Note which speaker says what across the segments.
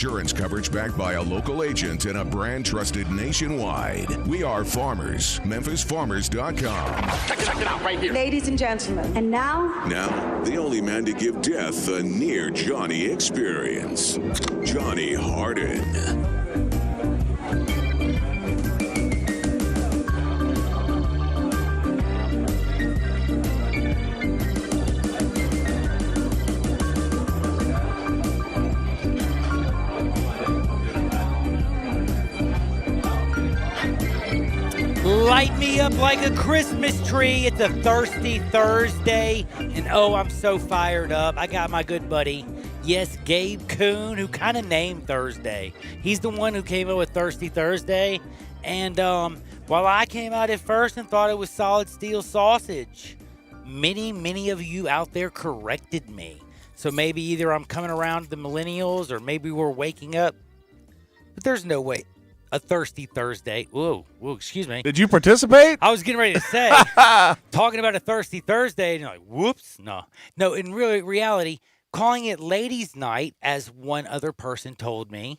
Speaker 1: Insurance coverage backed by a local agent and a brand trusted nationwide. We are Farmers. MemphisFarmers.com.
Speaker 2: Check it out right here.
Speaker 3: Ladies and gentlemen. And now?
Speaker 1: Now, the only man to give death a near Johnny experience. Johnny Harden.
Speaker 4: Light me up like a Christmas tree. It's a thirsty Thursday, and oh, I'm so fired up. I got my good buddy, yes, Gabe Kuhn, who kind of named Thursday. He's the one who came up with Thirsty Thursday, and while I came out at first and thought it was solid steel sausage, many of you out there corrected me. So maybe either I'm coming around to the millennials, or maybe we're waking up, but there's no way. A Thirsty Thursday. Whoa, excuse me.
Speaker 5: Did you participate?
Speaker 4: I was getting ready to say, talking about a Thirsty Thursday, and you're like, whoops, no. In reality, calling it Ladies' Night, as one other person told me,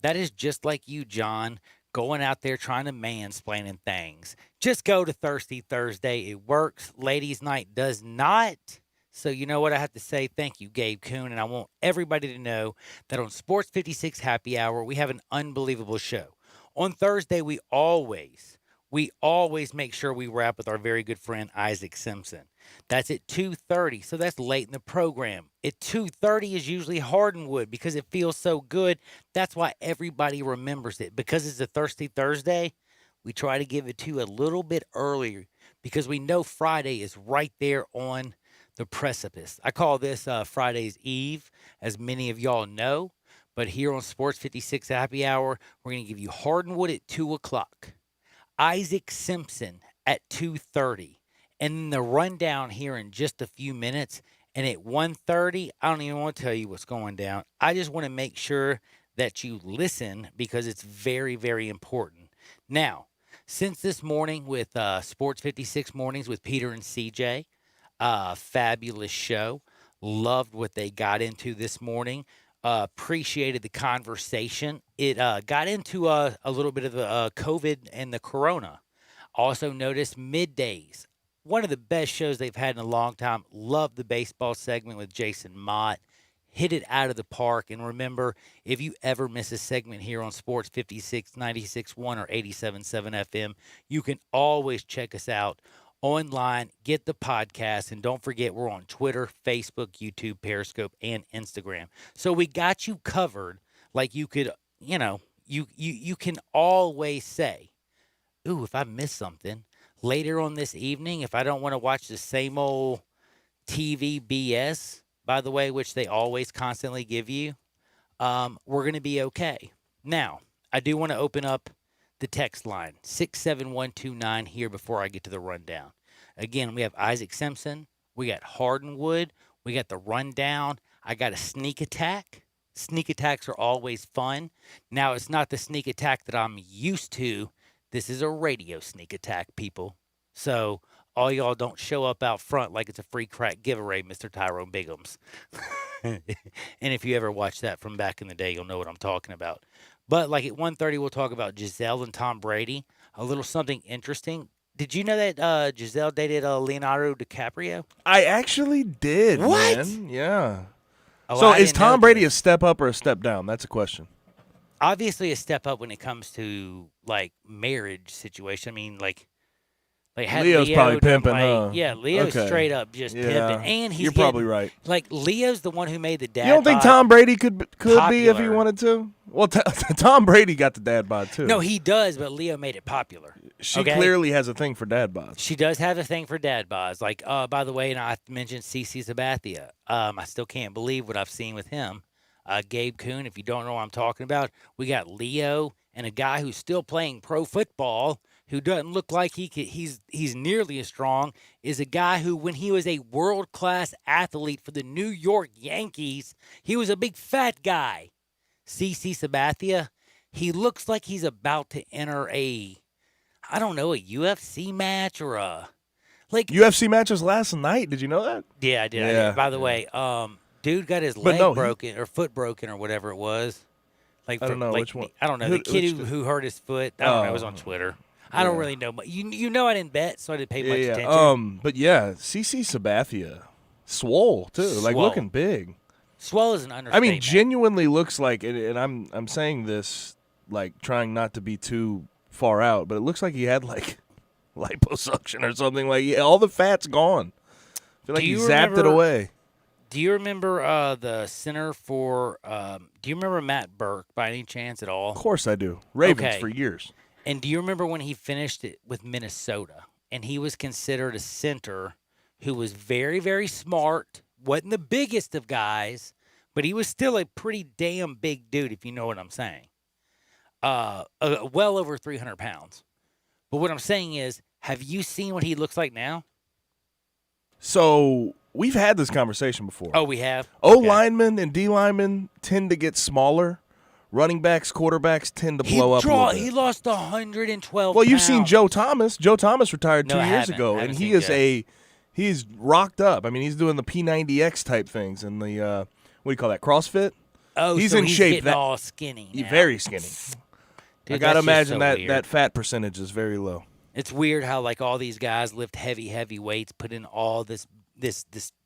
Speaker 4: that is just like you, John, going out there trying to mansplaining things. Just go to Thirsty Thursday. It works. Ladies' Night does not. So you know what I have to say? Thank you, Gabe Kuhn, and I want everybody to know that on Sports 56 Happy Hour, we have an unbelievable show. On Thursday, we always make sure we wrap with our very good friend Isaac Simpson. That's at 2:30, so that's late in the program. At 2:30 is usually Hardenwood because it feels so good. That's why everybody remembers it. Because it's a Thirsty Thursday, we try to give it to you a little bit earlier because we know Friday is right there on the precipice. I call this Friday's Eve, as many of y'all know. But here on Sports 56 Happy Hour, we're going to give you Hardenwood at 2 o'clock, Isaac Simpson at 2:30, and then the rundown here in just a few minutes. And at 1:30, I don't even want to tell you what's going down. I just want to make sure that you listen because it's very, very important. Now, since this morning with Sports 56 Mornings with Peter and CJ, fabulous show. Loved what they got into this morning. Appreciated the conversation. It got into a little bit of the COVID and the corona. Also noticed middays. One of the best shows they've had in a long time. Loved the baseball segment with Jason Mott. Hit it out of the park. And remember, if you ever miss a segment here on Sports 56, 96.1 or 87.7 FM, you can always check us out online, get the podcast, and don't forget we're on Twitter, Facebook, YouTube, Periscope, and Instagram. So we got you covered. Like you could, you can always say, ooh, if I miss something later on this evening, if I don't want to watch the same old TV BS, by the way, which they always constantly give you, we're going to be okay. Now, I do want to open up the text line, 67129 here before I get to the rundown. Again, we have Isaac Simpson. We got Hardenwood. We got the rundown. I got a sneak attack. Sneak attacks are always fun. Now, it's not the sneak attack that I'm used to. This is a radio sneak attack, people. So all y'all don't show up out front like it's a free crack giveaway, Mr. Tyrone Biggums. And if you ever watched that from back in the day, you'll know what I'm talking about. But like at 1:30, we'll talk about Giselle and Tom Brady. A little something interesting. Did you know that Giselle dated Leonardo DiCaprio?
Speaker 5: I actually did,
Speaker 4: What?
Speaker 5: man. Yeah.
Speaker 4: Oh,
Speaker 5: So
Speaker 4: I
Speaker 5: is
Speaker 4: didn't know
Speaker 5: Tom Brady
Speaker 4: that.
Speaker 5: a step up or a step down? That's a question.
Speaker 4: Obviously a step up when it comes to like marriage situation. I mean, like had
Speaker 5: Leo's
Speaker 4: Leo
Speaker 5: probably
Speaker 4: done,
Speaker 5: pimping,
Speaker 4: like,
Speaker 5: huh?
Speaker 4: Yeah, Leo's
Speaker 5: Okay.
Speaker 4: straight up just pimping, and he's
Speaker 5: You're probably right.
Speaker 4: Like Leo's the one who made the dad.
Speaker 5: You don't think
Speaker 4: bod
Speaker 5: Tom Brady could be if he
Speaker 4: popular.
Speaker 5: wanted to? Well, Tom Brady got the dad bod too.
Speaker 4: No, he does, but Leo made it popular.
Speaker 5: She
Speaker 4: okay?
Speaker 5: clearly has a thing for dad bods.
Speaker 4: She does have a thing for dad bods. Like, by the way, and I mentioned CC Sabathia. I still can't believe what I've seen with him. Gabe Kuhn, if you don't know what I'm talking about, we got Leo and a guy who's still playing pro football who doesn't look like he's nearly as strong, is a guy who, when he was a world-class athlete for the New York Yankees, he was a big fat guy. CC Sabathia, he looks like he's about to enter a UFC match or a
Speaker 5: UFC matches last night. Did you know that?
Speaker 4: Yeah, I did.
Speaker 5: Yeah.
Speaker 4: By the way, dude got his leg broken or foot broken or whatever it was. Like
Speaker 5: I don't know which one.
Speaker 4: I don't know.
Speaker 5: Who-
Speaker 4: The kid
Speaker 5: which-
Speaker 4: who hurt his foot. I don't know. It was on Twitter. I don't really know. But you know I didn't bet, so I didn't pay much attention.
Speaker 5: But yeah, CC Sabathia, swole too, like
Speaker 4: Swole.
Speaker 5: looking big.
Speaker 4: Swell is an
Speaker 5: I
Speaker 4: understatement.
Speaker 5: mean, genuinely looks like, and I'm saying this like trying not to be too far out, but it looks like he had like liposuction or something. Like all the fat's gone. I feel like he zapped it away.
Speaker 4: Do you remember the center for? Do you remember Matt Burke by any chance at all?
Speaker 5: Of course I do. Ravens
Speaker 4: Okay.
Speaker 5: for years.
Speaker 4: And do you remember when he finished it with Minnesota? And he was considered a center who was very, very smart. Wasn't the biggest of guys, but he was still a pretty damn big dude, if you know what I'm saying. Well over 300 pounds. But what I'm saying is, have you seen what he looks like now?
Speaker 5: So we've had this conversation before.
Speaker 4: Oh, we have?
Speaker 5: O
Speaker 4: Okay.
Speaker 5: linemen and D linemen tend to get smaller. Running backs, quarterbacks tend to blow up a little bit.
Speaker 4: He lost 112
Speaker 5: Well, you've seen
Speaker 4: pounds.
Speaker 5: Joe Thomas. Joe Thomas retired
Speaker 4: No,
Speaker 5: 2
Speaker 4: I
Speaker 5: years
Speaker 4: haven't.
Speaker 5: ago,
Speaker 4: I
Speaker 5: and
Speaker 4: haven't
Speaker 5: he
Speaker 4: seen
Speaker 5: is
Speaker 4: Joe.
Speaker 5: he's rocked up. I mean, he's doing the P90X type things and the what do you call that? CrossFit.
Speaker 4: Oh,
Speaker 5: he's
Speaker 4: so
Speaker 5: in
Speaker 4: he's
Speaker 5: shape.
Speaker 4: getting
Speaker 5: That
Speaker 4: all skinny now.
Speaker 5: very skinny.
Speaker 4: Dude,
Speaker 5: I gotta
Speaker 4: that's just
Speaker 5: imagine
Speaker 4: so
Speaker 5: that
Speaker 4: weird.
Speaker 5: that fat percentage is very low.
Speaker 4: It's weird how like all these guys lift heavy weights, put in all this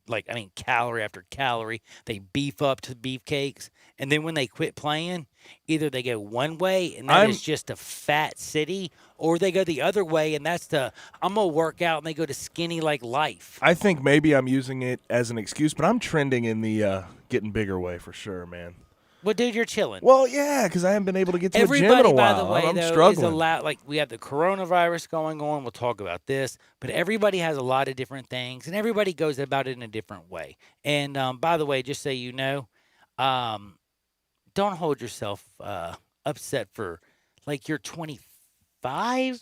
Speaker 4: like calorie after calorie. They beef up to beefcakes, and then when they quit playing, either they go one way and that is just a fat city, or they go the other way and that's I'm gonna work out, and they go to skinny like life.
Speaker 5: I think maybe I'm using it as an excuse, but I'm trending in the getting bigger way for sure, man.
Speaker 4: Well, dude, you're chilling.
Speaker 5: Well, yeah, because I haven't been able to get to a gym in
Speaker 4: Everybody,
Speaker 5: a while.
Speaker 4: by the way,
Speaker 5: I'm
Speaker 4: though,
Speaker 5: struggling.
Speaker 4: is allowed. Like we have the coronavirus going on. We'll talk about this, but everybody has a lot of different things, and everybody goes about it in a different way. And by the way, just so you know, don't hold yourself upset for like you're 25.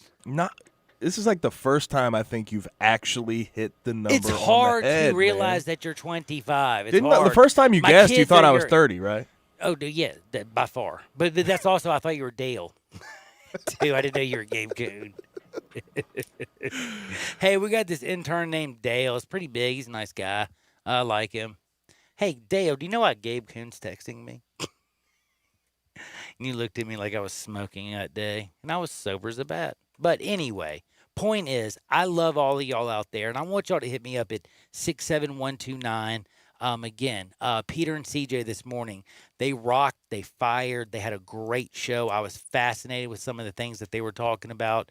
Speaker 5: This is like the first time I think you've actually hit the number.
Speaker 4: It's
Speaker 5: on the
Speaker 4: hard
Speaker 5: head,
Speaker 4: to realize
Speaker 5: man.
Speaker 4: that you're 25. It's
Speaker 5: Didn't
Speaker 4: hard.
Speaker 5: the first time you
Speaker 4: My
Speaker 5: guessed, you
Speaker 4: kids
Speaker 5: thought
Speaker 4: are
Speaker 5: I was
Speaker 4: your-
Speaker 5: 30, right?
Speaker 4: Oh, dude, yeah, by far. But that's also I thought you were Dale. Too. I didn't know you were Gabe Coon. Hey, we got this intern named Dale. He's pretty big. He's a nice guy. I like him. Hey, Dale, do you know why Gabe Coon's texting me? And you looked at me like I was smoking that day, and I was sober as a bat. But anyway, point is, I love all of y'all out there, and I want y'all to hit me up at 67129. Again, Peter and CJ this morning, they rocked, they fired, they had a great show. I was fascinated with some of the things that they were talking about,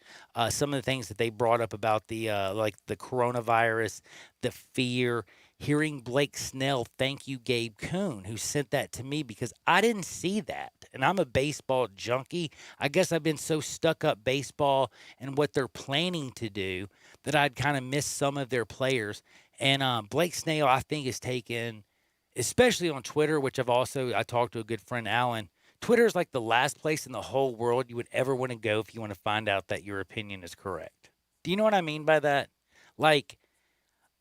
Speaker 4: some of the things that they brought up about the like the coronavirus, the fear. Hearing Blake Snell, thank you, Gabe Coon, who sent that to me because I didn't see that. And I'm a baseball junkie. I guess I've been so stuck up baseball and what they're planning to do that I'd kind of missed some of their players. And Blake Snell, I think, is taken, especially on Twitter, which I talked to a good friend, Alan. Twitter is like the last place in the whole world you would ever want to go if you want to find out that your opinion is correct. Do you know what I mean by that? Like,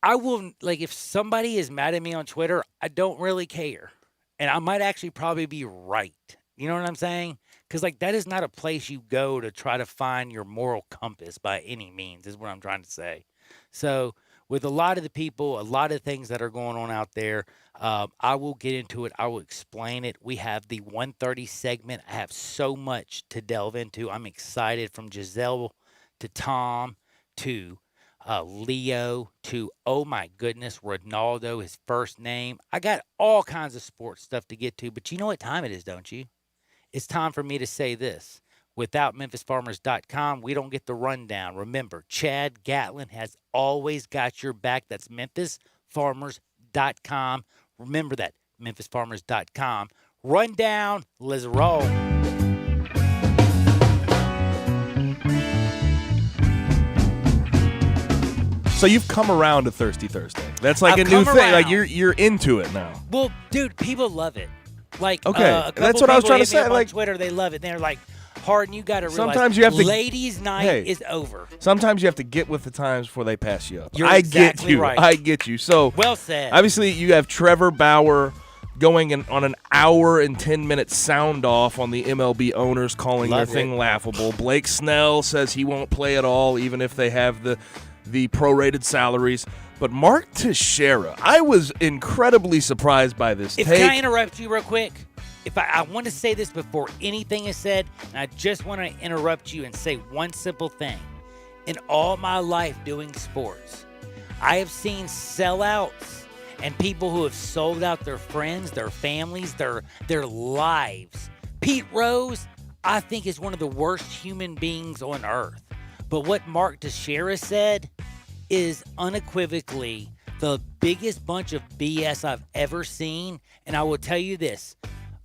Speaker 4: I will, like, if somebody is mad at me on Twitter, I don't really care. And I might actually probably be right. You know what I'm saying? Because, like, that is not a place you go to try to find your moral compass by any means, is what I'm trying to say. So, with a lot of the people, a lot of things that are going on out there, I will get into it. I will explain it. We have the 1:30 segment. I have so much to delve into. I'm excited, from Giselle to Tom to Leo to, oh my goodness, Ronaldo, his first name. I got all kinds of sports stuff to get to, but you know what time it is, don't you? It's time for me to say this. Without MemphisFarmers.com, we don't get the rundown. Remember, Chad Gatlin has always got your back. That's MemphisFarmers.com. Remember that, MemphisFarmers.com. Rundown, let's roll.
Speaker 5: So you've come around to Thirsty Thursday. That's like
Speaker 4: I've
Speaker 5: a new
Speaker 4: come
Speaker 5: thing. Like
Speaker 4: around.
Speaker 5: you're into it now.
Speaker 4: Well, dude, people love it. Like,
Speaker 5: Okay,
Speaker 4: a couple
Speaker 5: that's what I was
Speaker 4: people
Speaker 5: trying to
Speaker 4: hit me
Speaker 5: say,
Speaker 4: up
Speaker 5: like-
Speaker 4: on Twitter, they love it. They're like, Harden, you got to realize,
Speaker 5: Sometimes you have to-
Speaker 4: ladies' night
Speaker 5: Hey.
Speaker 4: is over.
Speaker 5: Sometimes you have to get with the times before they pass you up.
Speaker 4: You're
Speaker 5: I
Speaker 4: exactly
Speaker 5: get you.
Speaker 4: right.
Speaker 5: I get you. So
Speaker 4: Well said.
Speaker 5: obviously you have Trevor Bauer going on an hour and 10-minute sound off on the MLB owners calling
Speaker 4: Love
Speaker 5: their thing
Speaker 4: it.
Speaker 5: laughable. Blake Snell says he won't play at all, even if they have the prorated salaries. But Mark Teixeira, I was incredibly surprised by this
Speaker 4: If
Speaker 5: take.
Speaker 4: can I interrupt you real quick? if I want to say this before anything is said, and I just want to interrupt you and say one simple thing. In all my life doing sports, I have seen sellouts and people who have sold out their friends, their families, their lives. Pete Rose, I think, is one of the worst human beings on earth. But what Mark Teixeira said is unequivocally the biggest bunch of BS I've ever seen. And I will tell you this.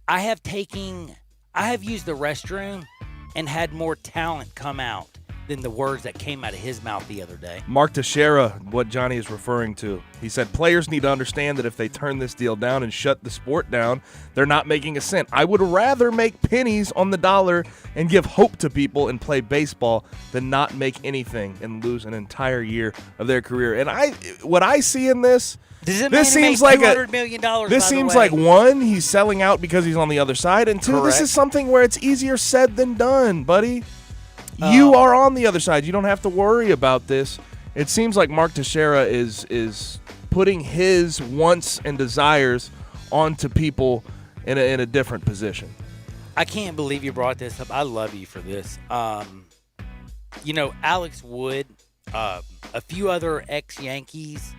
Speaker 4: I have used the restroom and had more talent come out than the words that came out of his mouth the other day.
Speaker 5: Mark Teixeira, what Johnny is referring to, he said players need to understand that if they turn this deal down and shut the sport down, they're not making a cent. I would rather make pennies on the dollar and give hope to people and play baseball than not make anything and lose an entire year of their career. And what I see in this,
Speaker 4: this seems like $200 million.
Speaker 5: This seems like, one, he's selling out because he's on the other side, and two,
Speaker 4: Correct.
Speaker 5: This is something where it's easier said than done, buddy. You are on the other side. You don't have to worry about this. It seems like Mark Teixeira is putting his wants and desires onto people in a different position.
Speaker 4: I can't believe you brought this up. I love you for this. Alex Wood, a few other ex-Yankees.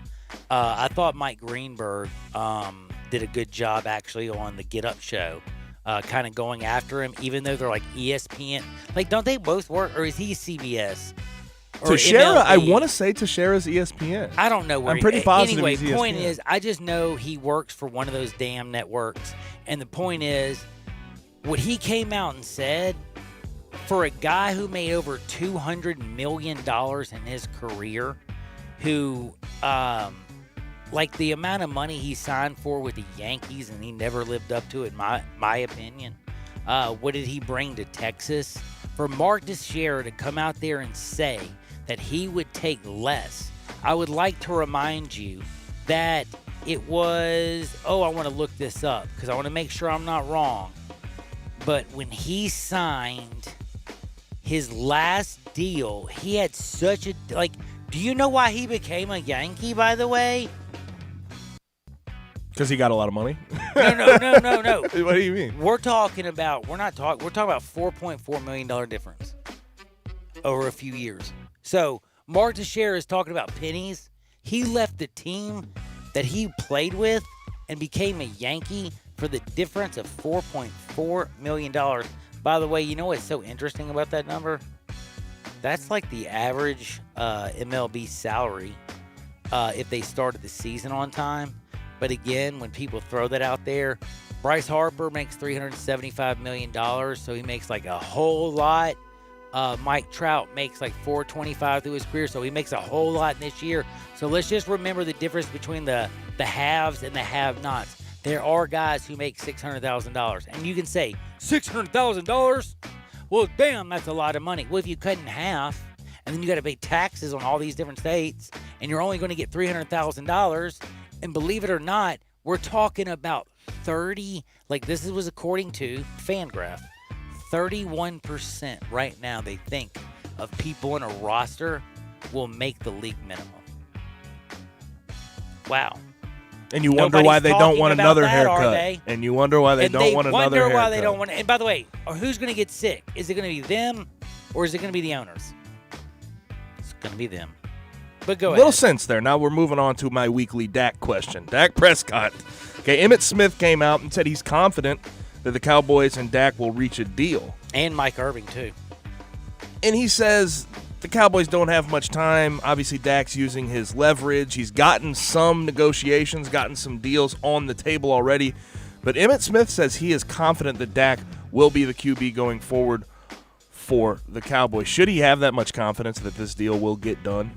Speaker 4: I thought Mike Greenberg did a good job actually on the Get Up show. Kind of going after him, even though they're like ESPN. Like, don't they both work, or is he CBS? Or
Speaker 5: Teixeira,
Speaker 4: MLB?
Speaker 5: I want to say Teixeira's ESPN.
Speaker 4: I don't know where.
Speaker 5: I'm pretty positive
Speaker 4: Anyway,
Speaker 5: he's ESPN.
Speaker 4: point is, I just know he works for one of those damn networks. And the point is, what he came out and said, for a guy who made over $200 million in his career, who, like the amount of money he signed for with the Yankees, and he never lived up to it, in my opinion. What did he bring to Texas? For Mark Teixeira to come out there and say that he would take less, I would like to remind you that it was, I want to look this up because I want to make sure I'm not wrong. But when he signed his last deal, he had such a, do you know why he became a Yankee, by the way?
Speaker 5: Because he got a lot of money?
Speaker 4: No.
Speaker 5: What do you mean?
Speaker 4: We're talking about $4.4 million difference over a few years. So Mark Teixeira is talking about pennies. He left the team that he played with and became a Yankee for the difference of $4.4 million. By the way, you know what's so interesting about that number? That's like the average MLB salary if they started the season on time. But again, when people throw that out there, Bryce Harper makes $375 million, so he makes like a whole lot. Mike Trout makes like $425 through his career, so he makes a whole lot in this year. So let's just remember the difference between the haves and the have-nots. There are guys who make $600,000, and you can say, $600,000? Well, damn, that's a lot of money. Well, if you cut in half, and then you got to pay taxes on all these different states, and you're only going to get $300,000, and believe it or not, we're talking about 30, this was according to Fangraph, 31% right now they think of people in a roster will make the league minimum. Wow.
Speaker 5: And you wonder why they don't want another haircut.
Speaker 4: And
Speaker 5: you wonder why they don't want another haircut.
Speaker 4: Why they don't want. And by the way, who's going to get sick? Is it going to be them, or is it going to be the owners? It's going to be them. But go ahead.
Speaker 5: Little sense there. Now we're moving on to my weekly Dak question. Dak Prescott. Okay, Emmitt Smith came out and said he's confident that the Cowboys and Dak will reach a deal.
Speaker 4: And Mike Irving, too.
Speaker 5: And he says the Cowboys don't have much time. Obviously, Dak's using his leverage. He's gotten some negotiations, gotten some deals on the table already. But Emmitt Smith says he is confident that Dak will be the QB going forward for the Cowboys. Should he have that much confidence that this deal will get done?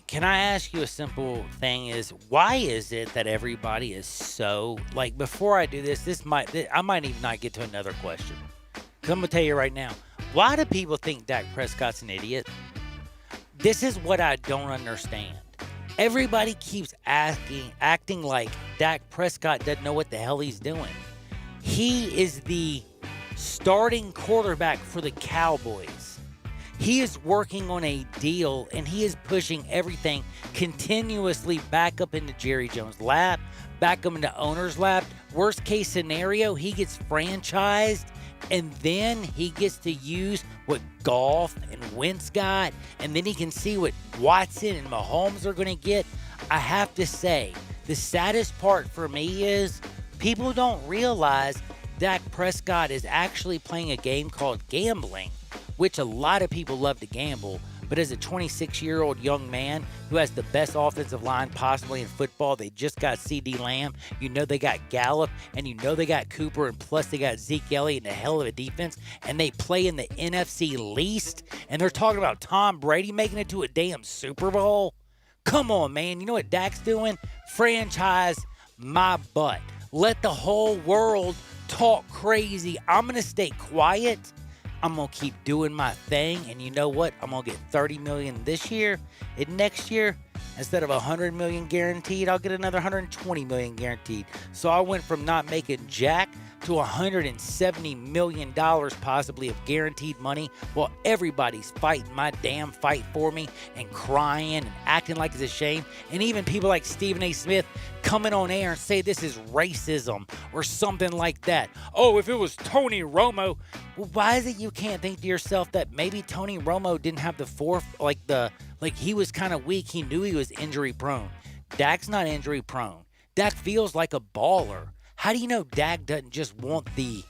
Speaker 4: Can I ask you a simple thing? Is why is it that everybody is so before I do this, I might even not get to another question. 'Cause I'm gonna tell you right now, why do people think Dak Prescott's an idiot? This is what I don't understand. Everybody keeps acting like Dak Prescott doesn't know what the hell he's doing. He is the starting quarterback for the Cowboys. He is working on a deal, and he is pushing everything continuously back up into Jerry Jones' lap, back him in the owner's lap. Worst case scenario, he gets franchised, and then he gets to use what Goff and Wentz got, and then he can see what Watson and Mahomes are going to get. I have to say, the saddest part for me is people don't realize Dak Prescott is actually playing a game called gambling, which a lot of people love to gamble. But as a 26-year-old young man who has the best offensive line possibly in football, they just got CeeDee Lamb, you know they got Gallup, and you know they got Cooper, and plus they got Zeke Elliott and a hell of a defense, and they play in the NFC least, and they're talking about Tom Brady making it to a damn Super Bowl? Come on, man. You know what Dak's doing? Franchise my butt. Let the whole world talk crazy. I'm going to stay quiet. I'm going to keep doing my thing. And you know what? I'm going to get $30 million this year. And next year, instead of $100 million guaranteed, I'll get another $120 million guaranteed. So I went from not making jack to $170 million possibly of guaranteed money while everybody's fighting my damn fight for me and crying and acting like it's a shame. And even people like Stephen A. Smith coming on air and say this is racism or something like that. Oh, if it was Tony Romo, well, why is it you can't think to yourself that maybe Tony Romo didn't have like he was kind of weak. He knew he was injury prone. Dak's not injury prone. Dak feels like a baller. How do you know Dak doesn't just want he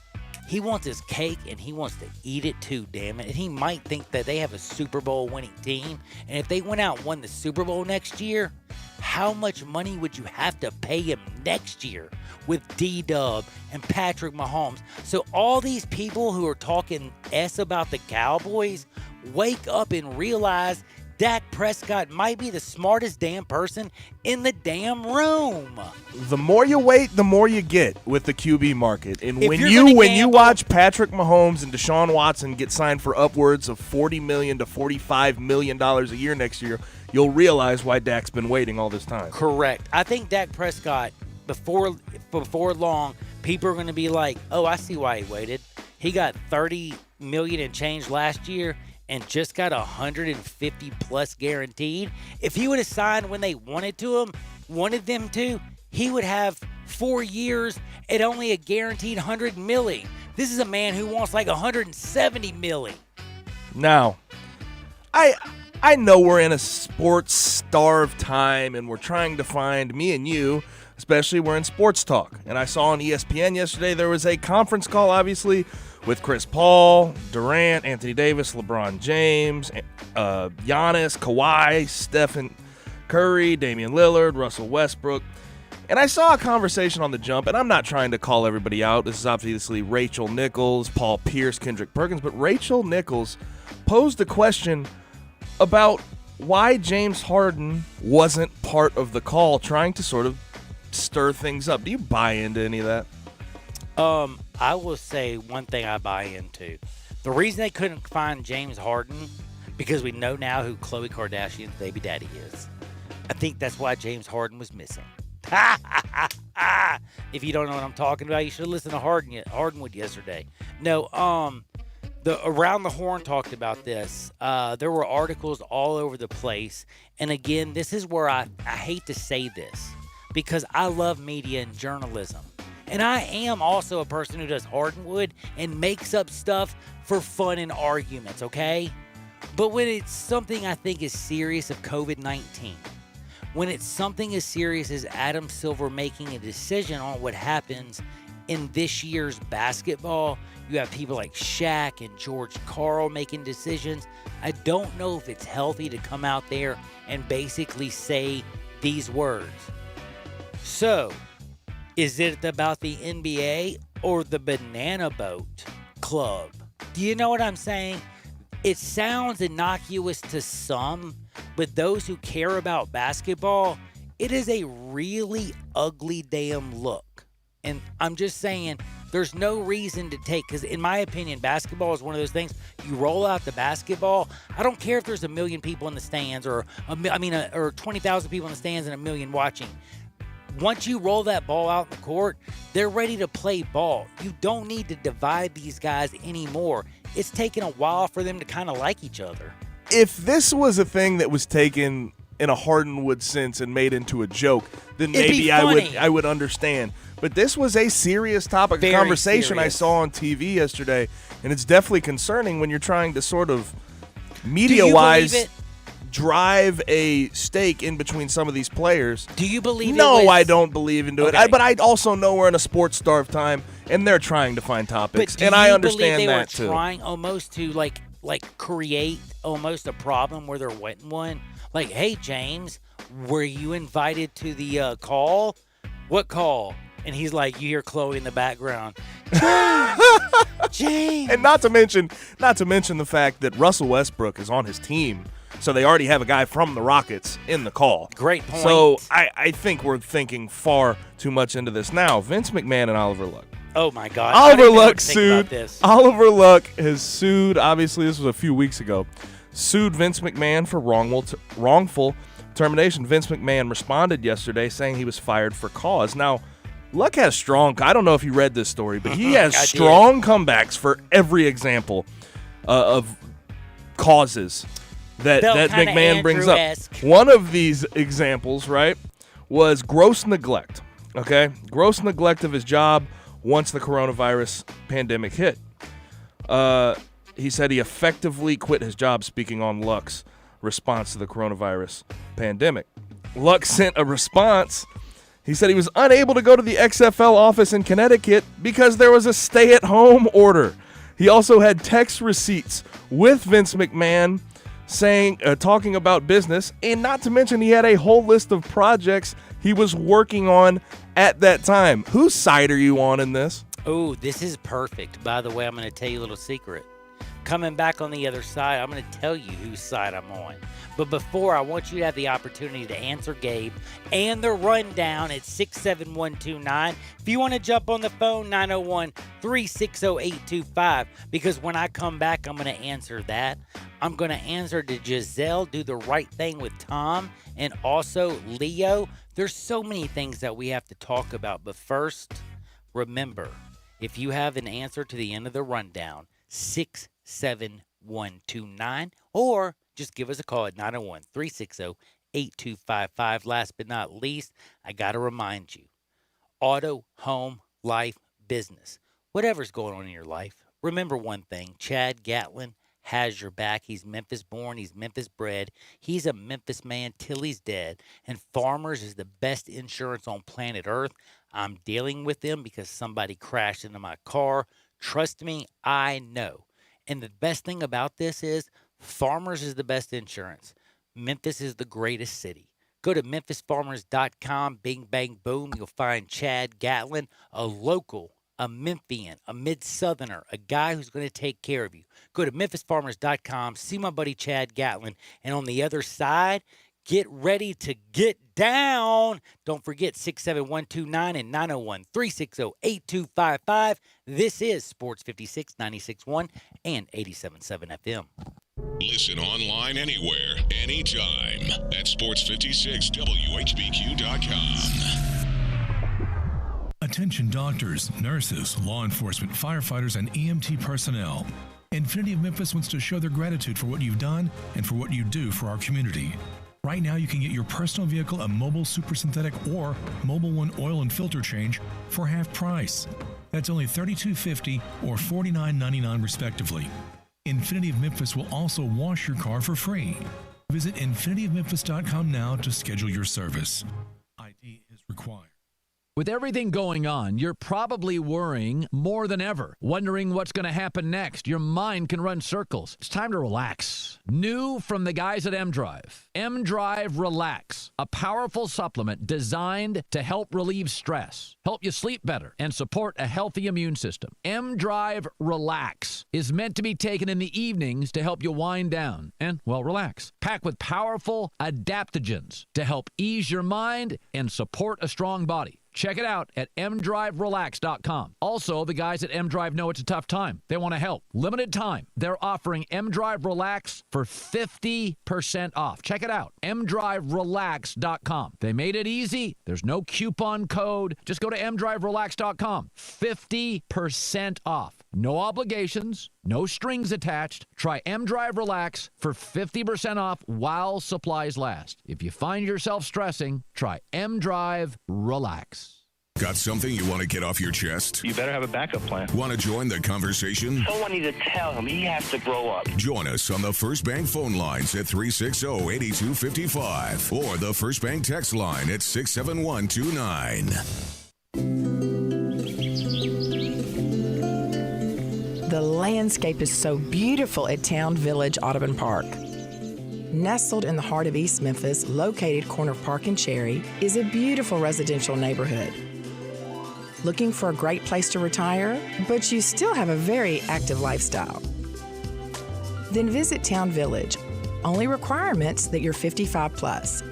Speaker 4: wants his cake and he wants to eat it too, damn it. And he might think that they have a Super Bowl winning team. And if they went out and won the Super Bowl next year, how much money would you have to pay him next year with D-Dub and Patrick Mahomes? So all these people who are talking S about the Cowboys, wake up and realize Dak Prescott might be the smartest damn person in the damn room.
Speaker 5: The more you wait, the more you get with the QB market. And
Speaker 4: If
Speaker 5: when
Speaker 4: you're
Speaker 5: you watch Patrick Mahomes and Deshaun Watson get signed for upwards of $40 million to $45 million a year next year, you'll realize why Dak's been waiting all this time.
Speaker 4: Correct. I think Dak Prescott, before long, people are going to be like, oh, I see why he waited. He got $30 million and change last year and just got 150 plus guaranteed. If he would have signed when they wanted them to, he would have 4 years at only a guaranteed $100 million. This is a man who wants like $170 million.
Speaker 5: Now, I know we're in a sports-starved time, and we're trying to find, me and you, especially we're in sports talk. And I saw on ESPN yesterday there was a conference call, obviously, with Chris Paul, Durant, Anthony Davis, LeBron James, Giannis, Kawhi, Stephen Curry, Damian Lillard, Russell Westbrook. And I saw a conversation on the jump, and I'm not trying to call everybody out. This is obviously Rachel Nichols, Paul Pierce, Kendrick Perkins, but Rachel Nichols posed a question about why James Harden wasn't part of the call, trying to sort of stir things up. Do you buy into any of that?
Speaker 4: I will say one thing I buy into. The reason they couldn't find James Harden, because we know now who Khloe Kardashian's baby daddy is. I think that's why James Harden was missing. If you don't know what I'm talking about, you should have listened to Hardenwood yesterday. No, the Around the Horn talked about this. There were articles all over the place. And again, this is where I hate to say this, because I love media and journalism. And I am also a person who does Hardenwood and makes up stuff for fun and arguments, okay? But when it's something I think is serious of COVID-19, when it's something as serious as Adam Silver making a decision on what happens in this year's basketball, you have people like Shaq and George Karl making decisions. I don't know if it's healthy to come out there and basically say these words. So, is it about the NBA or the Banana Boat Club? Do you know what I'm saying? It sounds innocuous to some, but those who care about basketball, it is a really ugly damn look. And I'm just saying, there's no reason to take, because in my opinion, basketball is one of those things, you roll out the basketball, I don't care if there's 1 million people in the stands or 20,000 people in the stands and 1 million watching. Once you roll that ball out in the court, they're ready to play ball. You don't need to divide these guys anymore. It's taken a while for them to kind of like each other.
Speaker 5: If this was a thing that was taken in a Hardenwood sense and made into a joke, then
Speaker 4: It'd be
Speaker 5: maybe
Speaker 4: funny.
Speaker 5: I would understand. But this was a serious topic
Speaker 4: Very
Speaker 5: of conversation
Speaker 4: serious.
Speaker 5: I saw on TV yesterday, and it's definitely concerning when you're trying to sort of media-wise
Speaker 4: believe it?
Speaker 5: drive a stake in between some of these players.
Speaker 4: Do you believe
Speaker 5: No,
Speaker 4: it was,
Speaker 5: I don't believe into
Speaker 4: Okay.
Speaker 5: it. But I also know we're in a sports-starved time, and they're trying to find topics,
Speaker 4: But do
Speaker 5: and
Speaker 4: you
Speaker 5: I
Speaker 4: believe
Speaker 5: understand
Speaker 4: they
Speaker 5: that
Speaker 4: were
Speaker 5: too.
Speaker 4: trying almost to like create almost a problem where they're wanting one? Like, hey, James, were you invited to the call? What call? And he's like, you hear Chloe in the background. James.
Speaker 5: And not to mention the fact that Russell Westbrook is on his team, so they already have a guy from the Rockets in the call.
Speaker 4: Great point.
Speaker 5: So I think we're thinking far too much into this now. Vince McMahon and Oliver Luck.
Speaker 4: Oh my God. I don't
Speaker 5: Oliver
Speaker 4: even know what
Speaker 5: Luck
Speaker 4: to think about
Speaker 5: sued.
Speaker 4: this.
Speaker 5: Oliver Luck has sued. Obviously, this was a few weeks ago. Sued Vince McMahon for wrongful termination. Vince McMahon responded yesterday saying he was fired for cause. Now, Luck has strong. I don't know if you read this story, but he has
Speaker 4: I did.
Speaker 5: strong comebacks for every example of causes that
Speaker 4: Felt kinda
Speaker 5: McMahon brings up.
Speaker 4: Andrew-esque.
Speaker 5: One of these examples, right, was gross neglect. Okay, gross neglect of his job once the coronavirus pandemic hit. He said he effectively quit his job, speaking on Luck's response to the coronavirus pandemic. Luck sent a response. He said he was unable to go to the XFL office in Connecticut because there was a stay-at-home order. He also had text receipts with Vince McMahon talking about business, and not to mention he had a whole list of projects he was working on at that time. Whose side are you on in this?
Speaker 4: Oh, this is perfect. By the way, I'm going to tell you a little secret. Coming back on the other side, I'm going to tell you whose side I'm on. But before, I want you to have the opportunity to answer Gabe and the rundown at 67129. If you want to jump on the phone, 901-360-825. Because when I come back, I'm going to answer that. I'm going to answer to Giselle, do the right thing with Tom, and also Leo. There's so many things that we have to talk about. But first, remember, if you have an answer to the end of the rundown, 67129, or just give us a call at 901-360-8255. Last but not least, I got to remind you, auto, home, life, business, whatever's going on in your life, remember one thing, Chad Gatlin has your back. He's Memphis born. He's Memphis bred. He's a Memphis man till he's dead. And Farmers is the best insurance on planet Earth. I'm dealing with them because somebody crashed into my car. Trust me, I know. And the best thing about this is Farmers is the best insurance. Memphis is the greatest city. Go to memphisfarmers.com. Bing, bang, boom. You'll find Chad Gatlin, a local, a Memphian, a mid-southerner, a guy who's going to take care of you. Go to memphisfarmers.com. See my buddy Chad Gatlin. And on the other side, get ready to get down. Don't forget 67129 and 901-360-8255. This is Sports 56, 96.1 and 87.7 FM.
Speaker 1: Listen online anywhere, anytime at sports56whbq.com.
Speaker 2: Attention doctors, nurses, law enforcement, firefighters, and EMT personnel. Infinity of Memphis wants to show their gratitude for what you've done and for what you do for our community. Right now, you can get your personal vehicle a Mobile Super Synthetic or Mobile One oil and filter change for half price. That's only $32.50 or $49.99 respectively. Infinity of Memphis will also wash your car for free. Visit infinityofmemphis.com now to schedule your service. ID is required.
Speaker 6: With everything going on, you're probably worrying more than ever, wondering what's going to happen next. Your mind can run circles. It's time to relax. New from the guys at M-Drive. M-Drive Relax, a powerful supplement designed to help relieve stress, help you sleep better, and support a healthy immune system. M-Drive Relax is meant to be taken in the evenings to help you wind down and, well, relax. Packed with powerful adaptogens to help ease your mind and support a strong body. Check it out at mdriverelax.com. Also, the guys at M-Drive know it's a tough time. They want to help. Limited time. They're offering M-Drive Relax for 50% off. Check it out. mdriverelax.com. They made it easy. There's no coupon code. Just go to mdriverelax.com. 50% off. No obligations, no strings attached. Try M-Drive Relax for 50% off while supplies last. If you find yourself stressing, try M-Drive Relax.
Speaker 1: Got something you want to get off your chest?
Speaker 7: You better have a backup plan.
Speaker 1: Want to join the conversation?
Speaker 7: Someone needs to tell him he has to grow up.
Speaker 1: Join us on the First Bank phone lines at 360-8255 or the First Bank text line at 67129.
Speaker 8: The landscape is so beautiful at Town Village Audubon Park. Nestled in the heart of East Memphis, located corner of Park and Cherry, is a beautiful residential neighborhood. Looking for a great place to retire, but you still have a very active lifestyle? Then visit Town Village. Only requirements that you're 55 plus.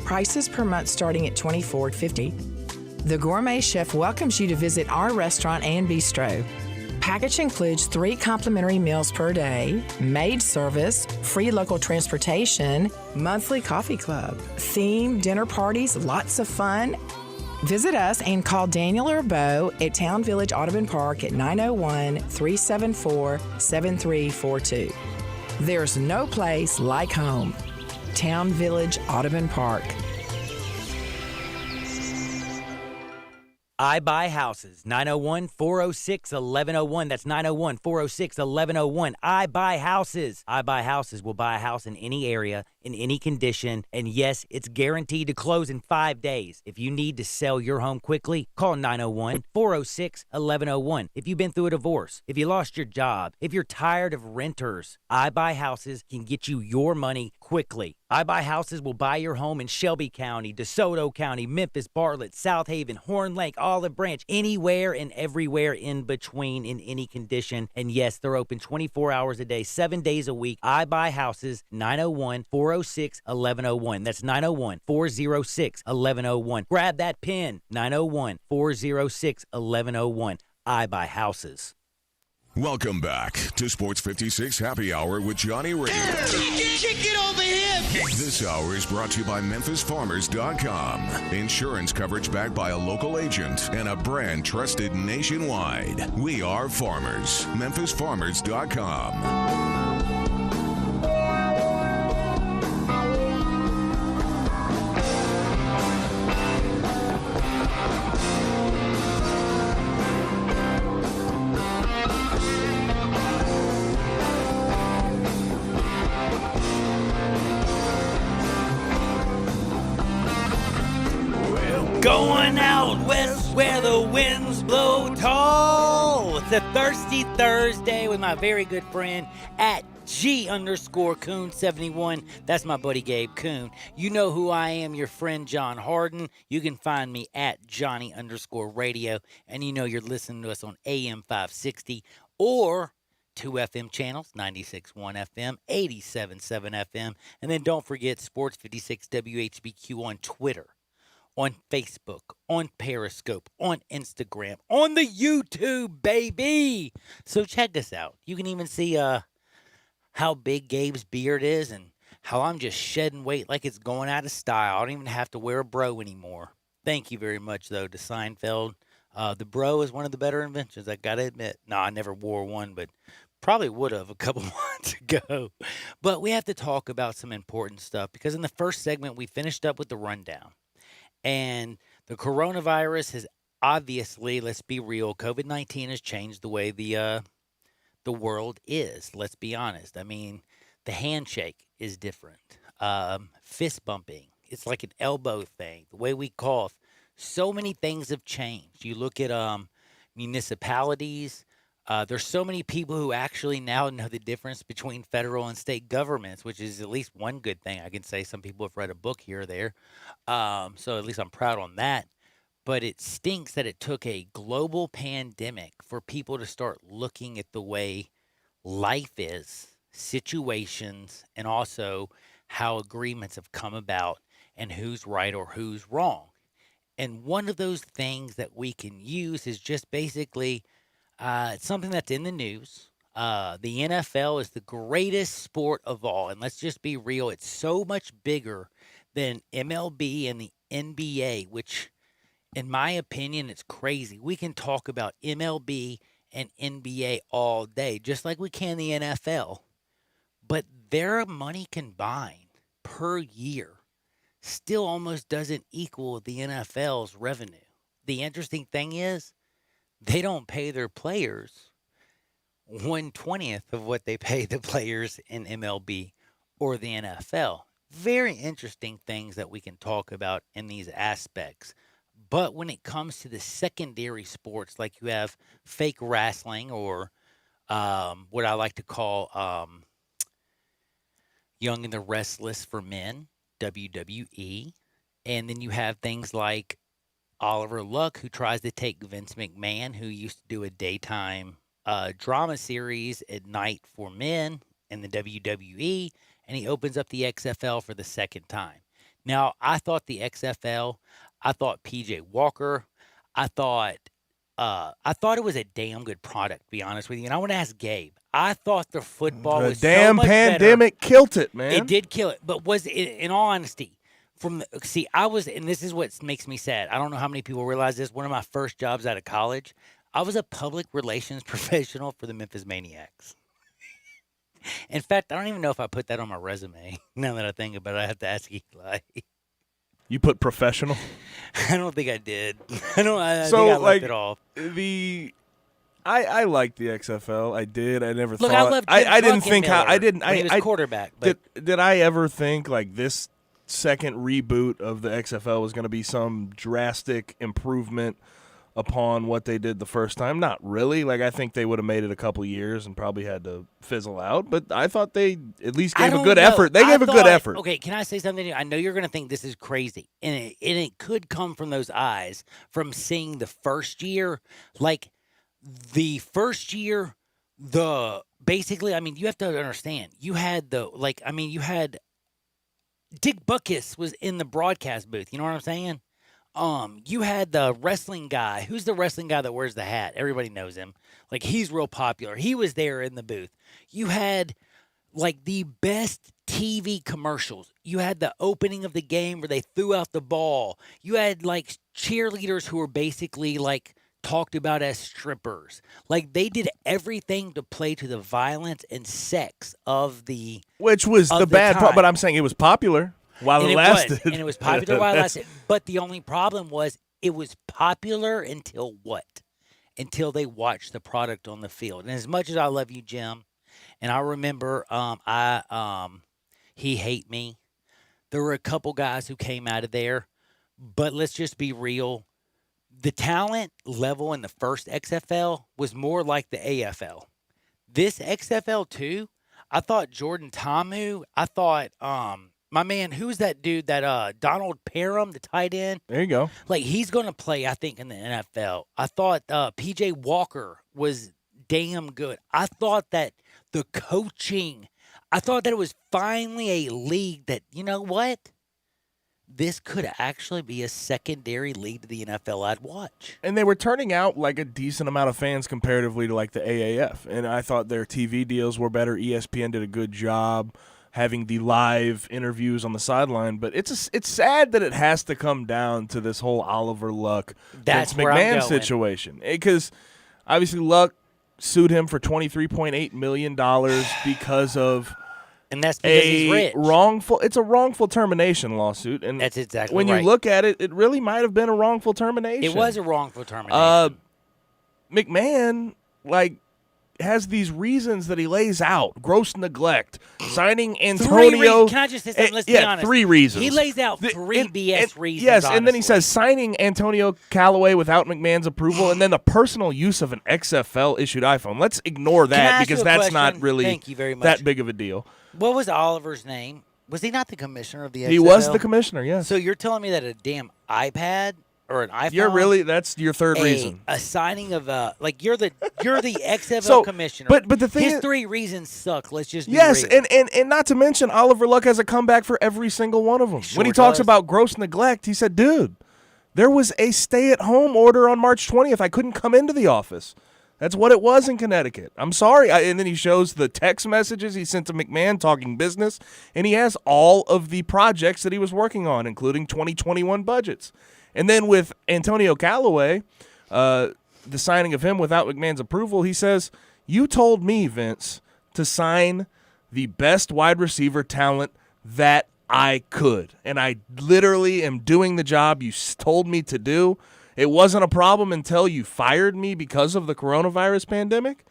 Speaker 8: Prices per month starting at $24.50. The Gourmet Chef welcomes you to visit our restaurant and bistro. Package includes 3 complimentary meals per day, maid service, free local transportation, monthly coffee club, themed dinner parties, lots of fun. Visit us and call Daniel or Bo at Town Village Audubon Park at 901-374-7342. There's no place like home. Town Village Audubon Park.
Speaker 4: I Buy Houses, 901-406-1101. That's 901-406-1101. I Buy Houses. I Buy Houses will buy a house in any area, in any condition, and yes, it's guaranteed to close in 5 days. If you need to sell your home quickly, call 901-406-1101. If you've been through a divorce, if you lost your job, if you're tired of renters, I Buy Houses can get you your money quickly. I Buy Houses will buy your home in Shelby County, DeSoto County, Memphis, Bartlett, South Haven, Horn Lake, Olive Branch, anywhere and everywhere in between in any condition. And yes, they're open 24 hours a day, 7 days a week. I Buy Houses, 901-406-1101. That's 901-406-1101. Grab that pen, 901-406-1101. I Buy Houses.
Speaker 1: Welcome back to Sports 56 Happy Hour with Johnny Ray.
Speaker 9: Get over here!
Speaker 1: This hour is brought to you by MemphisFarmers.com. Insurance coverage backed by a local agent and a brand trusted nationwide. We are farmers. MemphisFarmers.com.
Speaker 4: Going out west where the winds blow tall. It's a Thirsty Thursday with my very good friend at G_Coon71. That's my buddy Gabe Coon. You know who I am, your friend John Harden. You can find me at Johnny_Radio. And you know you're listening to us on AM 560 or 2 FM channels, 96.1 FM, 87.7 FM. And then don't forget Sports 56 WHBQ on Twitter, on Facebook, on Periscope, on Instagram, on the YouTube, baby. So check this out. You can even see how big Gabe's beard is and how I'm just shedding weight like it's going out of style. I don't even have to wear a bro anymore. Thank you very much, though, to Seinfeld. The bro is one of the better inventions, I got to admit. No, I never wore one, but probably would have a couple months ago. But we have to talk about some important stuff because in the first segment, we finished up with the rundown. And the coronavirus has obviously, let's be real, COVID-19 has changed the way the world is. Let's be honest. I mean, the handshake is different. Fist bumping, it's like an elbow thing. The way we cough, so many things have changed. You look at municipalities. There's so many people who actually now know the difference between federal and state governments, which is at least one good thing I can say. Some people have read a book here or there. So at least I'm proud on that. But it stinks that it took a global pandemic for people to start looking at the way life is, situations, and also how agreements have come about and who's right or who's wrong. And one of those things that we can use is just basically it's something that's in the news. The NFL is the greatest sport of all. And let's just be real. It's so much bigger than MLB and the NBA, which, in my opinion, it's crazy. We can talk about MLB and NBA all day, just like we can the NFL. But their money combined per year still almost doesn't equal the NFL's revenue. The interesting thing is they don't pay their players 1/20th of what they pay the players in MLB or the NFL. Very interesting things that we can talk about in these aspects. But when it comes to the secondary sports, like you have fake wrestling or what I like to call Young and the Restless for men, WWE. And then you have things like Oliver Luck, who tries to take Vince McMahon, who used to do a daytime drama series at night for men in the WWE, and he opens up the XFL for the second time. Now, I thought the XFL, I thought PJ Walker, I thought it was a damn good product, to be honest with you. And I want to ask Gabe. I thought the football was
Speaker 5: damn
Speaker 4: so much
Speaker 5: pandemic
Speaker 4: better.
Speaker 5: killed it, man.
Speaker 4: It did kill it, but was it, in all honesty, I was, and this is what makes me sad. I don't know how many people realize this. One of my first jobs out of college, I was a public relations professional for the Memphis Maniacs. In fact, I don't even know if I put that on my resume. Now that I think about it, I have to ask Eli.
Speaker 5: You put professional?
Speaker 4: I don't think I did. I think I left it off.
Speaker 5: I liked the XFL. I did. I never
Speaker 4: Look,
Speaker 5: thought.
Speaker 4: I loved
Speaker 5: I didn't think how. I didn't.
Speaker 4: When he was quarterback. But
Speaker 5: did I ever think like this second reboot of the XFL was going to be some drastic improvement upon what they did the first time? Not really. Like, I think they would have made it a couple years and probably had to fizzle out. But I thought they at least gave a good effort. They gave a good effort.
Speaker 4: Okay, can I say something? I know you're going to think this is crazy, and it could come from those eyes from seeing the first year. Like, the first year, basically, I mean, you have to understand, you had Dick Butkus was in the broadcast booth. You know what I'm saying? You had the wrestling guy. Who's the wrestling guy that wears the hat? Everybody knows him. Like, he's real popular. He was there in the booth. You had, like, the best TV commercials. You had the opening of the game where they threw out the ball. You had, like, cheerleaders who were basically, like, talked about as strippers. Like, they did everything to play to the violence and sex of the
Speaker 5: Which was the bad part, but I'm saying it was popular while it lasted.
Speaker 4: And it was popular while it lasted. But the only problem was it was popular until what? Until they watched the product on the field. And as much as I love you, Jim, and I remember he hate me. There were a couple guys who came out of there, but let's just be real. The talent level in the first XFL was more like the AFL. This XFL 2, I thought Jordan Ta'amu, I thought my man, who's that dude, that Donald Parham, the tight end?
Speaker 5: There you go.
Speaker 4: Like, he's going to play, I think, in the NFL. I thought PJ Walker was damn good. I thought that the coaching, I thought that it was finally a league that, you know what? This could actually be a secondary league to the NFL I'd watch.
Speaker 5: And they were turning out like a decent amount of fans comparatively to like the AAF. And I thought their TV deals were better. ESPN did a good job having the live interviews on the sideline. But it's sad that it has to come down to this whole Oliver Luck,
Speaker 4: Vince
Speaker 5: McMahon situation. Because obviously Luck sued him for $23.8 million because of
Speaker 4: and that's because he's rich.
Speaker 5: It's a wrongful termination lawsuit, and
Speaker 4: that's exactly
Speaker 5: when
Speaker 4: right.
Speaker 5: you look at it, it really might have been a wrongful termination.
Speaker 4: It was a wrongful termination.
Speaker 5: McMahon has these reasons that he lays out: gross neglect, signing Antonio.
Speaker 4: Can I just say something? Let's be honest.
Speaker 5: 3 reasons.
Speaker 4: He lays out three BS reasons.
Speaker 5: Yes,
Speaker 4: honestly.
Speaker 5: and then he says signing Antonio Callaway without McMahon's approval, and then the personal use of an XFL issued iPhone. Let's ignore that because that's not really
Speaker 4: Thank you very much.
Speaker 5: that big of a deal.
Speaker 4: What was Oliver's name? Was he not the commissioner of the XFL?
Speaker 5: He was the commissioner, yes.
Speaker 4: So you're telling me that a damn iPad or an iPhone?
Speaker 5: That's your third reason.
Speaker 4: A signing of you're the XFL commissioner.
Speaker 5: But the thing
Speaker 4: his
Speaker 5: is,
Speaker 4: 3 reasons suck. Let's just be
Speaker 5: yes,
Speaker 4: real.
Speaker 5: and not to mention Oliver Luck has a comeback for every single one of them.
Speaker 4: Sure
Speaker 5: when he talks
Speaker 4: does.
Speaker 5: about gross neglect, he said, "Dude, there was a stay-at-home order on March 20th. I couldn't come into the office. That's what it was in Connecticut. I'm sorry." And then he shows the text messages he sent to McMahon talking business, and he has all of the projects that he was working on, including 2021 budgets. And then with Antonio Callaway, the signing of him without McMahon's approval. He says, "You told me, Vince, to sign the best wide receiver talent that I could, and I literally am doing the job you told me to do. It wasn't a problem until you fired me because of the coronavirus pandemic."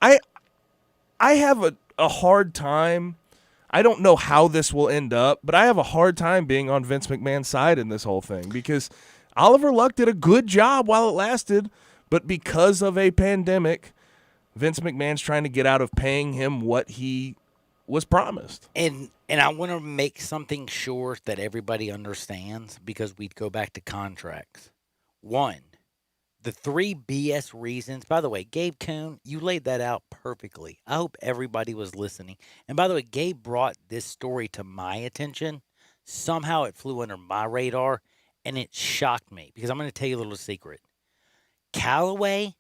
Speaker 5: I have a hard time. I don't know how this will end up, but I have a hard time being on Vince McMahon's side in this whole thing because Oliver Luck did a good job while it lasted, but because of a pandemic, Vince McMahon's trying to get out of paying him what he was promised.
Speaker 4: And I want to make something sure that everybody understands because we'd go back to contracts. One, the 3 BS reasons. By the way, Gabe Kuhn, you laid that out perfectly. I hope everybody was listening. And by the way, Gabe brought this story to my attention. Somehow it flew under my radar, and it shocked me because I'm going to tell you a little secret. Callaway,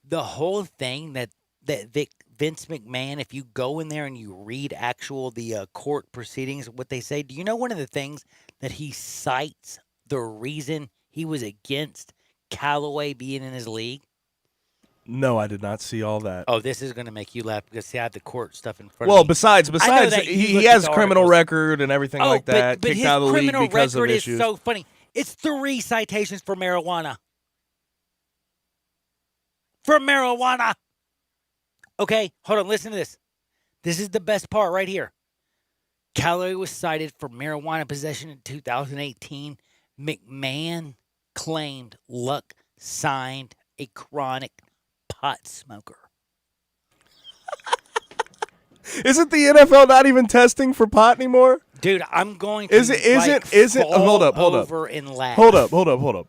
Speaker 4: the whole thing that Vince McMahon, if you go in there and you read the court proceedings, what they say, do you know one of the things that he cites the reason he was against Callaway being in his league?
Speaker 5: No, I did not see all that.
Speaker 4: Oh, this is going to make you laugh because see, I have the court stuff in front of me.
Speaker 5: Well, besides, he has a criminal record and everything like that.
Speaker 4: But
Speaker 5: kicked
Speaker 4: his
Speaker 5: out of the league
Speaker 4: criminal
Speaker 5: because of
Speaker 4: record
Speaker 5: issues.
Speaker 4: is so funny. It's 3 citations for marijuana. For marijuana. Okay, hold on. Listen to this. This is the best part right here. Callaway was cited for marijuana possession in 2018. McMahon claimed Luck signed a chronic pot smoker.
Speaker 5: Isn't the NFL not even testing for pot anymore?
Speaker 4: Dude, I'm going to
Speaker 5: hold up.
Speaker 4: over and laugh.
Speaker 5: Hold up.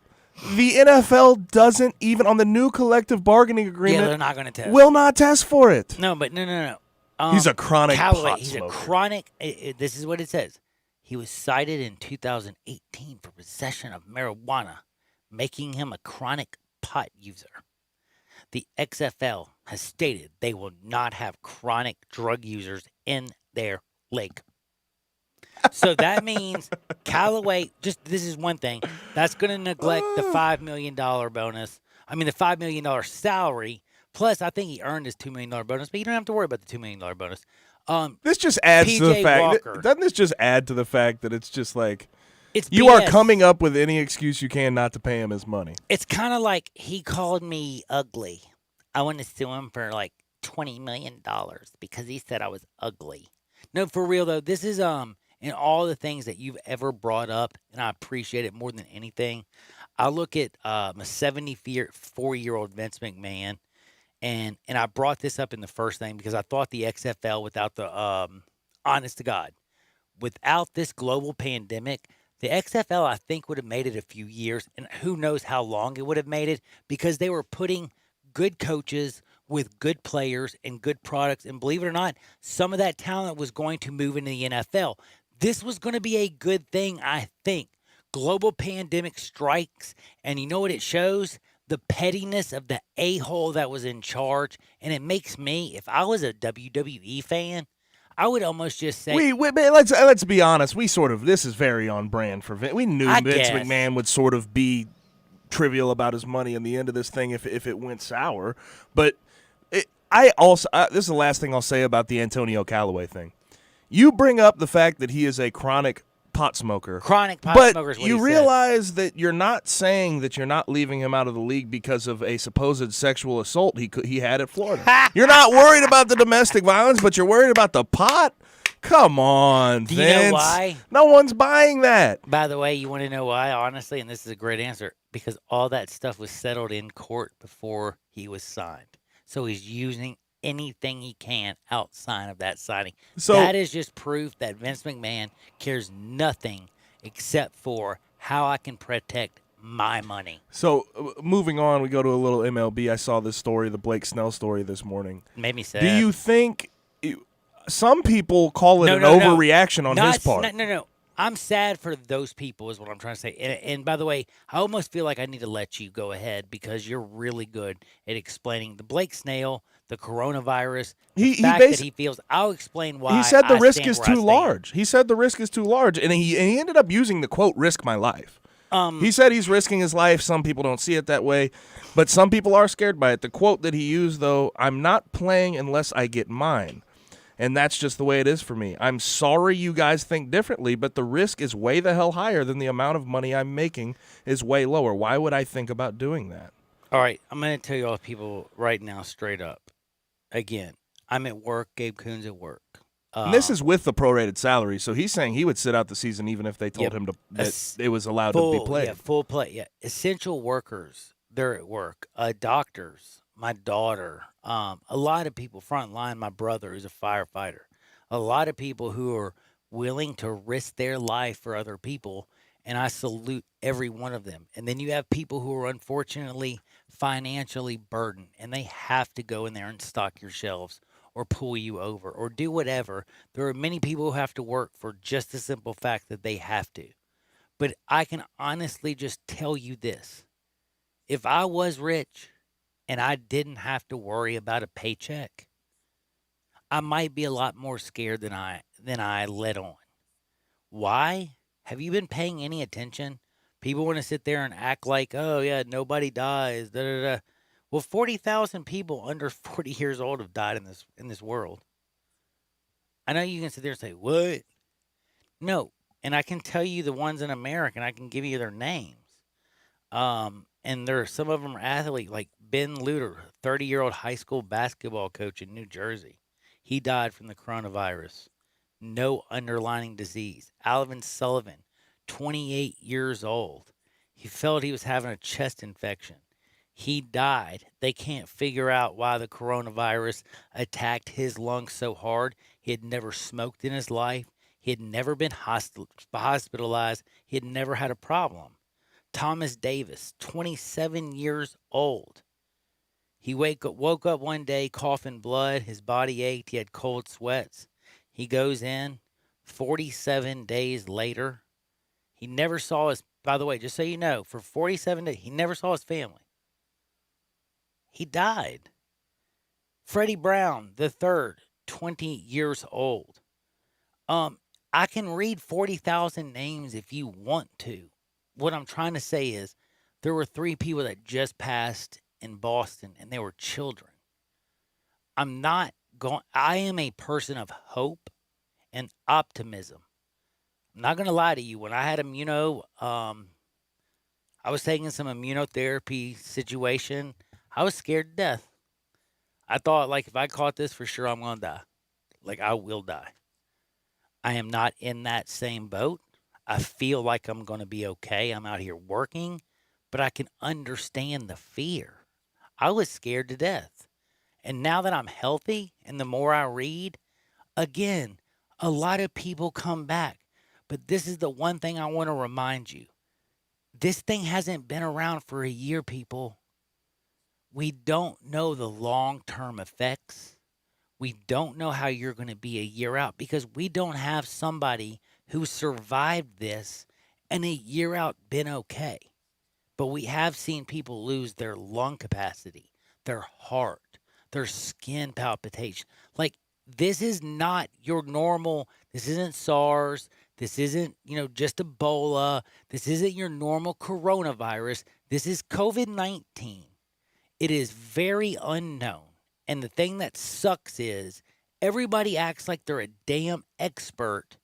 Speaker 5: The NFL doesn't even, on the new collective bargaining agreement,
Speaker 4: they're not going to test.
Speaker 5: Will not test for it.
Speaker 4: No.
Speaker 5: He's a chronic
Speaker 4: Callaway,
Speaker 5: pot
Speaker 4: he's
Speaker 5: smoker.
Speaker 4: a chronic, this is what it says. He was cited in 2018 for possession of marijuana, making him a chronic pot user. The XFL has stated they will not have chronic drug users in their league. So that means Callaway, this is one thing, that's going to neglect the $5 million bonus. I mean, the $5 million salary. Plus, I think he earned his $2 million bonus, but you don't have to worry about the $2 million bonus.
Speaker 5: This just adds to the
Speaker 4: PJ
Speaker 5: fact.
Speaker 4: Walker.
Speaker 5: Doesn't this just add to the fact that it's just like
Speaker 4: It's
Speaker 5: you
Speaker 4: BS.
Speaker 5: are coming up with any excuse you can not to pay him his money?
Speaker 4: It's kind of like he called me ugly. I want to sue him for like $20 million because he said I was ugly. No, for real though, this is in all the things that you've ever brought up, and I appreciate it more than anything. I look at a 74-year-old Vince McMahon, and I brought this up in the first thing because I thought the XFL, without the honest to God, without this global pandemic, the XFL I think would have made it a few years, and who knows how long it would have made it because they were putting good coaches with good players and good products, and believe it or not, some of that talent was going to move into the NFL. This was going to be a good thing, I think. Global pandemic strikes, and you know what it shows? The pettiness of the a-hole that was in charge, and it makes me, if I was a WWE fan, I would almost just say...
Speaker 5: Let's be honest. This is very on brand for Vince. We knew Vince
Speaker 4: guess.
Speaker 5: McMahon would sort of be trivial about his money in the end of this thing if it went sour. But this is the last thing I'll say about the Antonio Callaway thing. You bring up the fact that he is a chronic pot smoker.
Speaker 4: But
Speaker 5: you realize that you're not saying that you're not leaving him out of the league because of a supposed sexual assault he had at Florida. You're not worried about the domestic violence, but you're worried about the pot? Come on,
Speaker 4: Do
Speaker 5: Vince.
Speaker 4: you know why?
Speaker 5: No one's buying that.
Speaker 4: By the way, you want to know why, honestly, and this is a great answer, because all that stuff was settled in court before he was signed. So he's using anything he can outside of that signing. So that is just proof that Vince McMahon cares nothing except for how I can protect my money.
Speaker 5: So moving on, we go to a little MLB. I saw this story, the Blake Snell story this morning.
Speaker 4: Made me sad.
Speaker 5: Do you think some people call it overreaction on his part?
Speaker 4: No. I'm sad for those people is what I'm trying to say. And by the way, I almost feel like I need to let you go ahead because you're really good at explaining the Blake Snell, the coronavirus, the fact that he feels. I'll explain why.
Speaker 5: He said the risk is too large. He said the risk is too large, and he ended up using the quote "risk my life." He said he's risking his life. Some people don't see it that way, but some people are scared by it. The quote that he used, though, "I'm not playing unless I get mine. And that's just the way it is for me. I'm sorry you guys think differently, but the risk is way the hell higher than the amount of money I'm making is way lower. Why would I think about doing that?"
Speaker 4: All right, I'm going to tell you all people right now straight up. Again, I'm at work. Gabe Kuhn's at work.
Speaker 5: And this is with the prorated salary, so he's saying he would sit out the season even if they told him that it was allowed to be played.
Speaker 4: Yeah, full play. Yeah, essential workers, they're at work. Doctors, my daughter, a lot of people, front line, my brother who's a firefighter, a lot of people who are willing to risk their life for other people, and I salute every one of them. And then you have people who are unfortunately financially burdened, and they have to go in there and stock your shelves or pull you over or do whatever. There are many people who have to work for just the simple fact that they have to. But I can honestly just tell you this. If I was rich and I didn't have to worry about a paycheck, I might be a lot more scared than I let on. Why? Have you been paying any attention? People want to sit there and act like, oh, yeah, nobody dies, da-da-da. Well, 40,000 people under 40 years old have died in this world. I know you can sit there and say, what? No. And I can tell you the ones in America, and I can give you their names. And some of them are athletes, like Ben Luter, 30-year-old high school basketball coach in New Jersey. He died from the coronavirus. No underlying disease. Alvin Sullivan, 28 years old. He felt he was having a chest infection. He died. They can't figure out why the coronavirus attacked his lungs so hard. He had never smoked in his life. He had never been hospitalized. He had never had a problem. Thomas Davis, 27 years old. He woke up one day coughing blood. His body ached. He had cold sweats. He goes in. 47 days later, he never saw his, by the way, just so you know, for 47 days, he never saw his family. He died. Freddie Brown, the third, 20 years old. I can read 40,000 names if you want to. What I'm trying to say is there were 3 people that just passed in Boston, and they were children. I am a person of hope and optimism. I'm not going to lie to you. When I had I was taking some immunotherapy situation. I was scared to death. I thought, like, if I caught this, for sure I'm going to die. Like, I will die. I am not in that same boat. I feel like I'm going to be okay. I'm out here working, but I can understand the fear. I was scared to death. And now that I'm healthy and the more I read, again, a lot of people come back. But this is the one thing I want to remind you. This thing hasn't been around for a year, people. We don't know the long-term effects. We don't know how you're going to be a year out because we don't have somebody who survived this and a year out been okay. But we have seen people lose their lung capacity, their heart, their skin palpitation. Like, this is not your normal, this isn't SARS, this isn't, just Ebola, this isn't your normal coronavirus, this is COVID-19. It is very unknown. And the thing that sucks is everybody acts like they're a damn expert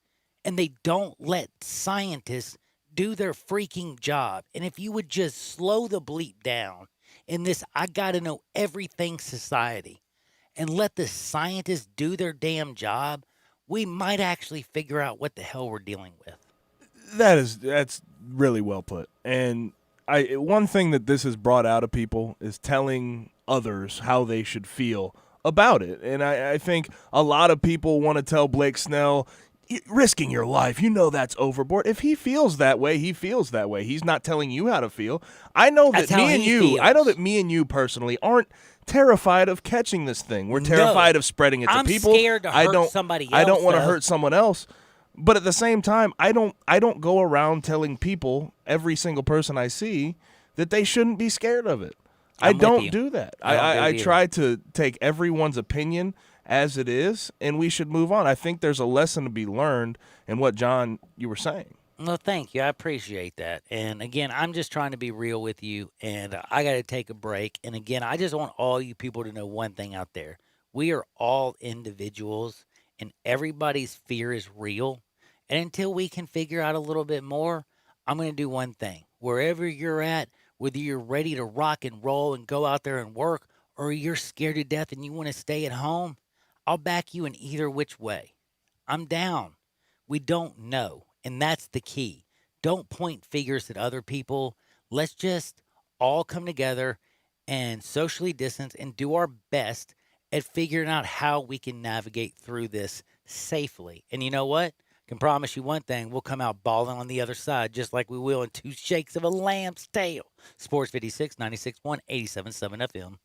Speaker 4: and they don't let scientists do their freaking job. And if you would just slow the bleep down in this I gotta know everything society and let the scientists do their damn job, we might actually figure out what the hell we're dealing with.
Speaker 5: That's really well put. And one thing that this has brought out of people is telling others how they should feel about it. And I think a lot of people want to tell Blake Snell, risking your life, that's overboard. If he feels that way, he feels that way. He's not telling you how to feel. I know that me and you personally aren't terrified of catching this thing. We're terrified of spreading it to people.
Speaker 4: I'm scared to hurt somebody else.
Speaker 5: I don't want to hurt someone else. But at the same time, I don't go around telling people, every single person I see, that they shouldn't be scared of it. I don't do that. I try to take everyone's opinion as it is, and we should move on. I think there's a lesson to be learned in what, John, you were saying.
Speaker 4: Well, thank you. I appreciate that. And again, I'm just trying to be real with you, and I got to take a break. And again, I just want all you people to know one thing out there. We are all individuals, and everybody's fear is real. And until we can figure out a little bit more, I'm going to do one thing. Wherever you're at, whether you're ready to rock and roll and go out there and work, or you're scared to death and you want to stay at home, I'll back you in either which way. I'm down. We don't know. And that's the key. Don't point fingers at other people. Let's just all come together and socially distance and do our best at figuring out how we can navigate through this safely. And you know what? I can promise you one thing. We'll come out balling on the other side, just like we will in 2 shakes of a lamb's tail. Sports 56, 96.1, 87.7 FM.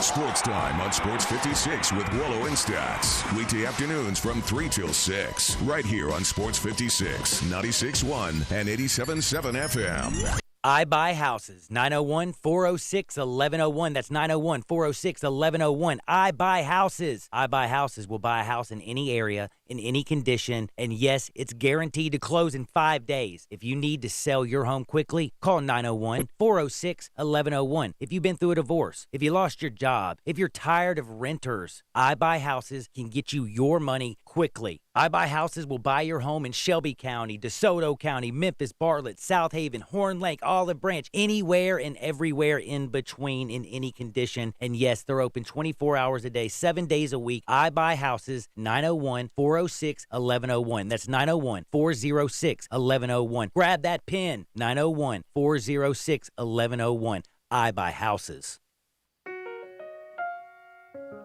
Speaker 1: Sports Time on Sports 56 with Wallo and Stats. Weekday afternoons from 3 till 6. Right here on Sports 56, 96.1 and 87.7 FM.
Speaker 10: I Buy Houses, 901-406-1101. That's 901-406-1101. I Buy Houses. I Buy Houses will buy a house in any area, in any condition, and yes, it's guaranteed to close in 5 days. If you need to sell your home quickly, call 901-406-1101. If you've been through a divorce, if you lost your job, if you're tired of renters, I Buy Houses can get you your money quickly. I Buy Houses will buy your home in Shelby County, DeSoto County, Memphis, Bartlett, South Haven, Horn Lake, Olive Branch, anywhere and everywhere in between in any condition. And yes, they're open 24 hours a day, 7 days a week. I Buy Houses, 901-406-1101. That's 901-406-1101. Grab that pen, 901-406-1101. I Buy Houses.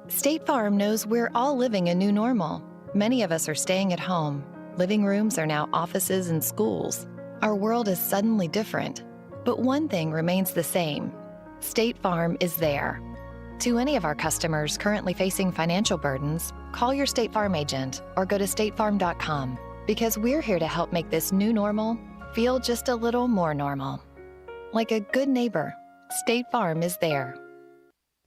Speaker 11: State Farm knows we're all living a new normal. Many of us are staying at home. Living rooms are now offices and schools. Our world is suddenly different. But one thing remains the same. State Farm is there. To any of our customers currently facing financial burdens, call your State Farm agent or go to statefarm.com because we're here to help make this new normal feel just a little more normal. Like a good neighbor, State Farm is there.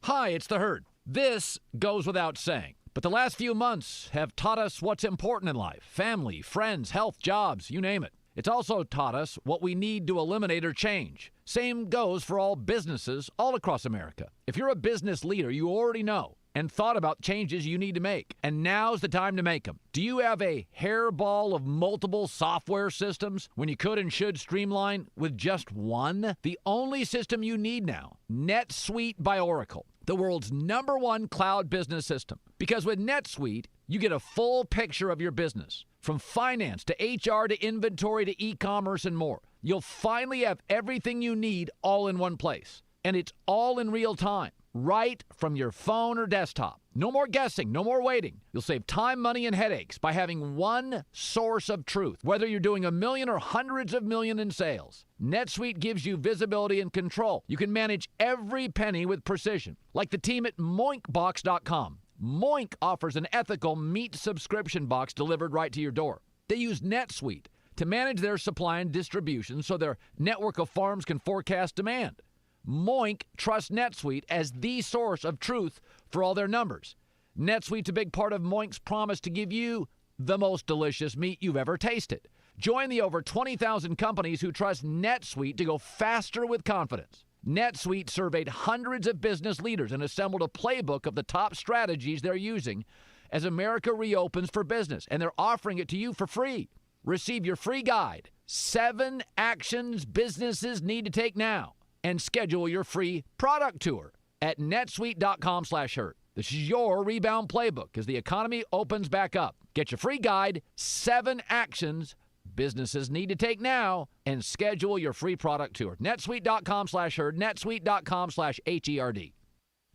Speaker 6: Hi, it's The Herd. This goes without saying. But the last few months have taught us what's important in life. Family, friends, health, jobs, you name it. It's also taught us what we need to eliminate or change. Same goes for all businesses all across America. If you're a business leader, you already know and thought about changes you need to make. And now's the time to make them. Do you have a hairball of multiple software systems when you could and should streamline with just one? The only system you need now, NetSuite by Oracle. The world's #1 cloud business system. Because with NetSuite, you get a full picture of your business. From finance to HR to inventory to e-commerce and more. You'll finally have everything you need all in one place. And it's all in real time, right from your phone or desktop. No more guessing, no more waiting. You'll save time, money, and headaches by having one source of truth, whether you're doing $1 million or hundreds of millions in sales. NetSuite gives you visibility and control. You can manage every penny with precision, like the team at Moinkbox.com. Moink offers an ethical meat subscription box delivered right to your door. They use NetSuite to manage their supply and distribution so their network of farms can forecast demand. Moink trusts NetSuite as the source of truth for all their numbers. NetSuite's a big part of Moink's promise to give you the most delicious meat you've ever tasted. Join the over 20,000 companies who trust NetSuite to go faster with confidence. NetSuite surveyed hundreds of business leaders and assembled a playbook of the top strategies they're using as America reopens for business, and they're offering it to you for free. Receive your free guide, 7 Actions Businesses Need to Take Now, and schedule your free product tour at netsuite.com/hurt. This is your rebound playbook as the economy opens back up. Get your free guide, 7 Actions Businesses Need to Take Now, and schedule your free product tour. netsuite.com/herd, netsuite.com/HERD.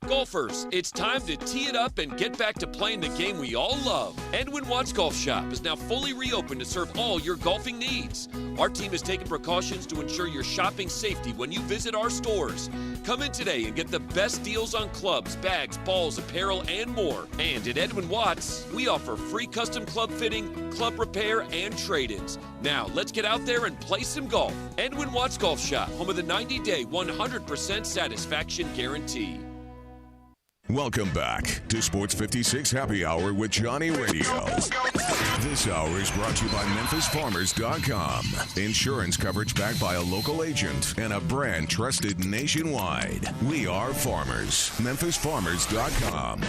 Speaker 12: Golfers, it's time to tee it up and get back to playing the game we all love. Edwin Watts Golf Shop is now fully reopened to serve all your golfing needs. Our team has taken precautions to ensure your shopping safety when you visit our stores. Come in today and get the best deals on clubs, bags, balls, apparel, and more. And at Edwin Watts, we offer free custom club fitting, club repair, and trade-ins. Now, let's get out there and play some golf. Edwin Watts Golf Shop, home of the 90-day, 100% satisfaction guarantee.
Speaker 1: Welcome back to Sports 56 Happy Hour with Johnny Radio. This hour is brought to you by MemphisFarmers.com. Insurance coverage backed by a local agent and a brand trusted nationwide. We are farmers. MemphisFarmers.com.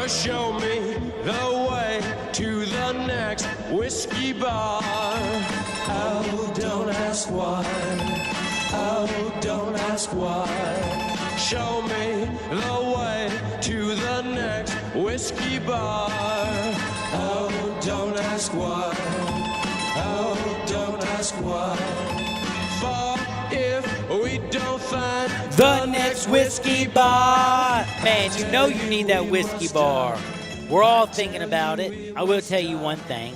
Speaker 9: Show me the way to the next whiskey bar. Oh, don't ask why. Oh, don't ask why. Show me the way to the next whiskey bar. Oh, don't ask why. Oh, don't ask why. For if we don't find
Speaker 4: The next whiskey bar. Man, you know you need that whiskey bar. We're all thinking about it. I will tell you one thing.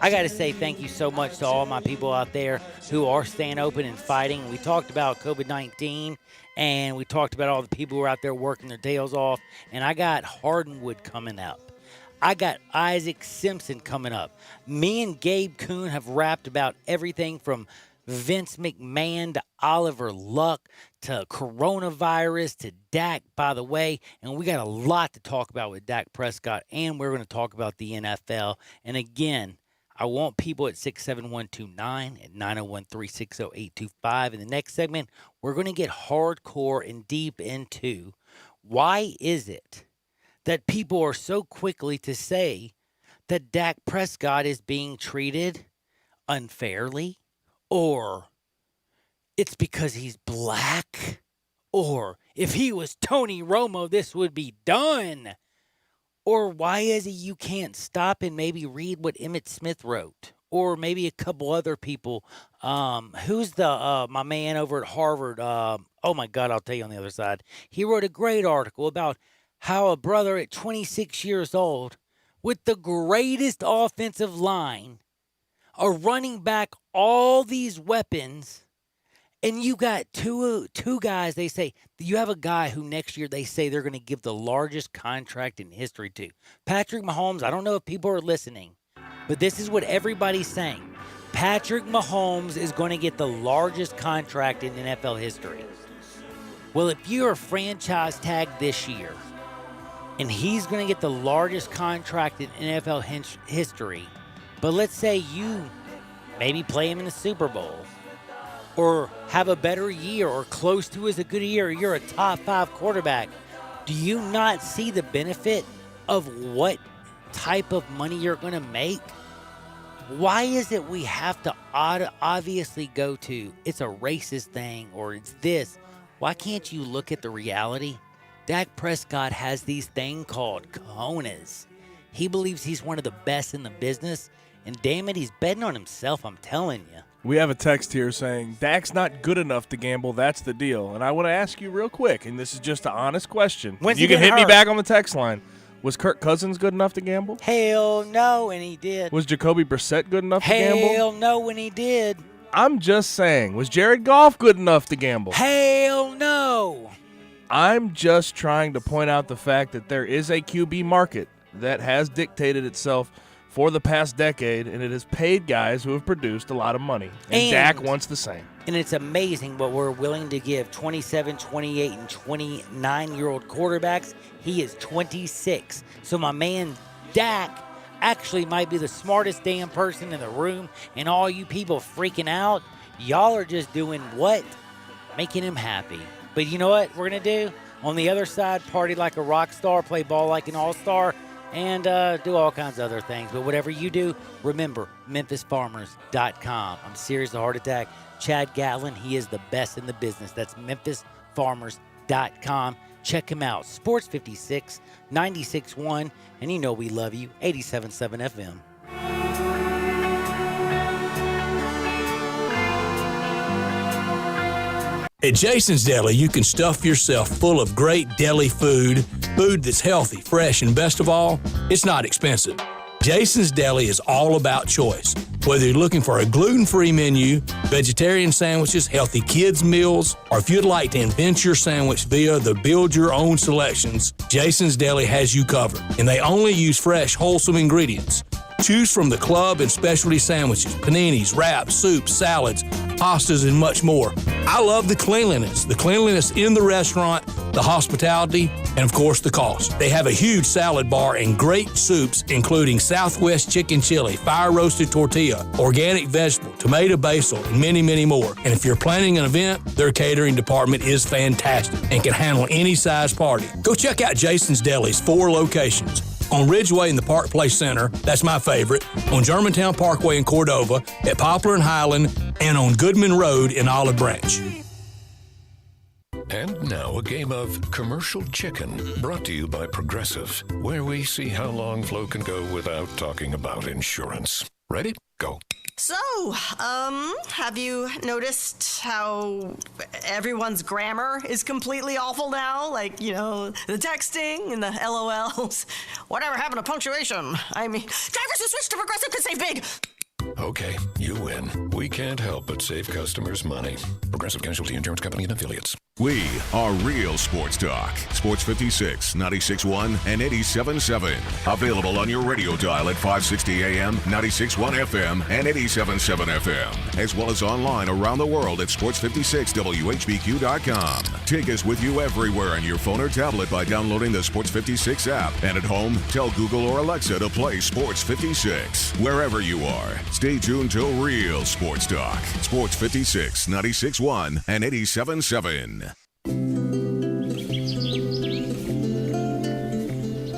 Speaker 4: I got to say thank you so much to all my people out there who are staying open and fighting. We talked about COVID-19, and we talked about all the people who are out there working their tails off. And I got Hardwood coming up. I got Isaac Simpson coming up. Me and Gabe Kuhn have rapped about everything from Vince McMahon to Oliver Luck to coronavirus to Dak, by the way. And we got a lot to talk about with Dak Prescott, and we're going to talk about the NFL. And again, I want people at 67129 at 901-360-825. In the next segment, we're going to get hardcore and deep into why is it that people are so quickly to say that Dak Prescott is being treated unfairly, or it's because he's black, or if he was Tony Romo, this would be done. Or why is it you can't stop and maybe read what Emmitt Smith wrote? Or maybe a couple other people. Who's the my man over at Harvard? Oh, my God, I'll tell you on the other side. He wrote a great article about how a brother at 26 years old with the greatest offensive line, a running back, all these weapons, and you got two guys, they say, you have a guy who next year they say they're going to give the largest contract in history to. Patrick Mahomes, I don't know if people are listening, but this is what everybody's saying. Patrick Mahomes is going to get the largest contract in NFL history. Well, if you're a franchise tag this year, and he's going to get the largest contract in NFL history, but let's say you maybe play him in the Super Bowl, or have a better year, or close to as a good year, you're a top 5 quarterback. Do you not see the benefit of what type of money you're going to make? Why is it we have to obviously go to, it's a racist thing, or it's this? Why can't you look at the reality? Dak Prescott has these things called cojones. He believes he's one of the best in the business, and damn it, he's betting on himself, I'm telling you.
Speaker 5: We have a text here saying, Dak's not good enough to gamble, that's the deal. And I want to ask you real quick, and this is just an honest question. You can hit me back on the text line. Was Kirk Cousins good enough to gamble?
Speaker 4: Hell no, and he did.
Speaker 5: Was Jacoby Brissett good enough to gamble?
Speaker 4: Hell no, and he did.
Speaker 5: I'm just saying, was Jared Goff good enough to gamble?
Speaker 4: Hell no.
Speaker 5: I'm just trying to point out the fact that there is a QB market that has dictated itself for the past decade, and it has paid guys who have produced a lot of money. And Dak wants the same.
Speaker 4: And it's amazing what we're willing to give 27, 28, and 29-year-old quarterbacks. He is 26. So my man Dak actually might be the smartest damn person in the room, and all you people freaking out, y'all are just doing what? Making him happy. But you know what we're going to do? On the other side, party like a rock star, play ball like an all-star, and do all kinds of other things. But whatever you do, remember, MemphisFarmers.com. I'm serious, a heart attack. Chad Gatlin, he is the best in the business. That's MemphisFarmers.com. Check him out. Sports 56, 96.1, and you know we love you, 87.7 FM.
Speaker 13: At Jason's Deli, you can stuff yourself full of great deli food that's healthy, fresh, and best of all, it's not expensive. Jason's Deli is all about choice. Whether you're looking for a gluten-free menu, vegetarian sandwiches, healthy kids' meals, or if you'd like to invent your sandwich via the build-your-own selections, Jason's Deli has you covered. And they only use fresh, wholesome ingredients. Choose from the club and specialty sandwiches, paninis, wraps, soups, salads, pastas, and much more. I love the cleanliness in the restaurant, the hospitality, and of course the cost. They have a huge salad bar and great soups, including Southwest chicken chili, fire roasted tortilla, organic vegetable, tomato basil, and many, many more. And if you're planning an event, their catering department is fantastic and can handle any size party. Go check out Jason's Deli's 4 locations. On Ridgeway in the Park Place Center, that's my favorite, on Germantown Parkway in Cordova, at Poplar and Highland, and on Goodman Road in Olive Branch.
Speaker 1: And now a game of Commercial Chicken, brought to you by Progressive, where we see how long Flo can go without talking about insurance. Ready? Go.
Speaker 14: So, have you noticed how everyone's grammar is completely awful now? Like, the texting and the LOLs. Whatever happened to punctuation? I mean, drivers who switch to Progressive could save big.
Speaker 1: Okay, you win. We can't help but save customers money. Progressive Casualty Insurance Company and Affiliates. We are Real Sports Talk. Sports 56, 96.1, and 87.7. Available on your radio dial at 560 AM, 96.1 FM, and 87.7 FM. As well as online around the world at sports56whbq.com. Take us with you everywhere on your phone or tablet by downloading the Sports 56 app. And at home, tell Google or Alexa to play Sports 56. Wherever you are, stay tuned to Real Sports Talk. Sports 56, 96.1, and 87.7.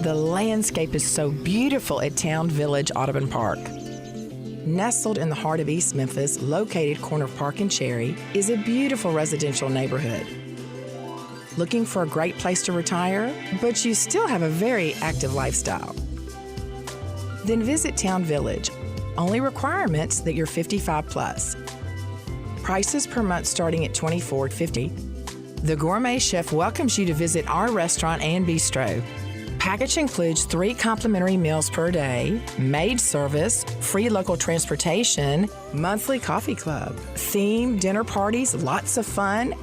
Speaker 8: The landscape is so beautiful at Town Village Audubon Park. Nestled in the heart of East Memphis, located corner of Park and Cherry, is a beautiful residential neighborhood. Looking for a great place to retire, but you still have a very active lifestyle? Then visit Town Village. Only requirements that you're 55 plus. Prices per month starting at $24.50. The Gourmet Chef welcomes you to visit our restaurant and bistro. Package includes 3 complimentary meals per day, maid service, free local transportation, monthly coffee club, theme dinner parties, lots of fun.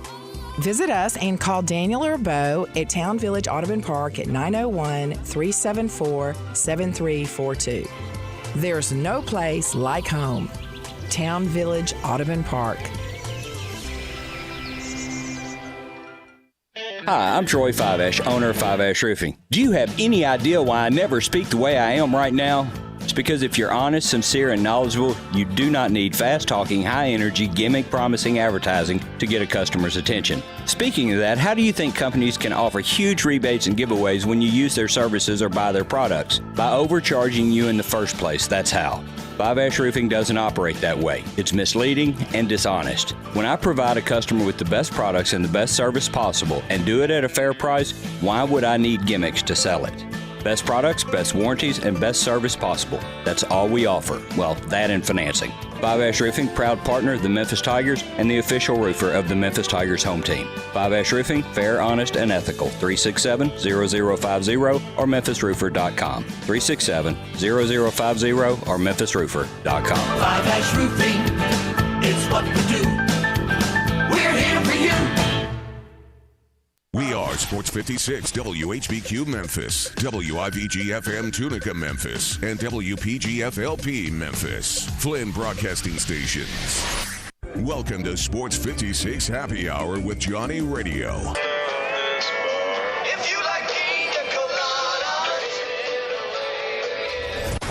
Speaker 8: Visit us and call Daniel or Bo at Town Village Audubon Park at 901-374-7342. There's no place like home. Town Village Audubon Park.
Speaker 15: Hi, I'm Troy Fiveash, owner of Fiveash Roofing. Do you have any idea why I never speak the way I am right now? It's because if you're honest, sincere, and knowledgeable, you do not need fast-talking, high-energy, gimmick-promising advertising to get a customer's attention. Speaking of that, how do you think companies can offer huge rebates and giveaways when you use their services or buy their products? By overcharging you in the first place, that's how. Fiveash Roofing doesn't operate that way. It's misleading and dishonest. When I provide a customer with the best products and the best service possible and do it at a fair price, why would I need gimmicks to sell it? Best products, best warranties, and best service possible. That's all we offer. Well, that and financing. Fiveash Roofing, proud partner of the Memphis Tigers and the official roofer of the Memphis Tigers home team. Fiveash Roofing, fair, honest, and ethical. 367-0050 or memphisroofer.com. 367-0050 or memphisroofer.com.
Speaker 9: Fiveash Roofing, it's what we do. We're here for you.
Speaker 1: We are Sports 56, WHBQ Memphis, WIVG-FM Tunica Memphis, and WPG-FLP Memphis, Flynn Broadcasting Stations. Welcome to Sports 56 Happy Hour with Johnny Radio.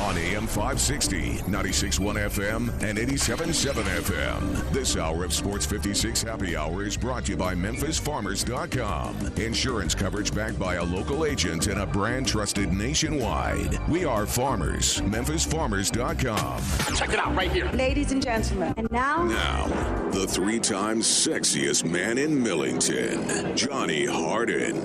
Speaker 1: On AM 560, 96.1 FM, and 87.7 FM. This hour of Sports 56 Happy Hour is brought to you by MemphisFarmers.com. Insurance coverage backed by a local agent and a brand trusted nationwide. We are farmers. MemphisFarmers.com.
Speaker 3: Check it out right here. Ladies and gentlemen, and now...
Speaker 1: Now, the 3-time sexiest man in Millington, Johnny Harden.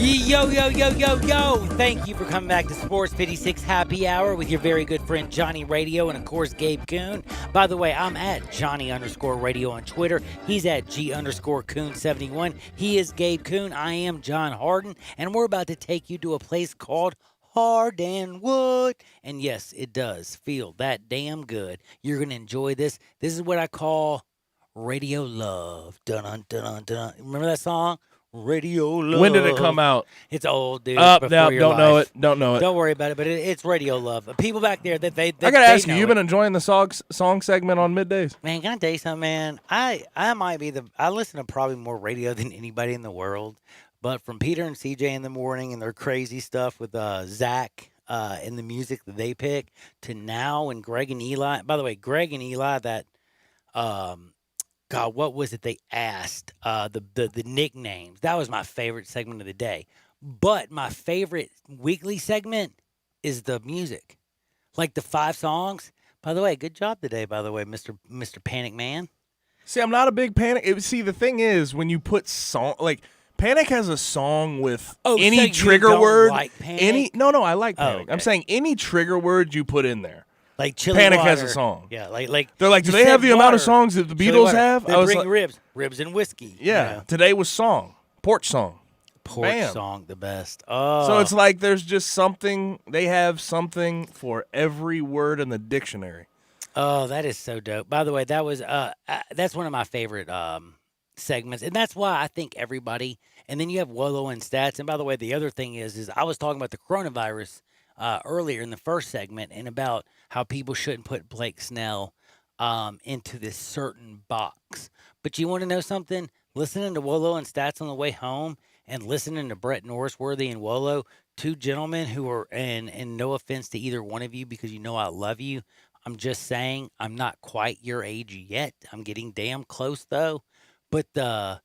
Speaker 4: Yo, yo, yo, yo, yo. Thank you for coming back to Sports 56 Happy Hour with your very good friend Johnny Radio and, of course, Gabe Kuhn. By the way, I'm at Johnny_Radio on Twitter. He's at G_Kuhn71. He is Gabe Kuhn. I am John Harden. And we're about to take you to a place called Hardenwood. And yes, it does feel that damn good. You're going to enjoy this. This is what I call Radio Love. Dun dun dun. Remember that song? Radio Love.
Speaker 5: When did it come out?
Speaker 4: It's old, dude.
Speaker 5: No,
Speaker 4: Before your
Speaker 5: don't know
Speaker 4: life.
Speaker 5: it. Don't know it.
Speaker 4: Don't worry about it, but it's Radio Love. People back there that they
Speaker 5: I gotta
Speaker 4: they
Speaker 5: ask you.
Speaker 4: know
Speaker 5: You've
Speaker 4: it.
Speaker 5: been enjoying the song segment on middays?
Speaker 4: Man, can I tell you something, man? I might be I listen to probably more radio than anybody in the world. But from Peter and CJ in the morning and their crazy stuff with Zach and the music that they pick to now and Greg and Eli. By the way, Greg and Eli, that God, what was it they asked? The nicknames. That was my favorite segment of the day. But my favorite weekly segment is the music. Like the 5 songs. By the way, good job today, by the way, Mr. Panic Man.
Speaker 5: See, I'm not a big Panic. See, the thing is, when you put song like Panic has a song with any
Speaker 4: so you
Speaker 5: trigger
Speaker 4: don't
Speaker 5: word.
Speaker 4: like Panic?
Speaker 5: No, I like Panic.
Speaker 4: okay.
Speaker 5: I'm saying any trigger word you put in there.
Speaker 4: Like Chili
Speaker 5: Panic
Speaker 4: Water.
Speaker 5: has a song.
Speaker 4: Yeah, like
Speaker 5: They're like, do
Speaker 4: you
Speaker 5: they have
Speaker 4: said
Speaker 5: the amount of
Speaker 4: water.
Speaker 5: songs that the
Speaker 4: Chili
Speaker 5: Beatles
Speaker 4: Water.
Speaker 5: have?
Speaker 4: They
Speaker 5: I was
Speaker 4: bring
Speaker 5: like,
Speaker 4: ribs and whiskey.
Speaker 5: yeah.
Speaker 4: You know?
Speaker 5: Today was song, porch song.
Speaker 4: Porch
Speaker 5: Bam.
Speaker 4: song, the best. Oh,
Speaker 5: So it's like there's just something. They have something for every word in the dictionary.
Speaker 4: Oh, that is so dope. By the way, that was that's one of my favorite segments, and that's why I think everybody. And then you have Wolo and Stats. And by the way, the other thing is I was talking about the coronavirus earlier in the first segment, and about how people shouldn't put Blake Snell into this certain box. But you want to know something? Listening to Wolo and Stats on the way home, and listening to Brett Norrisworthy and Wolo, 2 gentlemen who are, and no offense to either one of you, because you know I love you. I'm just saying I'm not quite your age yet. I'm getting damn close though. But the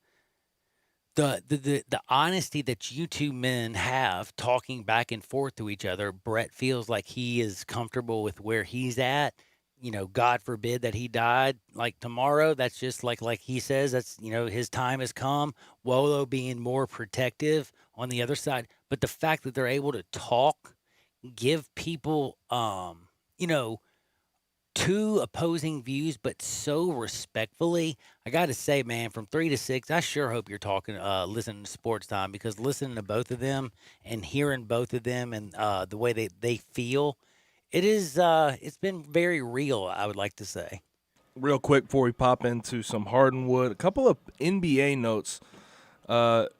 Speaker 4: honesty that you 2 men have talking back and forth to each other, Brett feels like he is comfortable with where he's at. You know, God forbid that he died like tomorrow. That's just like he says, that's, you know, his time has come. Wolo being more protective on the other side. But the fact that they're able to talk, give people, you know, 2 opposing views, but so respectfully. I got to say, man, from 3 to 6, I sure hope you're talking, listening to Sports Time, because listening to both of them and hearing both of them and the way they feel, it's been very real, I would like to say.
Speaker 5: Real quick before we pop into some Hardwood, a couple of NBA notes. The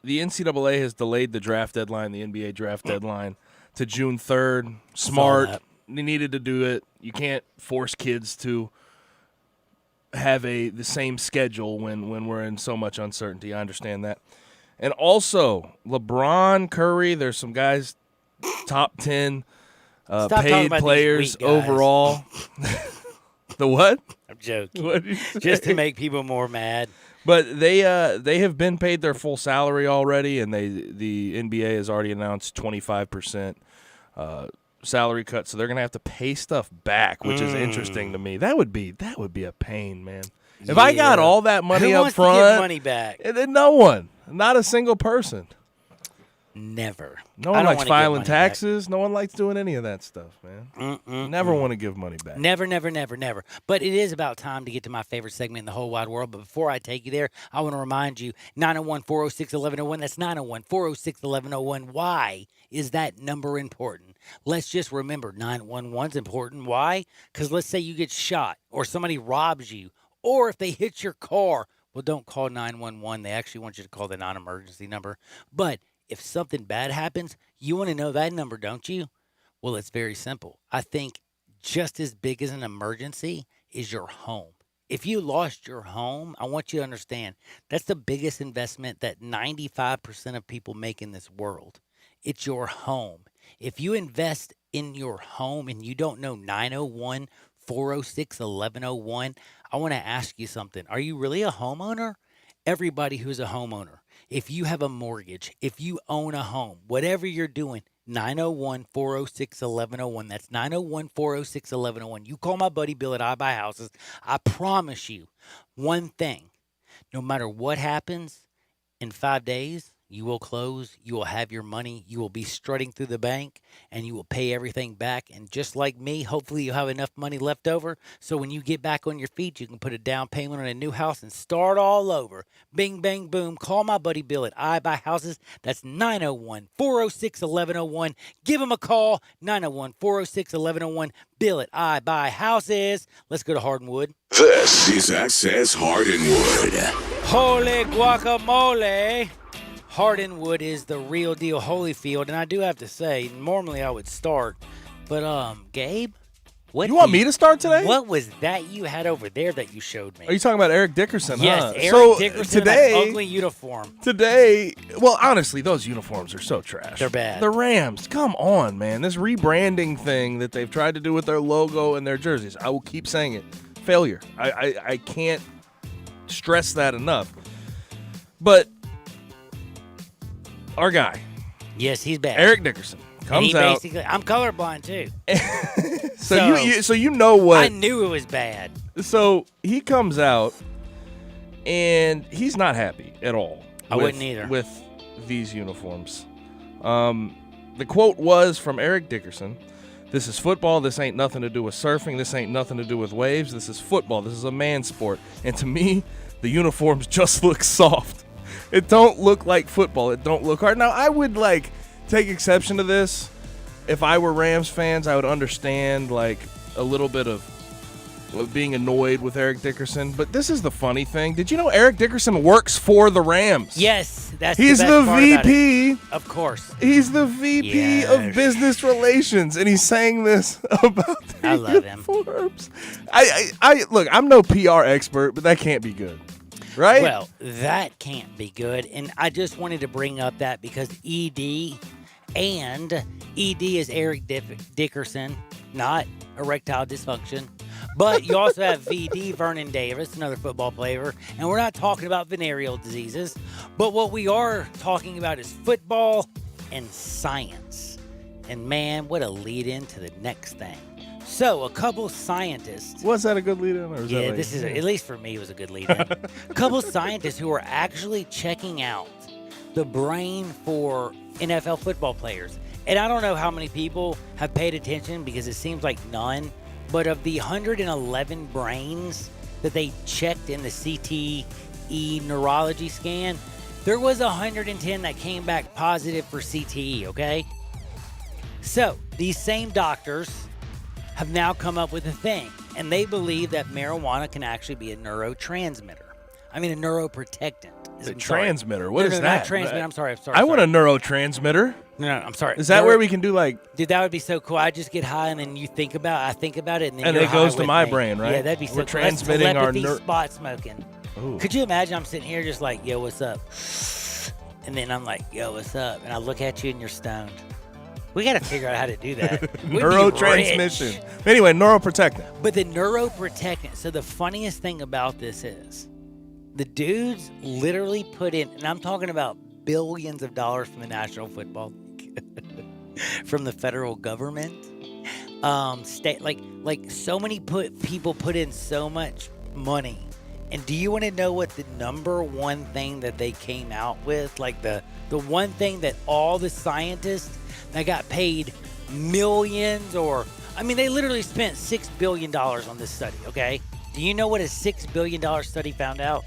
Speaker 5: NCAA has delayed the draft deadline, the NBA draft deadline, to June 3rd. Smart. They needed to do it. You can't force kids to have the same schedule when we're in so much uncertainty. I understand that. And also, LeBron, Curry, there's some guys, top 10 paid players overall. The what?
Speaker 4: I'm joking.
Speaker 5: What did you say?
Speaker 4: Just to make people more mad.
Speaker 5: But they have been paid their full salary already, and the NBA has already announced 25% salary cut, so they're gonna have to pay stuff back, which is interesting to me. That would be a pain, man. If I got all that money
Speaker 4: Who
Speaker 5: up
Speaker 4: wants
Speaker 5: front,
Speaker 4: to give money back?
Speaker 5: then no one, not a single person.
Speaker 4: Never.
Speaker 5: No
Speaker 4: I
Speaker 5: one
Speaker 4: don't
Speaker 5: likes
Speaker 4: wanna give
Speaker 5: filing
Speaker 4: money
Speaker 5: taxes. No one likes doing any of that stuff, man. Never want to give money back.
Speaker 4: Never. But it is about time to get to my favorite segment in the whole wide world. But before I take you there, I want to remind you, 901-406-1101. That's 901-406-1101. Why is that number important? Let's just remember 911's important. Why? Because let's say you get shot or somebody robs you, or if they hit your car. Well, don't call 911. They actually want you to call the non-emergency number. But if something bad happens, you want to know that number, don't you? Well, it's very simple. I think just as big as an emergency is your home. If you lost your home, I want you to understand that's the biggest investment that 95% of people make in this world. It's your home. If you invest in your home and you don't know 901-406-1101, I want to ask you something. Are you really a homeowner? Everybody who's a homeowner. If you have a mortgage, if you own a home, whatever you're doing, 901-406-1101. That's 901-406-1101. You call my buddy Bill at I Buy Houses. I promise you one thing. No matter what happens, in 5 days, You will close, you will have your money, you will be strutting through the bank, and you will pay everything back. And just like me, hopefully you'll have enough money left over so when you get back on your feet, you can put a down payment on a new house and start all over. Bing, bang, boom. Call my buddy Bill at I Buy Houses. That's 901-406-1101. Give him a call, 901-406-1101. Bill at I Buy Houses. Let's go to Hardwood.
Speaker 1: This is Access Hardwood.
Speaker 4: Holy guacamole. Hardwood is the real deal Holyfield, and I do have to say, normally I would start, but Gabe, what
Speaker 5: you want me to start today?
Speaker 4: What was that you had over there that you showed me?
Speaker 5: Are you talking about Eric Dickerson?
Speaker 4: Yes,
Speaker 5: huh?
Speaker 4: Eric Dickerson
Speaker 5: today,
Speaker 4: in that ugly uniform.
Speaker 5: Today, well, honestly, those uniforms are so trash.
Speaker 4: They're bad.
Speaker 5: The Rams, come on, man. This rebranding thing that they've tried to do with their logo and their jerseys, I will keep saying it. Failure. I can't stress that enough. But our guy.
Speaker 4: Yes, he's bad.
Speaker 5: Eric Dickerson comes out.
Speaker 4: I'm colorblind too.
Speaker 5: so you know what?
Speaker 4: I knew it was bad.
Speaker 5: So he comes out and he's not happy at all.
Speaker 4: I wouldn't either.
Speaker 5: With these uniforms. The quote was from Eric Dickerson. This is football. This ain't nothing to do with surfing. This ain't nothing to do with waves. This is football. This is a man sport. And to me, the uniforms just look soft. It don't look like football. It don't look hard. Now, I would, take exception to this. If I were Rams fans, I would understand, a little bit of being annoyed with Eric Dickerson. But this is the funny thing. Did you know Eric Dickerson works for the Rams?
Speaker 4: Yes, that's
Speaker 5: He's
Speaker 4: the best part
Speaker 5: VP.
Speaker 4: about it. Of course.
Speaker 5: He's the VP of business relations, and he's saying this about the
Speaker 4: I love
Speaker 5: uniforms. I look, I'm no PR expert, but that can't be good. Right?
Speaker 4: Well, that can't be good. And I just wanted to bring up that because ED is Eric Dickerson, not erectile dysfunction. But you also have VD, Vernon Davis, another football player. And we're not talking about venereal diseases. But what we are talking about is football and science. And man, what a lead in to the next thing. So, a couple scientists.
Speaker 5: Was that a good lead-in? Or is
Speaker 4: yeah,
Speaker 5: that
Speaker 4: this is, at least for me, it was a good lead-in. A couple scientists who are actually checking out the brain for NFL football players. And I don't know how many people have paid attention because it seems like none. But of the 111 brains that they checked in the CTE neurology scan, there was 110 that came back positive for CTE, okay? So, these same doctors have now come up with a thing, and they believe that marijuana can actually be a neurotransmitter. I mean, a neuroprotectant.
Speaker 5: A transmitter? What is that?
Speaker 4: Not transmitter. I'm sorry.
Speaker 5: I want a neurotransmitter.
Speaker 4: No, I'm sorry.
Speaker 5: Is that where we can do
Speaker 4: Dude, that would be so cool. I just get high, and then I think about it, and then
Speaker 5: it goes to my brain, right?
Speaker 4: Yeah, that'd be so
Speaker 5: We're
Speaker 4: cool.
Speaker 5: transmitting our
Speaker 4: spot smoking.
Speaker 5: Ooh.
Speaker 4: Could you imagine? I'm sitting here just like, yo, what's up? And then I'm like, yo, what's up? And I look at you, and you're stoned. We got to figure out how to do that.
Speaker 5: Neurotransmission. Anyway, neuroprotectant.
Speaker 4: But the neuroprotectant. So the funniest thing about this is the dudes literally put in, and I'm talking about billions of dollars from the National Football League, from the federal government, state, like so many people put in so much money. And do you want to know what the number one thing that they came out with? Like the one thing that all the scientists that got paid millions they literally spent $6 billion on this study, okay? Do you know what a $6 billion study found out?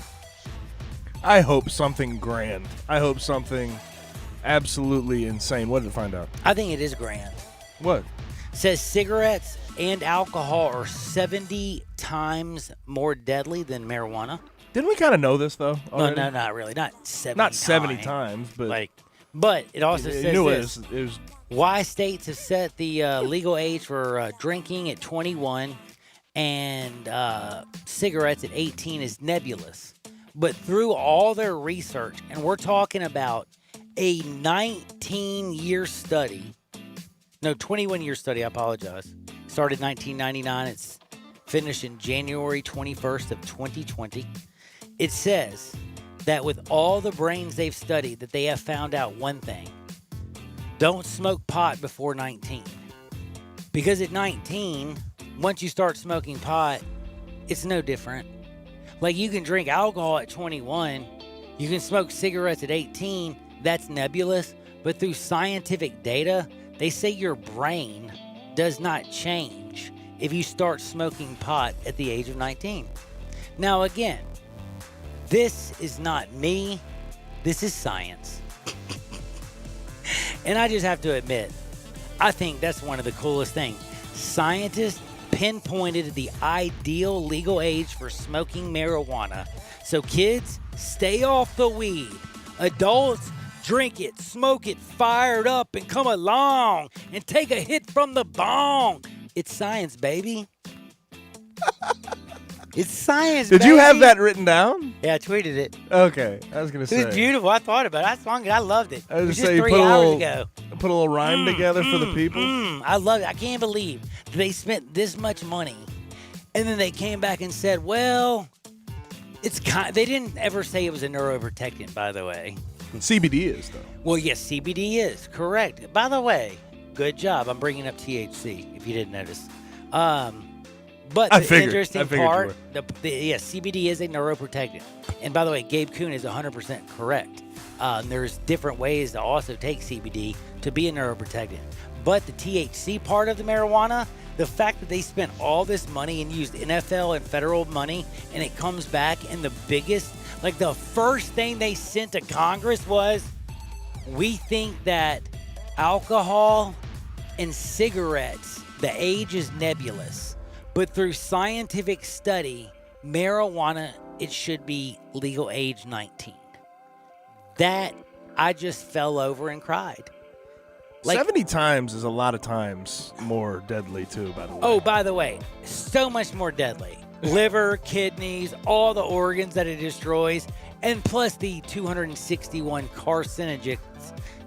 Speaker 5: I hope something grand. I hope something absolutely insane. What did it find out?
Speaker 4: I think it is grand.
Speaker 5: What?
Speaker 4: It says cigarettes and alcohol are 70 times more deadly than marijuana.
Speaker 5: Didn't we kind of know this, though? Already?
Speaker 4: No, not really. Not 70
Speaker 5: Not 70 times, but...
Speaker 4: But it also says this.
Speaker 5: It was
Speaker 4: why states have set the legal age for drinking at 21 and cigarettes at 18 is nebulous. But through all their research, and we're talking about a 19-year study, no, 21-year study, I apologize. Started 1999. It's finished in January 21st of 2020. It says that with all the brains they've studied, that they have found out one thing. Don't smoke pot before 19. Because at 19, once you start smoking pot, it's no different. Like you can drink alcohol at 21, you can smoke cigarettes at 18, that's nebulous, but through scientific data, they say your brain does not change if you start smoking pot at the age of 19. Now again, this is not me, this is science. And I just have to admit, I think that's one of the coolest things. Scientists pinpointed the ideal legal age for smoking marijuana. So kids, stay off the weed. Adults, drink it, smoke it, fire it up, and come along and take a hit from the bong. It's science, baby. It's science,
Speaker 5: Did
Speaker 4: baby.
Speaker 5: you have that written down?
Speaker 4: Yeah, I tweeted it.
Speaker 5: Okay, I was gonna say.
Speaker 4: It was beautiful. I thought about it. I swung it. I loved it.
Speaker 5: I was
Speaker 4: It was
Speaker 5: gonna say
Speaker 4: just
Speaker 5: you
Speaker 4: 3
Speaker 5: put a
Speaker 4: hours
Speaker 5: little,
Speaker 4: ago.
Speaker 5: put a little rhyme together for the people.
Speaker 4: I love it. I can't believe they spent this much money, and then they came back and said, "Well, it's kind." They didn't ever say it was a neuroprotectant, by the way.
Speaker 5: CBD is though.
Speaker 4: Well, yes, CBD is correct. By the way, good job. I'm bringing up THC. If you didn't notice, but
Speaker 5: I
Speaker 4: the
Speaker 5: figured
Speaker 4: interesting
Speaker 5: you
Speaker 4: part,
Speaker 5: were.
Speaker 4: yes, CBD is a neuroprotectant. And by the way, Gabe Kuhn is 100% correct. There's different ways to also take CBD to be a neuroprotectant. But the THC part of the marijuana, the fact that they spent all this money and used NFL and federal money, and it comes back, and the biggest, like the first thing they sent to Congress was, we think that alcohol and cigarettes, the age is nebulous. But through scientific study, marijuana, it should be legal age 19. That, I just fell over and cried.
Speaker 5: 70 times is a lot of times more deadly too, by the way.
Speaker 4: Oh, by the way, so much more deadly. Liver, kidneys, all the organs that it destroys, and plus the 261 carcinogens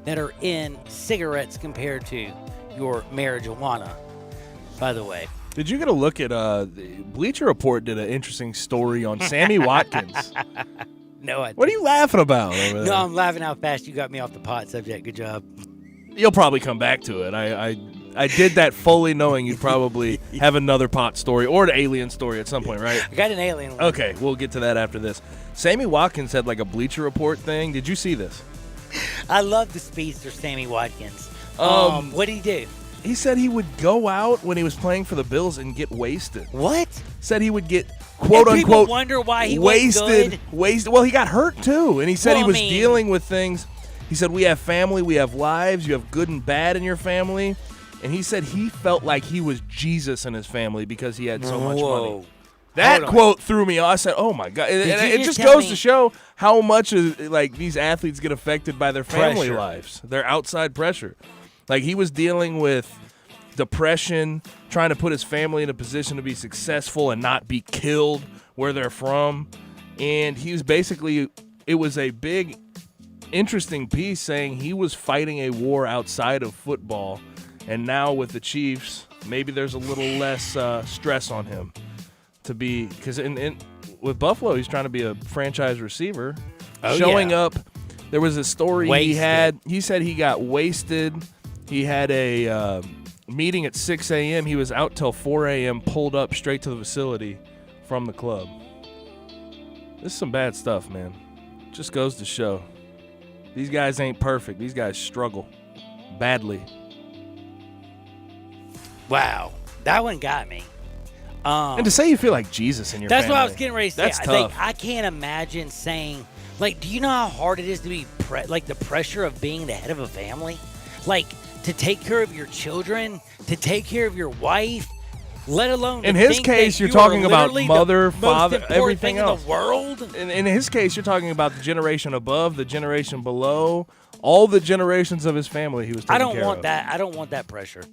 Speaker 4: that are in cigarettes compared to your marijuana, by the way.
Speaker 5: Did you get a look at Bleacher Report did an interesting story on Sammy Watkins?
Speaker 4: No, I
Speaker 5: What are you laughing about over there?
Speaker 4: No, I'm laughing how fast you got me off the pot subject. Good job.
Speaker 5: You'll probably come back to it. I did that fully knowing you'd probably have another pot story or an alien story at some point, right?
Speaker 4: I got an alien one.
Speaker 5: Okay, we'll get to that after this. Sammy Watkins had like a Bleacher Report thing. Did you see this?
Speaker 4: I love the speedster Sammy Watkins. What did he do?
Speaker 5: He said he would go out when he was playing for the Bills and get wasted.
Speaker 4: What?
Speaker 5: Said he would get quote
Speaker 4: And people
Speaker 5: unquote
Speaker 4: wonder why he wasn't good.
Speaker 5: Wasted. Well, he got hurt too, and he said
Speaker 4: Well,
Speaker 5: he
Speaker 4: I
Speaker 5: was
Speaker 4: mean-
Speaker 5: dealing with things. He said we have family, we have lives, you have good and bad in your family, and he said he felt like he was Jesus in his family because he had so much money. That
Speaker 4: Hold on.
Speaker 5: quote threw me off. I said, "Oh my god!" And
Speaker 4: Did you
Speaker 5: it
Speaker 4: just
Speaker 5: just
Speaker 4: tell
Speaker 5: goes
Speaker 4: me-
Speaker 5: to show how much like these athletes get affected by their family
Speaker 4: Pressure.
Speaker 5: lives, their outside pressure. Like he was dealing with depression, trying to put his family in a position to be successful and not be killed where they're from, and he was basically. It was a big, interesting piece saying he was fighting a war outside of football, and now with the Chiefs, maybe there's a little less stress on him. To be, because with Buffalo, he's trying to be a franchise receiver.
Speaker 4: Oh,
Speaker 5: Showing
Speaker 4: yeah.
Speaker 5: up, there was a story he had. He said he got wasted. He had a meeting at 6 a.m. He was out till 4 a.m., pulled up straight to the facility from the club. This is some bad stuff, man. Just goes to show. These guys ain't perfect. These guys struggle badly.
Speaker 4: Wow. That one got me.
Speaker 5: And to say you feel like Jesus in your
Speaker 4: That's
Speaker 5: family.
Speaker 4: what I was getting ready to say.
Speaker 5: That's tough.
Speaker 4: I can't imagine saying, like, do you know how hard it is to be, the pressure of being the head of a family? Like, to take care of your children, to take care of your wife, let alone
Speaker 5: In
Speaker 4: to
Speaker 5: his
Speaker 4: think
Speaker 5: case,
Speaker 4: that
Speaker 5: you're
Speaker 4: you are
Speaker 5: talking about
Speaker 4: literally
Speaker 5: mother,
Speaker 4: the
Speaker 5: father,
Speaker 4: most important
Speaker 5: everything
Speaker 4: thing
Speaker 5: else.
Speaker 4: in the world.
Speaker 5: In his case, you're talking about the generation above, the generation below, all the generations of his family he was taking
Speaker 4: I don't
Speaker 5: care
Speaker 4: want
Speaker 5: of.
Speaker 4: that. I don't want that pressure.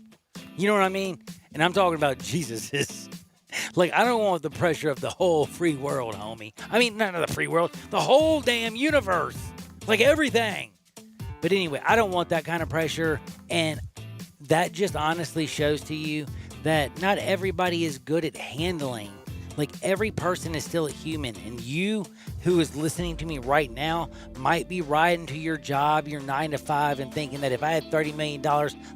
Speaker 4: You know what I mean? And I'm talking about Jesus. Like, I don't want the pressure of the whole free world, homie. I mean, not the free world, the whole damn universe. Like, everything. But anyway, I don't want that kind of pressure. And that just honestly shows to you that not everybody is good at handling. Like, every person is still a human. And you, who is listening to me right now, might be riding to your job, your 9 to 5, and thinking that if I had $30 million,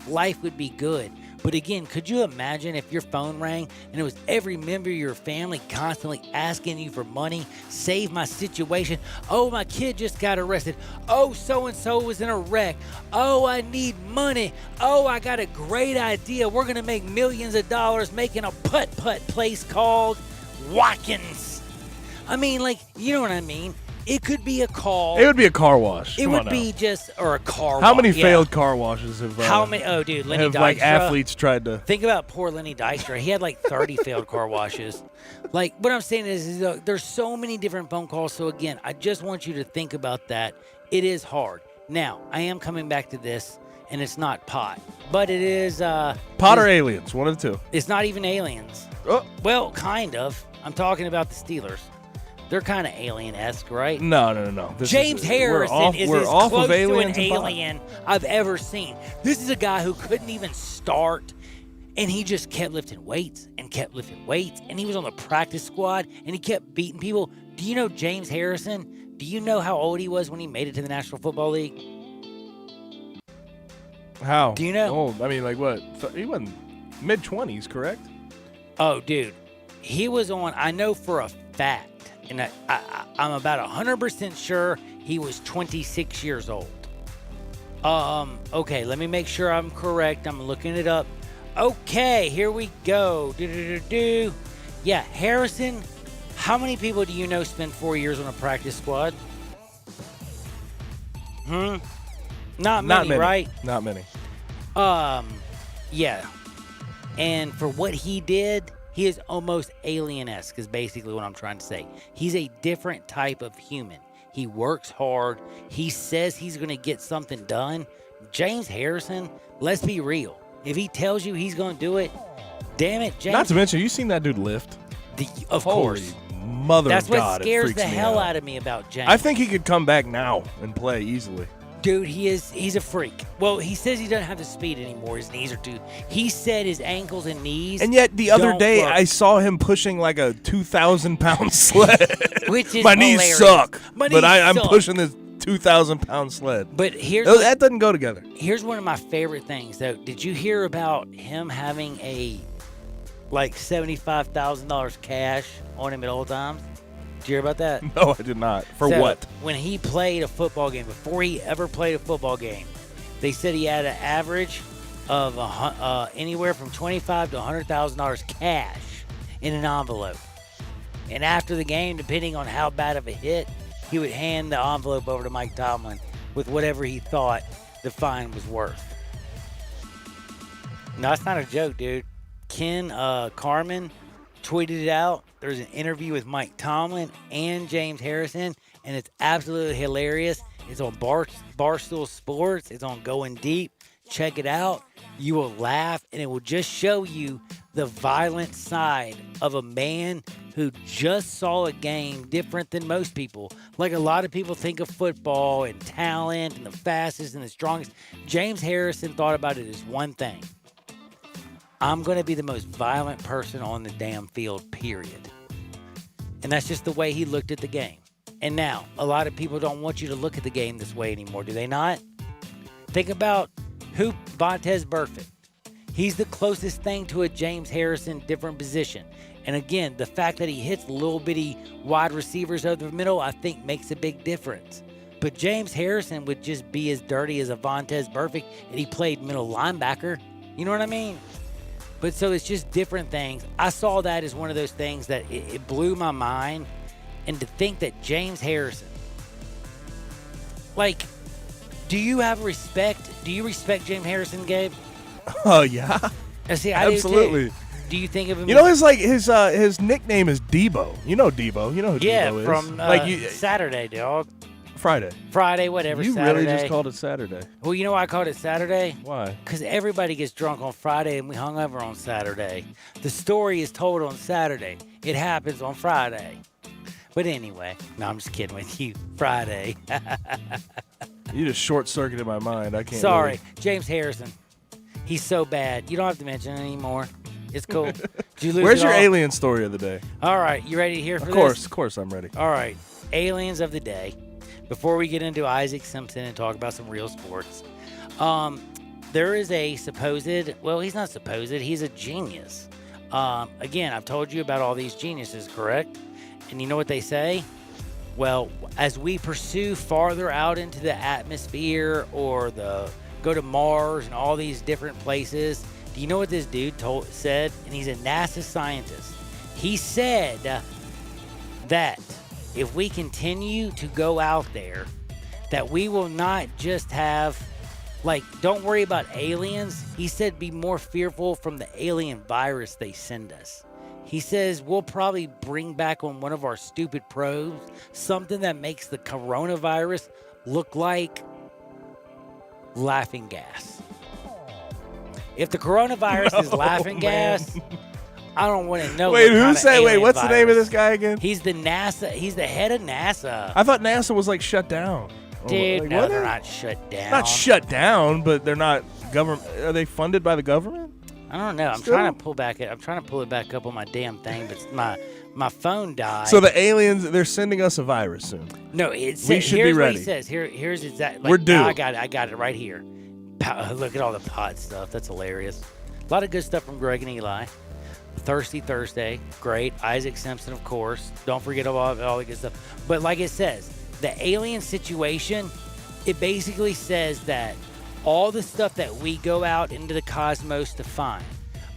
Speaker 4: life would be good. But again, could you imagine if your phone rang and it was every member of your family constantly asking you for money? Save my situation. Oh, my kid just got arrested. Oh, so-and-so was in a wreck. Oh, I need money. Oh, I got a great idea. We're going to make millions of dollars making a putt-putt place called Watkins. I mean, like, you know what I mean? It could be a call.
Speaker 5: It would be a car wash.
Speaker 4: It
Speaker 5: Come
Speaker 4: would
Speaker 5: on
Speaker 4: be
Speaker 5: now.
Speaker 4: just, or a car
Speaker 5: How
Speaker 4: wash.
Speaker 5: many
Speaker 4: yeah.
Speaker 5: failed car washes have
Speaker 4: How many? Oh, dude, Lenny
Speaker 5: have
Speaker 4: Dykstra.
Speaker 5: like athletes tried to?
Speaker 4: Think about poor Lenny Dykstra. He had like 30 failed car washes. Like, what I'm saying is there's so many different phone calls. So again, I just want you to think about that. It is hard. Now, I am coming back to this, and it's not pot, but it is
Speaker 5: Pot or aliens, one of the two.
Speaker 4: It's not even aliens.
Speaker 5: Oh.
Speaker 4: Well, kind of. I'm talking about the Steelers. They're kind of alien-esque, right?
Speaker 5: No.
Speaker 4: James Harrison is as
Speaker 5: off
Speaker 4: close
Speaker 5: of
Speaker 4: to an
Speaker 5: aliens and pot.
Speaker 4: alien I've ever seen. This is a guy who couldn't even start, and he just kept lifting weights and kept lifting weights, and he was on the practice squad, and he kept beating people. Do you know James Harrison? Do you know how old he was when he made it to the National Football League?
Speaker 5: How?
Speaker 4: Do you know?
Speaker 5: Old? I mean, like what? He wasn't mid-20s, correct?
Speaker 4: Oh, dude. He was on, I know for a fact, and I'm about 100% sure he was 26 years old. Okay, let me make sure I'm correct. I'm looking it up. Okay, here we go. Yeah, Harrison, how many people do you know spent 4 years on a practice squad? Not many, right?
Speaker 5: Not many.
Speaker 4: Yeah. And for what he did, he is almost alien-esque, is basically what I'm trying to say. He's a different type of human. He works hard. He says he's going to get something done. James Harrison, let's be real. If he tells you he's going to do it, damn it, James.
Speaker 5: Not to mention, you seen that dude lift?
Speaker 4: Of course.
Speaker 5: Mother
Speaker 4: That's
Speaker 5: of God,
Speaker 4: what scares
Speaker 5: it freaks
Speaker 4: the
Speaker 5: me
Speaker 4: hell
Speaker 5: out
Speaker 4: out of me about James.
Speaker 5: I think he could come back now and play easily.
Speaker 4: Dude, he's a freak. Well, he says he doesn't have the speed anymore. His knees are too. He said his ankles and knees.
Speaker 5: And yet the other
Speaker 4: don't
Speaker 5: day
Speaker 4: work.
Speaker 5: I saw him pushing like a 2,000-pound sled.
Speaker 4: Which is
Speaker 5: My knees
Speaker 4: hilarious.
Speaker 5: suck,
Speaker 4: My
Speaker 5: but
Speaker 4: knees
Speaker 5: I'm
Speaker 4: suck.
Speaker 5: pushing this 2,000-pound sled.
Speaker 4: But here's
Speaker 5: that doesn't go together.
Speaker 4: Here's one of my favorite things, though. Did you hear about him having a like $75,000 cash on him at all times? Did you hear about that?
Speaker 5: No, I did not. For
Speaker 4: So,
Speaker 5: what?
Speaker 4: When he played a football game, before he ever played a football game, they said he had an average of anywhere from $25,000 to $100,000 cash in an envelope. And after the game, depending on how bad of a hit, he would hand the envelope over to Mike Tomlin with whatever he thought the fine was worth. No, it's not a joke, dude. Ken Carman tweeted it out. There's an interview with Mike Tomlin and James Harrison, and it's absolutely hilarious. It's on Barstool Sports. It's on Going Deep. Check it out. You will laugh, and it will just show you the violent side of a man who just saw a game different than most people. Like a lot of people think of football and talent and the fastest and the strongest. James Harrison thought about it as one thing. I'm going to be the most violent person on the damn field, period. And that's just the way he looked at the game. And now, a lot of people don't want you to look at the game this way anymore, do they not? Think about Vontaze Burfict. He's the closest thing to a James Harrison, different position. And again, the fact that he hits the little bitty wide receivers over the middle, I think makes a big difference. But James Harrison would just be as dirty as a Vontaze Burfict, and he played middle linebacker. You know what I mean? But so it's just different things. I saw that as one of those things that it blew my mind. And to think that James Harrison, like, do you have respect? Do you respect James Harrison, Gabe?
Speaker 5: Oh, yeah.
Speaker 4: See, I
Speaker 5: absolutely.
Speaker 4: Do, too. Do you think of him?
Speaker 5: You know, his nickname is Debo. You know Debo. You know who Debo is.
Speaker 4: From Saturday, dog.
Speaker 5: Friday,
Speaker 4: whatever.
Speaker 5: You
Speaker 4: Saturday.
Speaker 5: really just called it Saturday.
Speaker 4: Well, you know why I called it Saturday?
Speaker 5: Why?
Speaker 4: Because everybody gets drunk on Friday and we hung over on Saturday. The story is told on Saturday. It happens on Friday. But anyway, no, I'm just kidding with you. Friday.
Speaker 5: You just short-circuited my mind. I can't.
Speaker 4: Sorry,
Speaker 5: really.
Speaker 4: James Harrison. He's so bad. You don't have to mention it anymore. It's cool. Did you lose
Speaker 5: Where's
Speaker 4: it
Speaker 5: your
Speaker 4: all?
Speaker 5: alien story of the day?
Speaker 4: All right, you ready to hear for this?
Speaker 5: Of course, I'm ready.
Speaker 4: All right, aliens of the day. Before we get into Isaac Simpson and talk about some real sports, the there is a supposed, well, he's not supposed, he's a genius. Again, I've told you about all these geniuses, correct? And you know what they say? Well, as we pursue farther out into the atmosphere or go to Mars and all these different places, do you know what this dude said? And he's a NASA scientist. He said that if we continue to go out there, that we will not just have, like, don't worry about aliens. He said be more fearful from the alien virus they send us. He says we'll probably bring back on one of our stupid probes something that makes the coronavirus look like laughing gas. If the coronavirus is laughing gas, I don't want to know.
Speaker 5: Wait, what's the name of this guy again?
Speaker 4: He's the head of NASA.
Speaker 5: I thought NASA was like shut down.
Speaker 4: Dude,
Speaker 5: like,
Speaker 4: no, they're not shut down.
Speaker 5: Not shut down, but they're not government. Are they funded by the government?
Speaker 4: I don't know. I'm trying to pull it back up on my damn thing, but my phone died.
Speaker 5: So the aliens, they're sending us a virus soon.
Speaker 4: No,
Speaker 5: we should be ready.
Speaker 4: What he says. Here's exactly. Like,
Speaker 5: we're due.
Speaker 4: I got it right here. Look at all the pod stuff. That's hilarious. A lot of good stuff from Greg and Eli. Thirsty Thursday, great. Isaac Simpson, of course. Don't forget all the good stuff. But like it says, the alien situation, it basically says that all the stuff that we go out into the cosmos to find,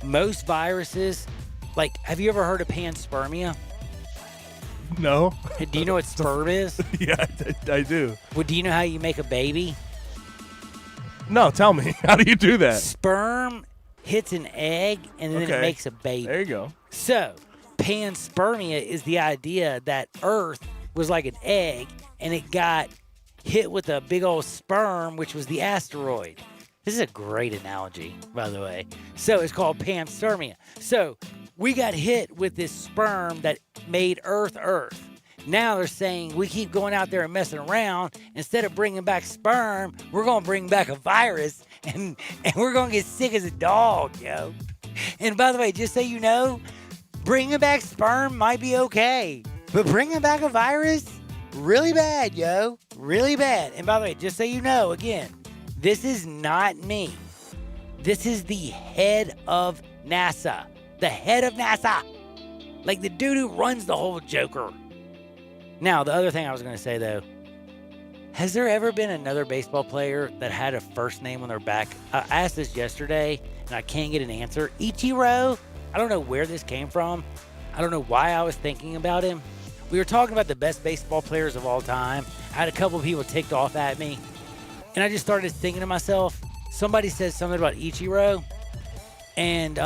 Speaker 4: most viruses, like, have you ever heard of panspermia?
Speaker 5: No.
Speaker 4: Do you know what sperm is?
Speaker 5: Yeah, I do.
Speaker 4: Well, do you know how you make a baby?
Speaker 5: No, tell me. How do you do that?
Speaker 4: Sperm hits an egg, and then it makes a baby.
Speaker 5: There you go.
Speaker 4: So, panspermia is the idea that Earth was like an egg, and it got hit with a big old sperm, which was the asteroid. This is a great analogy, by the way. So, it's called panspermia. So, we got hit with this sperm that made Earth Earth. Now they're saying we keep going out there and messing around. Instead of bringing back sperm, we're going to bring back a virus, and we're going to get sick as a dog, yo. And by the way, just so you know, bringing back sperm might be okay, but bringing back a virus, really bad, yo. Really bad. And by the way, just so you know, again, this is not me. This is the head of NASA. The head of NASA. Like the dude who runs the whole Joker. Now, the other thing I was going to say, though, has there ever been another baseball player that had a first name on their back? I asked this yesterday, and I can't get an answer. Ichiro, I don't know where this came from. I don't know why I was thinking about him. We were talking about the best baseball players of all time. I had a couple of people ticked off at me, and I just started thinking to myself, somebody said something about Ichiro, and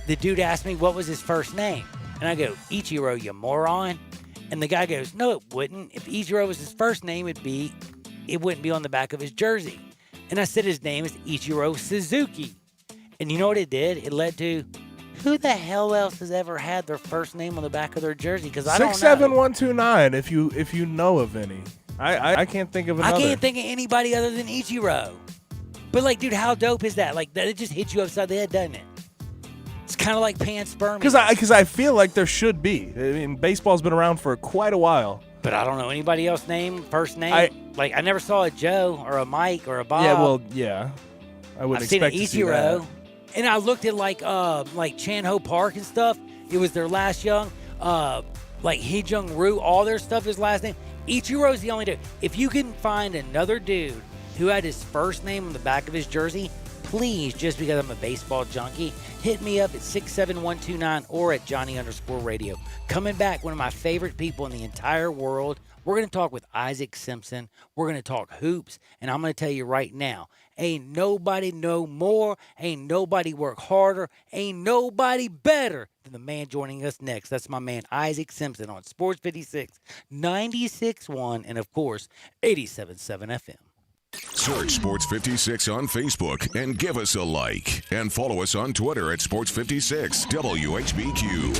Speaker 4: the dude asked me what was his first name. And I go, Ichiro, you moron. And the guy goes, no, it wouldn't. If Ichiro was his first name, it wouldn't be on the back of his jersey. And I said his name is Ichiro Suzuki. And you know what it did? It led to, who the hell else has ever had their first name on the back of their jersey? Because I don't know.
Speaker 5: 67129 if you know of any. I can't think of another.
Speaker 4: I can't think of anybody other than Ichiro. But like, dude, how dope is that? Like, that it just hits you upside the head, doesn't it? It's kind of like panspermia.
Speaker 5: Because I feel like there should be. I mean, baseball's been around for quite a while.
Speaker 4: But I don't know anybody else first name. I never saw a Joe or a Mike or a Bob.
Speaker 5: Yeah, well, yeah. I wouldn't expect to see that.
Speaker 4: And I looked at like Chan-Ho Park and stuff. It was their last young. Like Hee Jung Roo, all their stuff is last name. Ichiro's the only dude. If you can find another dude who had his first name on the back of his jersey, please, just because I'm a baseball junkie, hit me up at 67129 or at Johnny_radio. Coming back, one of my favorite people in the entire world. We're going to talk with Isaac Simpson. We're going to talk hoops. And I'm going to tell you right now, ain't nobody know more, ain't nobody work harder, ain't nobody better than the man joining us next. That's my man Isaac Simpson on Sports 56, 96.1, and of course, 87.7 FM.
Speaker 1: Search Sports 56 on Facebook and give us a like. And follow us on Twitter at Sports 56 WHBQ.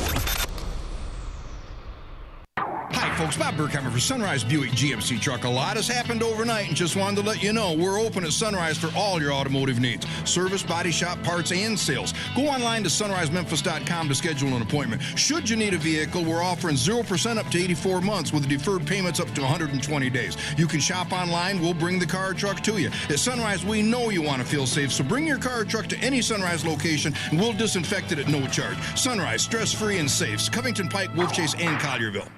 Speaker 16: Hi, folks, Bob Burkheimer for Sunrise Buick GMC Truck. A lot has happened overnight and just wanted to let you know we're open at Sunrise for all your automotive needs. Service, body shop, parts, and sales. Go online to sunrisememphis.com to schedule an appointment. Should you need a vehicle, we're offering 0% up to 84 months with deferred payments up to 120 days. You can shop online. We'll bring the car or truck to you. At Sunrise, we know you want to feel safe, so bring your car or truck to any Sunrise location and we'll disinfect it at no charge. Sunrise, stress-free and safe. Covington Pike, Wolf Chase, and Collierville.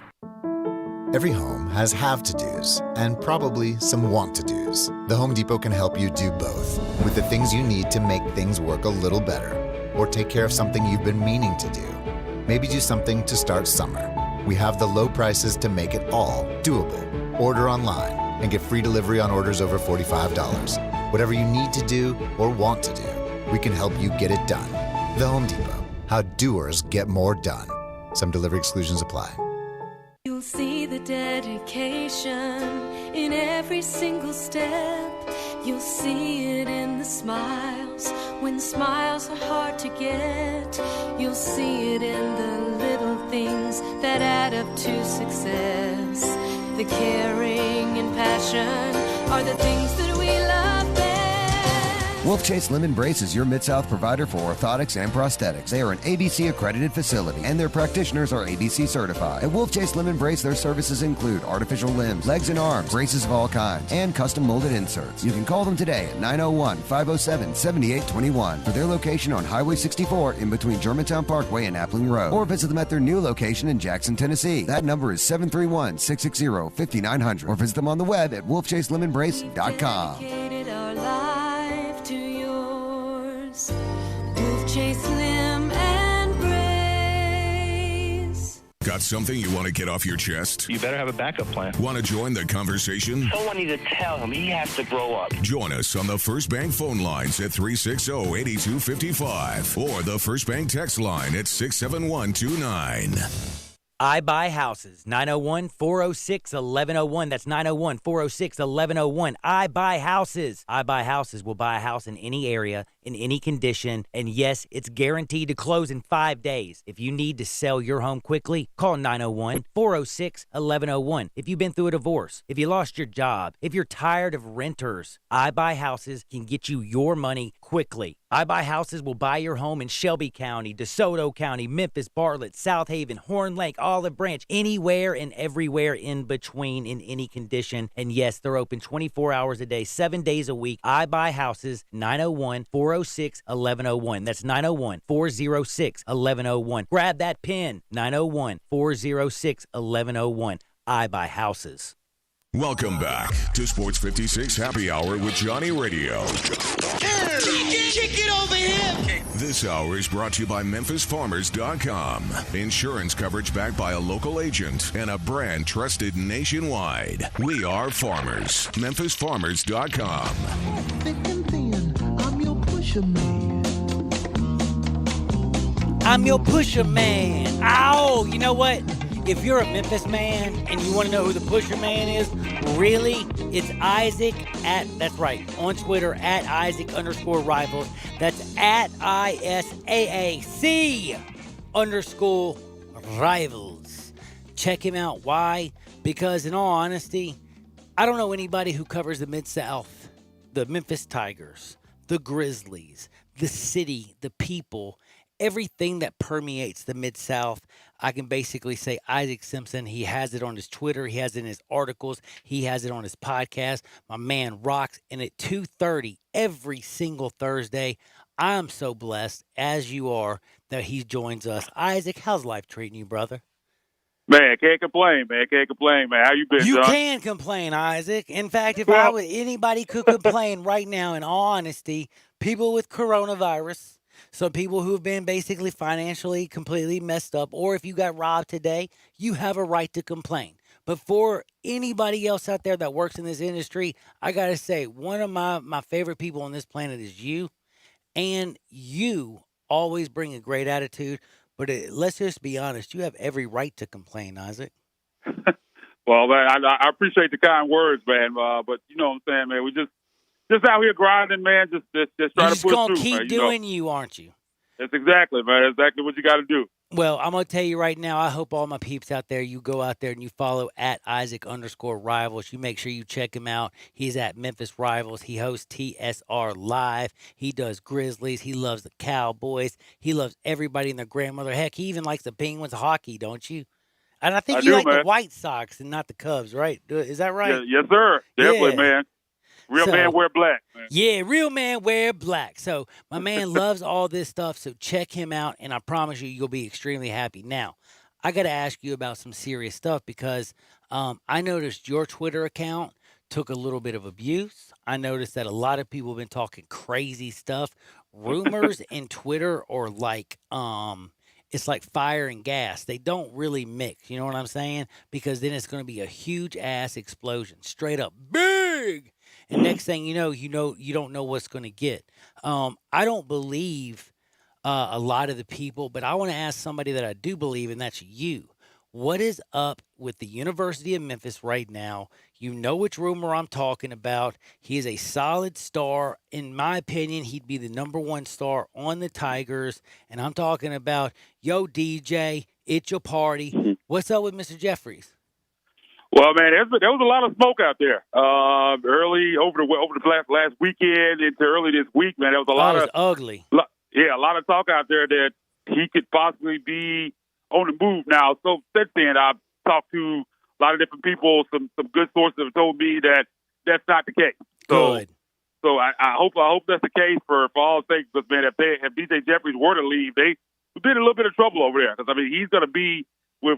Speaker 17: Every home has have-to-dos and probably some want-to-dos. The Home Depot can help you do both with the things you need to make things work a little better or take care of something you've been meaning to do. Maybe do something to start summer. We have the low prices to make it all doable. Order online and get free delivery on orders over $45. Whatever you need to do or want to do, we can help you get it done. The Home Depot. How doers get more done. Some delivery exclusions apply.
Speaker 18: You'll see the dedication in every single step. You'll see it in the smiles when smiles are hard to get. You'll see it in the little things that add up to success. The caring and passion are the things that we love best.
Speaker 19: Wolf Chase Lemon Brace is your Mid-South provider for orthotics and prosthetics. They are an ABC-accredited facility, and their practitioners are ABC certified. At Wolf Chase Lemon Brace, their services include artificial limbs, legs and arms, braces of all kinds, and custom molded inserts. You can call them today at 901-507-7821 for their location on Highway 64 in between Germantown Parkway and Appling Road, or visit them at their new location in Jackson, Tennessee. That number is 731-660-5900, or visit them on the web at wolfchaselemon.com.
Speaker 18: Dedicated our life to yours. Wolf Chase Lim and Brace.
Speaker 1: Got something you want to get off your chest?
Speaker 7: You better have a backup plan.
Speaker 1: Want to join the conversation?
Speaker 7: Someone needs to tell him he has to grow up.
Speaker 1: Join us on the First Bank phone lines at 360-8255 or the First Bank text line at 67129.
Speaker 10: I Buy Houses, 901-406-1101. That's 901-406-1101. I Buy Houses. I Buy Houses will buy a house in any area, in any condition, and yes, it's guaranteed to close in 5 days. If you need to sell your home quickly, call 901-406-1101. If you've been through a divorce, if you lost your job, if you're tired of renters, I Buy Houses can get you your money quickly. I Buy Houses will buy your home in Shelby County, DeSoto County, Memphis, Bartlett, South Haven, Horn Lake, Olive Branch, anywhere and everywhere in between in any condition. And yes, they're open 24 hours a day, 7 days a week. I Buy Houses, 901-406-1101. That's 901-406-1101. Grab that pen, 901-406-1101. I Buy Houses.
Speaker 1: Welcome back to Sports 56 Happy Hour with Johnny Radio.
Speaker 9: Kick it over here.
Speaker 1: This hour is brought to you by MemphisFarmers.com. Insurance coverage backed by a local agent and a brand trusted nationwide. We are farmers. MemphisFarmers.com.
Speaker 9: I'm your pusher man.
Speaker 4: I'm your pusher man. Ow! You know what? If you're a Memphis man and you want to know who the pusher man is, really, it's Isaac that's right, on Twitter, at Isaac_Rivals. That's at ISAAC_Rivals. Check him out. Why? Because in all honesty, I don't know anybody who covers the Mid-South, the Memphis Tigers, the Grizzlies, the city, the people, everything that permeates the Mid-South. I can basically say Isaac Simpson. He has it on his Twitter. He has it in his articles. He has it on his podcast. My man rocks. And at 2:30 every single Thursday, I'm so blessed, as you are, that he joins us. Isaac, how's life treating you, brother?
Speaker 20: Man, can't complain, man. Can't complain, man. How you been,
Speaker 4: You
Speaker 20: John?
Speaker 4: can complain, Isaac. In fact, if anybody could complain right now, in all honesty, people with coronavirus, some people who have been basically financially completely messed up, or if you got robbed today, you have a right to complain. But for anybody else out there that works in this industry, I got to say, one of my favorite people on this planet is you. And you always bring a great attitude. But let's just be honest, you have every right to complain, Isaac.
Speaker 20: Well, man, I appreciate the kind words, man. But you know what I'm saying, man. We just out here grinding, man. Just trying to push through.
Speaker 4: You're just gonna keep
Speaker 20: man,
Speaker 4: doing you, aren't you?
Speaker 20: That's exactly, man. That's exactly what you got to do.
Speaker 4: Well, I'm going to tell you right now, I hope all my peeps out there, you go out there and you follow at Isaac_Rivals. You make sure you check him out. He's at Memphis Rivals. He hosts TSR Live. He does Grizzlies. He loves the Cowboys. He loves everybody and their grandmother. Heck, he even likes the Penguins hockey, don't you? And I think you like the White Sox and not the Cubs, right? Is that right?
Speaker 20: Yes, sir. Definitely, man. Real man wear black, man.
Speaker 4: Yeah, real man wear black. So my man loves all this stuff. So check him out, and I promise you, you'll be extremely happy. Now, I got to ask you about some serious stuff because I noticed your Twitter account took a little bit of abuse. I noticed that a lot of people have been talking crazy stuff. Rumors in Twitter are like it's like fire and gas. They don't really mix. You know what I'm saying? Because then it's going to be a huge ass explosion, straight up big. And next thing you don't know what's going to get. I don't believe a lot of the people, but I want to ask somebody that I do believe, and that's you. What is up with the University of Memphis right now? You know which rumor I'm talking about. He is a solid star. In my opinion, he'd be the number one star on the Tigers. And I'm talking about, yo, DJ, it's your party. What's up with Mr. Jeffries?
Speaker 20: Well, man, there was a lot of smoke out there early over the last weekend into early this week. Man, there was a lot of
Speaker 4: ugly.
Speaker 20: A lot of talk out there that he could possibly be on the move now. So since then, I've talked to a lot of different people. Some good sources have told me that that's not the case.
Speaker 4: Good.
Speaker 20: So I hope that's the case for all sakes. But man, if DJ Jeffries were to leave, they would be in a little bit of trouble over there. Because I mean, he's going to be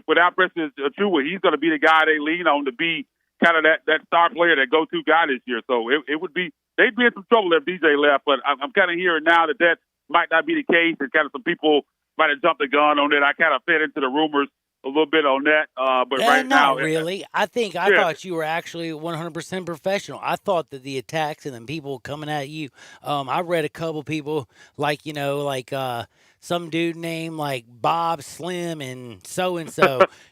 Speaker 20: without Preston Achua, he's going to be the guy they lean on to be kind of that star player, that go-to guy this year. So it would be, they'd be in some trouble if DJ left. But I'm kind of hearing now that might not be the case, and kind of some people might have jumped the gun on it. I kind of fed into the rumors a little bit on that. But right now,
Speaker 4: not really. I thought you were actually 100% professional. I thought that the attacks and the people coming at you. I read a couple people like some dude named like Bob Slim and so.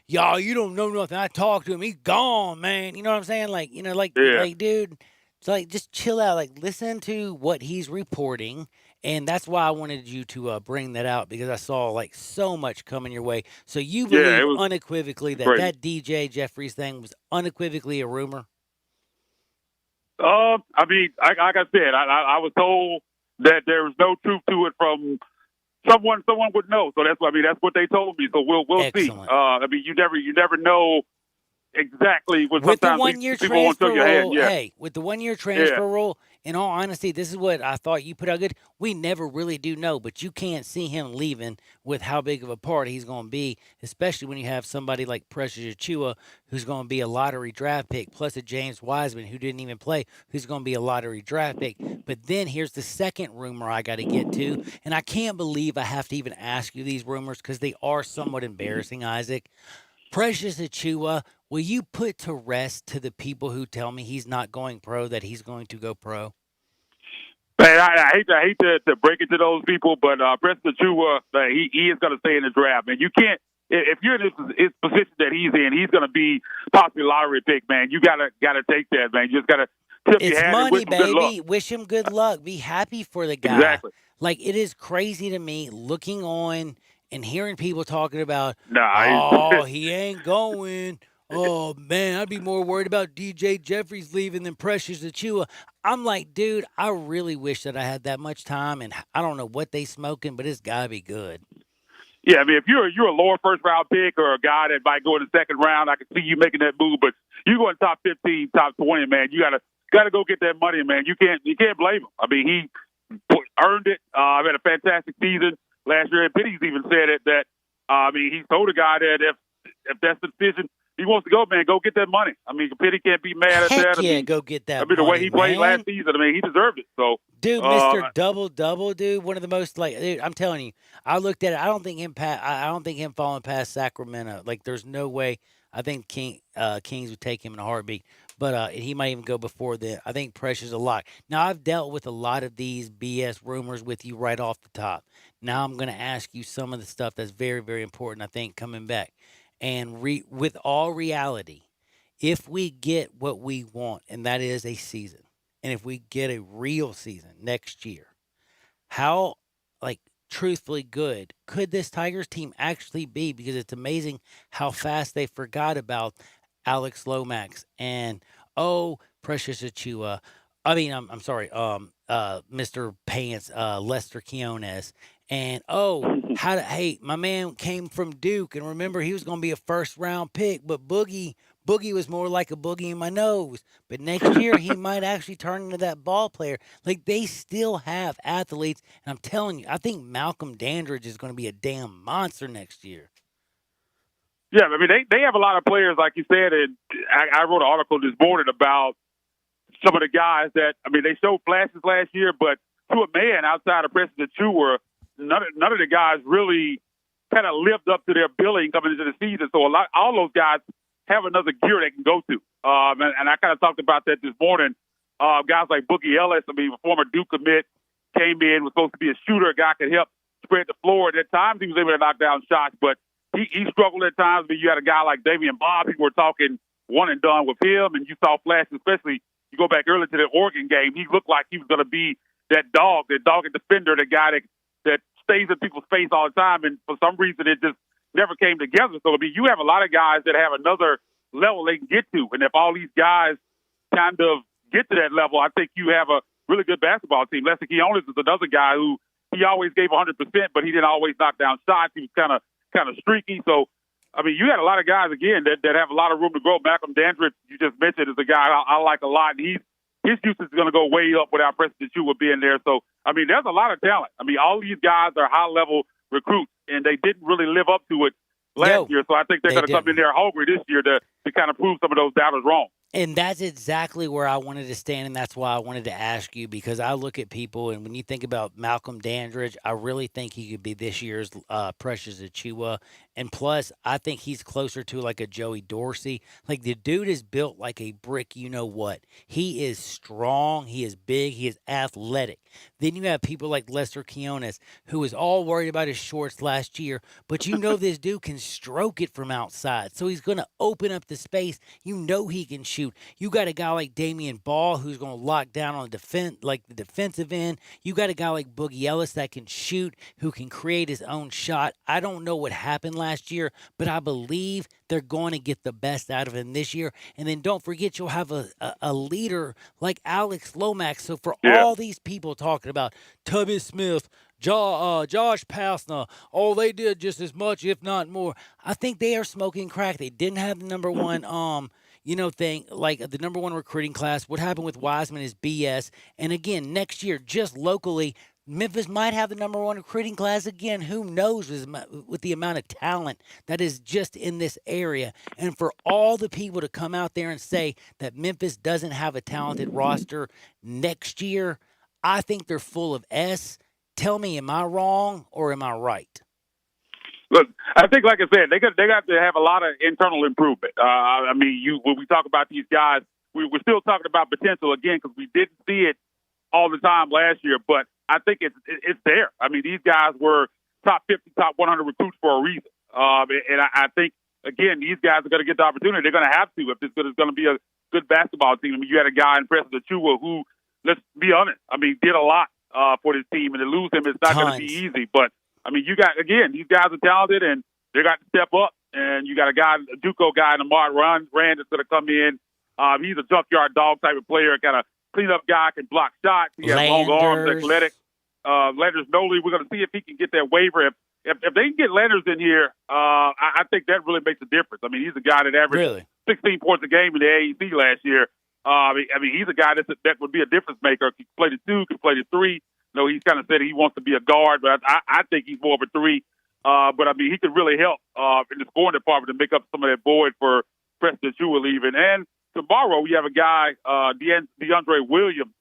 Speaker 4: Y'all, you don't know nothing. I talked to him. He's gone, man. You know what I'm saying? Like dude, it's like just chill out. Like listen to what he's reporting. And that's why I wanted you to bring that out, because I saw like so much coming your way. So you believe unequivocally that DJ Jeffries thing was unequivocally a rumor?
Speaker 20: I mean, like I said, I was told that there was no truth to it from someone would know. So that's what they told me. So we'll see. I mean, you never know exactly what
Speaker 4: with the
Speaker 20: sometimes
Speaker 4: 1 year
Speaker 20: people won't
Speaker 4: transfer
Speaker 20: tell your
Speaker 4: rule.
Speaker 20: head. Yeah.
Speaker 4: Hey, with the 1 year transfer rule, in all honesty, this is what I thought you put out good. We never really do know, but you can't see him leaving with how big of a part he's going to be, especially when you have somebody like Precious Achua, who's going to be a lottery draft pick, plus a James Wiseman who didn't even play, who's going to be a lottery draft pick. But then here's the second rumor I got to get to, and I can't believe I have to even ask you these rumors because they are somewhat embarrassing, Isaac. Precious Achua, will you put to rest to the people who tell me he's not going pro that he's going to go pro?
Speaker 20: Man, I hate to break it to those people, but Preston Achua, he is going to stay in the draft. Man, you can't, if you're in his position that he's in, he's going to be possibly a lottery pick. Man, you gotta take that. Man, you just gotta tip your hat and wish him good luck.
Speaker 4: Baby. Wish him good luck. Be happy for the guy.
Speaker 20: Exactly.
Speaker 4: Like it is crazy to me looking on and hearing people talking about, he ain't going. Oh, man, I'd be more worried about DJ Jeffries leaving than Precious Achua. I'm like, dude, I really wish that I had that much time, and I don't know what they smoking, but it's got to be good.
Speaker 20: Yeah, I mean, if you're a lower first-round pick or a guy that might go in the second round, I can see you making that move. But you go in top 15, top 20, man, you gotta go get that money, man. You can't blame him. I mean, he earned it. Had a fantastic season last year. And Penny's even said it that he told a guy that if that's the decision he wants to go, man, go get that money. I mean, Penny can't be mad at that.
Speaker 4: Yeah, go get that.
Speaker 20: I mean, the way he played last season, he deserved it. So,
Speaker 4: dude, Mr. Double-double, dude, one of the most dude, I'm telling you, I looked at it. I don't think him falling past Sacramento. Like, there's no way. I think Kings would take him in a heartbeat. But he might even go before then. I think Precious a lot. Now, I've dealt with a lot of these BS rumors with you right off the top. Now I'm going to ask you some of the stuff that's very, very important, I think, coming back. And with all reality, if we get what we want, and that is a season, and if we get a real season next year, how, truthfully good could this Tigers team actually be? Because it's amazing how fast they forgot about Alex Lomax and Precious Achua. I mean, I'm sorry, Mr. Pants, Lester Quinones, and hey, my man came from Duke, and remember he was going to be a first-round pick, but Boogie was more like a boogie in my nose. But next year he might actually turn into that ball player. Like, they still have athletes, and I'm telling you, I think Malcolm Dandridge is going to be a damn monster next year.
Speaker 20: Yeah, I mean, they have a lot of players, like you said, and I wrote an article this morning about some of the guys that, I mean, they showed flashes last year, but to a man outside of Preston Achua, none of the guys really kind of lived up to their billing coming into the season. So all those guys have another gear they can go to. And I kind of talked about that this morning. Guys like Boogie Ellis, I mean, a former Duke commit, came in, was supposed to be a shooter, a guy could help spread the floor. And at times he was able to knock down shots, but he struggled at times. But you had a guy like Davian Bob, people were talking one and done with him, and you saw flashes, especially you go back early to the Oregon game. He looked like he was going to be that dogged defender, the guy that stays in people's face all the time. And for some reason, it just never came together. So, I mean, you have a lot of guys that have another level they can get to. And if all these guys kind of get to that level, I think you have a really good basketball team. Lester Quinones is another guy who he always gave 100%, but he didn't always knock down shots. He was kind of streaky. So, I mean, you had a lot of guys, again, that have a lot of room to grow. Malcolm Dandridge, you just mentioned, is a guy I like a lot. And his usage is going to go way up without Preston Achua being there. So, I mean, there's a lot of talent. I mean, all these guys are high-level recruits, and they didn't really live up to it last year. So I think they're going to come in there hungry this year to kind of prove some of those doubters wrong.
Speaker 4: And that's exactly where I wanted to stand, and that's why I wanted to ask you, because I look at people, and when you think about Malcolm Dandridge, I really think he could be this year's Precious Achua. And plus, I think he's closer to like a Joey Dorsey. Like, the dude is built like a brick, you know what. He is strong, he is big, he is athletic. Then you have people like Lester Quinones, who was all worried about his shorts last year, but you know this dude can stroke it from outside. So he's going to open up the space. You know he can shoot. You got a guy like Damian Ball who's going to lock down on the defensive end. You got a guy like Boogie Ellis that can shoot, who can create his own shot. I don't know what happened last year, but I believe they're going to get the best out of him this year. And then don't forget, you'll have a leader like Alex Lomax. So for all these people talking about Tubby Smith, Josh Pastner, they did just as much, if not more. I think they are smoking crack. They didn't have the number one thing, like the number one recruiting class. What happened with Wiseman is BS. And again, next year, just locally, Memphis might have the number one recruiting class again. Who knows with the amount of talent that is just in this area. And for all the people to come out there and say that Memphis doesn't have a talented roster next year, I think they're full of S. Tell me, am I wrong or am I right?
Speaker 20: Look, I think, like I said, they got to have a lot of internal improvement. I mean, when we talk about these guys, we're still talking about potential again because we didn't see it all the time last year. But I think it's there. I mean, these guys were top 50, top 100 recruits for a reason. And I think, again, these guys are going to get the opportunity. They're going to have to if this is going to be a good basketball team. I mean, you had a guy in Preston Achua who, let's be honest, I mean, did a lot for this team. And to lose him is not going to be easy. But, I mean, you got, again, these guys are talented and they got to step up. And you got a JUCO guy, Ahmad Rand, that's going to come in. He's a junkyard dog type of player, kind of clean-up guy, can block shots. He has long arms, athletic. Landers Noley, we're going to see if he can get that waiver. If they can get Landers in here, I think that really makes a difference. I mean, he's a guy that averaged 16 points a game in the AAC last year. I mean, he's a guy that would be a difference maker. He can play the 2, can play the 3. No, he's kind of said he wants to be a guard, but I think he's more of a 3. But, I mean, he could really help in the scoring department to make up some of that void for Preston Achua leaving. And tomorrow we have a guy, DeAndre Williams,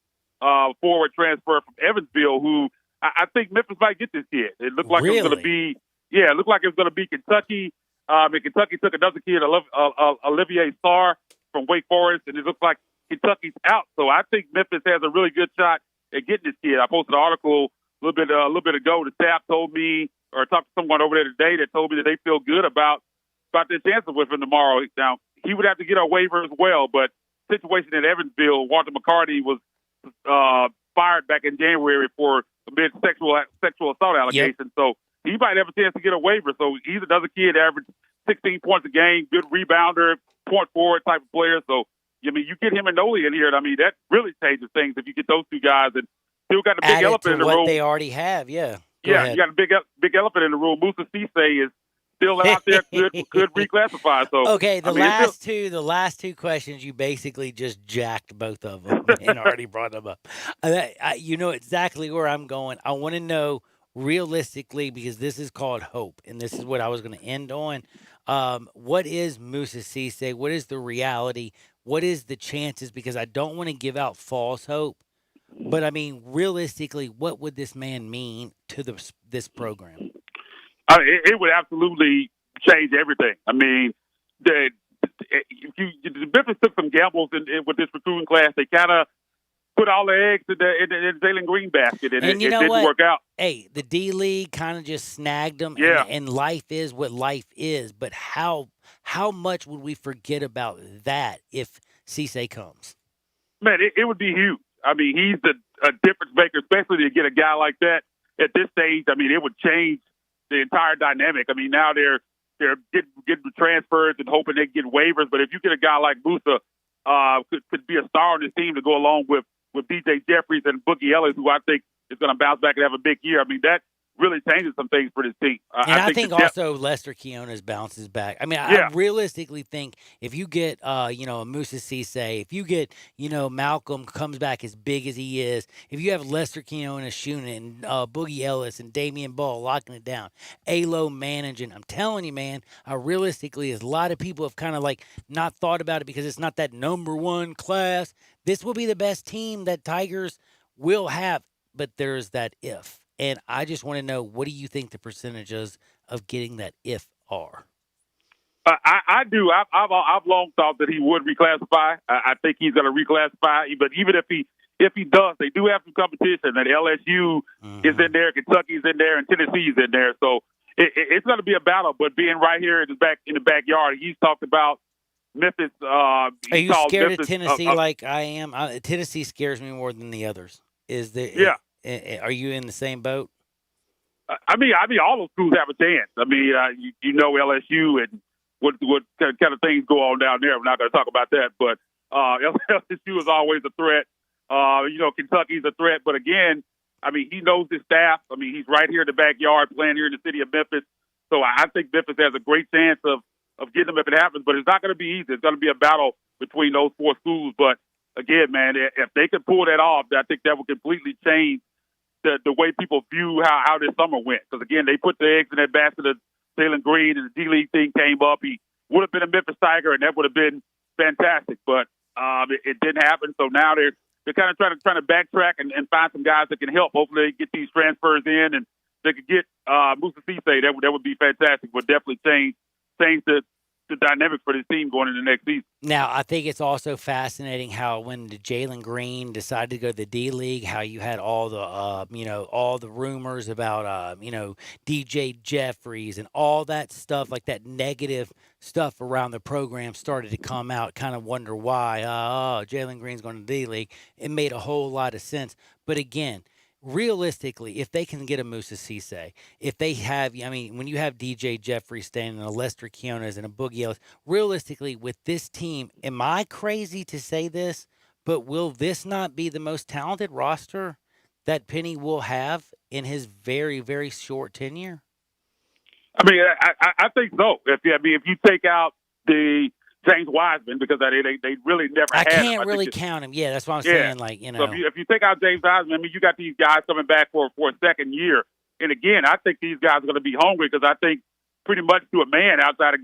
Speaker 20: forward transfer from Evansville, who I think Memphis might get this kid. It looked like it was going to be, it looked like it was going to be Kentucky. And Kentucky took another kid, Olivier Sarr from Wake Forest, and it looks like Kentucky's out. So I think Memphis has a really good shot at getting this kid. I posted an article a little bit ago. The staff told me, or talked to someone over there today that told me that they feel good about their chances with him tomorrow. Now, he would have to get a waiver as well, but situation in Evansville, Walter McCarty was fired back in January for amid sexual assault allegations. So he might have a chance to get a waiver. So he's another kid, average 16 points a game, good rebounder, point forward type of player. So, I mean, you get him and Noli in here, and I mean, that really changes things if you get those two guys. And still got a big elephant in the room.
Speaker 4: They already have, yeah.
Speaker 20: You got a big elephant in the room. Moussa Cisse is still out there, could reclassify. So
Speaker 4: okay, the last two questions, you basically just jacked both of them and already brought them up. You know exactly where I'm going. I want to know realistically, because this is called hope, and this is what I was going to end on. What is Moussa Cisse? What is the reality? What is the chances? Because I don't want to give out false hope. But, I mean, realistically, what would this man mean to this program?
Speaker 20: It would absolutely change everything. I mean, the Memphis took some gambles with this recruiting class. They kind of put all the eggs in the Jalen Green basket, and it didn't work out.
Speaker 4: Hey, the D-League kind of just snagged them, and life is what life is. But how much would we forget about that if Cisse comes?
Speaker 20: Man, it would be huge. I mean, he's a difference maker, especially to get a guy like that at this stage. I mean, it would change the entire dynamic. I mean, now they're getting transfers and hoping they get waivers. But if you get a guy like Moussa, could be a star on this team to go along with DJ Jeffries and Boogie Ellis, who I think is going to bounce back and have a big year. I mean, that really changes some things for this team.
Speaker 4: I think also Lester Quinones bounces back. I mean, I realistically think if you get, a Moussa Cisse, if you get, Malcolm comes back as big as he is, if you have Lester Quinones shooting and Boogie Ellis and Damian Ball locking it down, Alo managing, I'm telling you, man, realistically, a lot of people have kind of not thought about it because it's not that number one class. This will be the best team that Tigers will have, but there's that if. And I just want to know, what do you think the percentages of getting that if are?
Speaker 20: I do. I've long thought that he would reclassify. I think he's going to reclassify. But even if he does, they do have some competition. That LSU is in there, Kentucky's in there, and Tennessee's in there. So it's going to be a battle. But being right here in the backyard, he's talked about Memphis.
Speaker 4: Are you scared of Tennessee like I am? Tennessee scares me more than the others. Are you in the same boat?
Speaker 20: I mean, all those schools have a chance. I mean, LSU and what kind of things go on down there. We're not going to talk about that, but LSU is always a threat. Kentucky's a threat. But again, I mean, he knows his staff. I mean, he's right here in the backyard playing here in the city of Memphis. So I think Memphis has a great chance of getting them if it happens. But it's not going to be easy. It's going to be a battle between those four schools. But again, man, if they could pull that off, I think that would completely change the way people view how this summer went. Because, again, they put the eggs in that basket of Jalen Green, and the D-League thing came up. He would have been a Memphis Tiger, and that would have been fantastic. But it didn't happen. So now they're kind of trying to backtrack and find some guys that can help. Hopefully they get these transfers in, and they could get Moussa Cisse. That would be fantastic. Would definitely change the dynamic for this team going into the next season.
Speaker 4: Now, I think it's also fascinating how when Jalen Green decided to go to the D-League, how you had all the, all the rumors about, DJ Jeffries and all that stuff, like that negative stuff around the program started to come out. Kind of wonder why, Jalen Green's going to the D-League. It made a whole lot of sense. But again, realistically, if they can get a Moussa Cisse, if they have, when you have DJ Jeffrey standing and a Lester Quinones and a Boogie Ellis, realistically, with this team, am I crazy to say this, but will this not be the most talented roster that Penny will have in his very, very short tenure?
Speaker 20: I mean, I think so. If you take out the James Wiseman, because they really never had him.
Speaker 4: I can't really count him. Yeah, that's what I'm saying.
Speaker 20: So if you take out James Wiseman, you got these guys coming back for a second year. And again, I think these guys are going to be hungry because I think pretty much to a man outside of